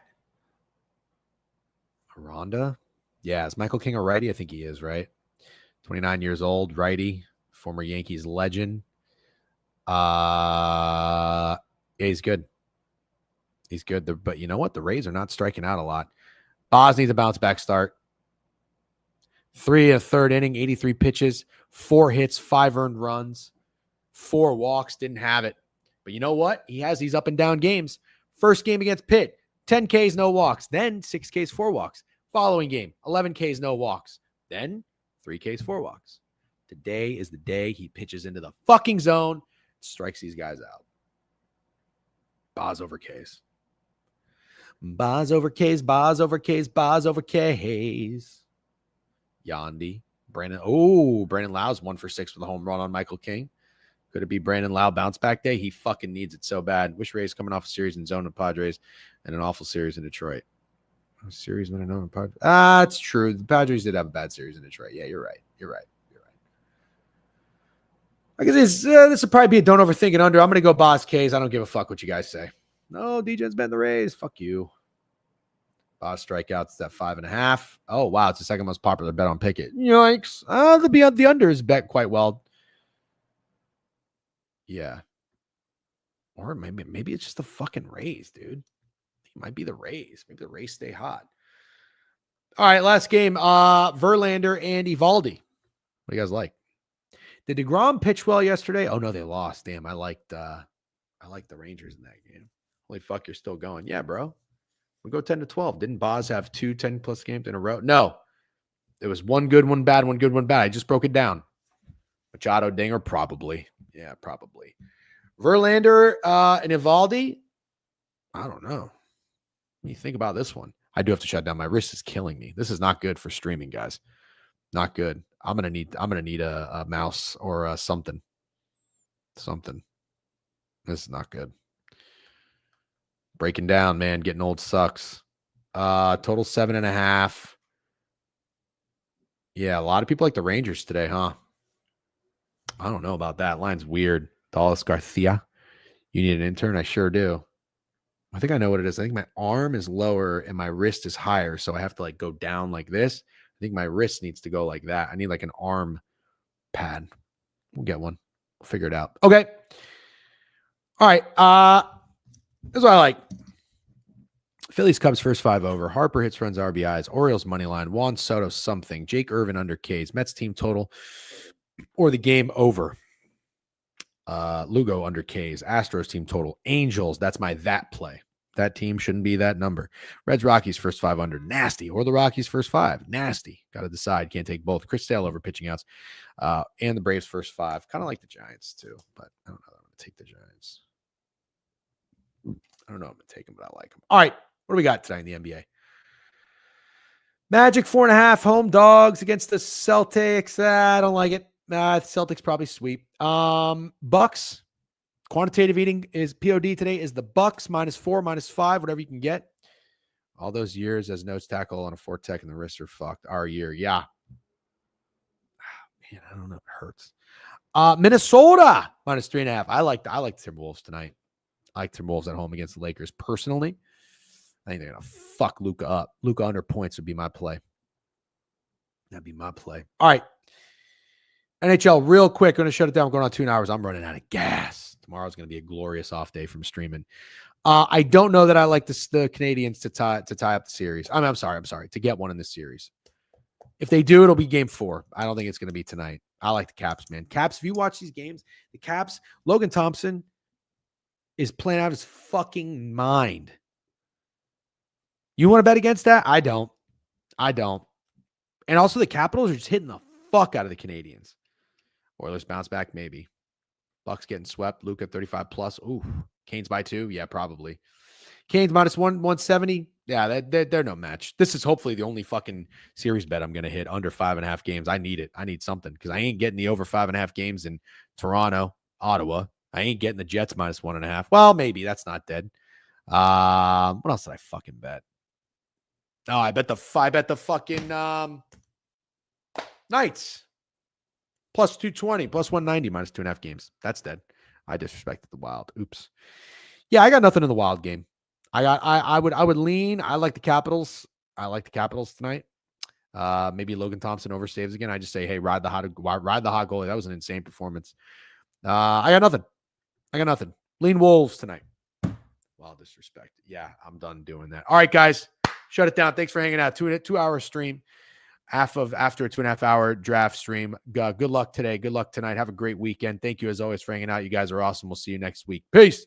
Aranda? Yeah, is Michael King a righty? I think he is, right? 29 years old, righty, former Yankees legend. Yeah, he's good. He's good. But you know what? The Rays are not striking out a lot. Boz needs a bounce back start. 3 1/3 inning, 83 pitches, 4 hits, 5 earned runs, 4 walks. Didn't have it. But you know what? He has these up and down games. First game against Pitt, 10 Ks, no walks. Then 6 Ks, 4 walks. Following game, 11 Ks, no walks. Then 3 Ks, 4 walks. Today is the day he pitches into the fucking zone, strikes these guys out. Boz over Ks. Boz over Ks, Boz over Ks, Boz over Ks. Yandy. Brandon Lau's 1 for 6 with a home run on Michael King. Could it be Brandon Lau bounce back day? He fucking needs it so bad. Wish Rays coming off a series in zone of Padres and an awful series in Detroit. A series when I know in Padres. It's true. The Padres did have a bad series in Detroit. Yeah, you're right. I guess this would probably be a don't overthink it under. I'm going to go Boz K's. I don't give a fuck what you guys say. No, DJ's betting the Rays. Fuck you. Boz strikeouts at 5.5. Oh, wow. It's the second most popular bet on Pickett. Yikes. The under is bet quite well. Yeah. Or maybe it's just the fucking Rays, dude. It might be the Rays. Maybe the Rays stay hot. All right, last game. Verlander and Eovaldi. What do you guys like? Did DeGrom pitch well yesterday? Oh no, they lost. Damn, I liked the Rangers in that game. Holy fuck, you're still going. Yeah, bro. We go 10-12. Didn't Boz have 2 10-plus games in a row? No. It was one good, one bad, one good, one bad. I just broke it down. Machado dinger? Probably. Yeah, probably. Verlander and Eovaldi? I don't know. What do you think about this one? I do have to shut down. My wrist is killing me. This is not good for streaming, guys. Not good. I'm gonna need a mouse or something. Something. This is not good. Breaking down, man. Getting old sucks. Total 7.5. Yeah, a lot of people like the Rangers today, huh? I don't know about that. Line's weird. Dallas Garcia. You need an intern? I sure do. I think I know what it is. I think my arm is lower and my wrist is higher. So I have to go down like this. I think my wrist needs to go like that. I need an arm pad. We'll get one. We'll figure it out. Okay. All right. This is what I like. Phillies Cubs first 5 over. Harper hits, runs, RBIs. Orioles money line. Juan Soto something. Jake Irvin under Ks. Mets team total or the game over. Lugo under Ks. Astros team total. Angels. That's my that play. That team shouldn't be that number. Reds Rockies first 5 under. Nasty. Or the Rockies first 5. Nasty. Got to decide. Can't take both. Chris Sale over pitching outs. And the Braves first 5. Kind of like the Giants too, but I don't know. I'm going to take the Giants. I don't know. I'm going to take them, but I like them. All right. What do we got tonight in the NBA? Magic 4.5 home dogs against the Celtics. I don't like it. Celtics probably sweep. Bucks. Quantitative eating is POD today is the Bucks -4, -5, whatever you can get. All those years as nose tackle on a 4-tech and the wrists are fucked. Our year, yeah. Man, I don't know. It hurts. Minnesota -3.5. I like the Timberwolves tonight. I like Timberwolves at home against the Lakers personally. I think they're gonna fuck Luka up. Luka under points would be my play. That'd be my play. All right. NHL, real quick. I'm going to shut it down. I'm going on 2 hours. I'm running out of gas. Tomorrow's going to be a glorious off day from streaming. I don't know that I like the Canadians to tie up the series. I'm sorry. To get one in this series. If they do, it'll be game 4. I don't think it's going to be tonight. I like the Caps, man. Caps, if you watch these games, the Caps, Logan Thompson is playing out his fucking mind. You want to bet against that? I don't. And also the Capitals are just hitting the fuck out of the Canadians. Oilers bounce back, maybe. Bucks getting swept. Luka 35+. Ooh. Canes by 2? Yeah, probably. Canes -170. Yeah, they're no match. This is hopefully the only fucking series bet I'm going to hit under 5.5 games. I need it. I need something because I ain't getting the over 5.5 games in Toronto, Ottawa. I ain't getting the Jets minus 1.5. Well, maybe that's not dead. What else did I fucking bet? Oh, I bet the fucking Knights plus 220, plus 190, minus 2.5 games. That's dead. I disrespected the Wild. Oops. Yeah, I got nothing in the Wild game. I would lean. I like the Capitals. I like the Capitals tonight. Maybe Logan Thompson oversaves again. I just say, hey, ride the hot goalie. That was an insane performance. I got nothing. Lean Wolves tonight. Well, disrespect. Yeah, I'm done doing that. All right, guys, shut it down. Thanks for hanging out. 2-hour stream. After a 2.5 hour draft stream. Good luck today. Good luck tonight. Have a great weekend. Thank you as always for hanging out. You guys are awesome. We'll see you next week. Peace.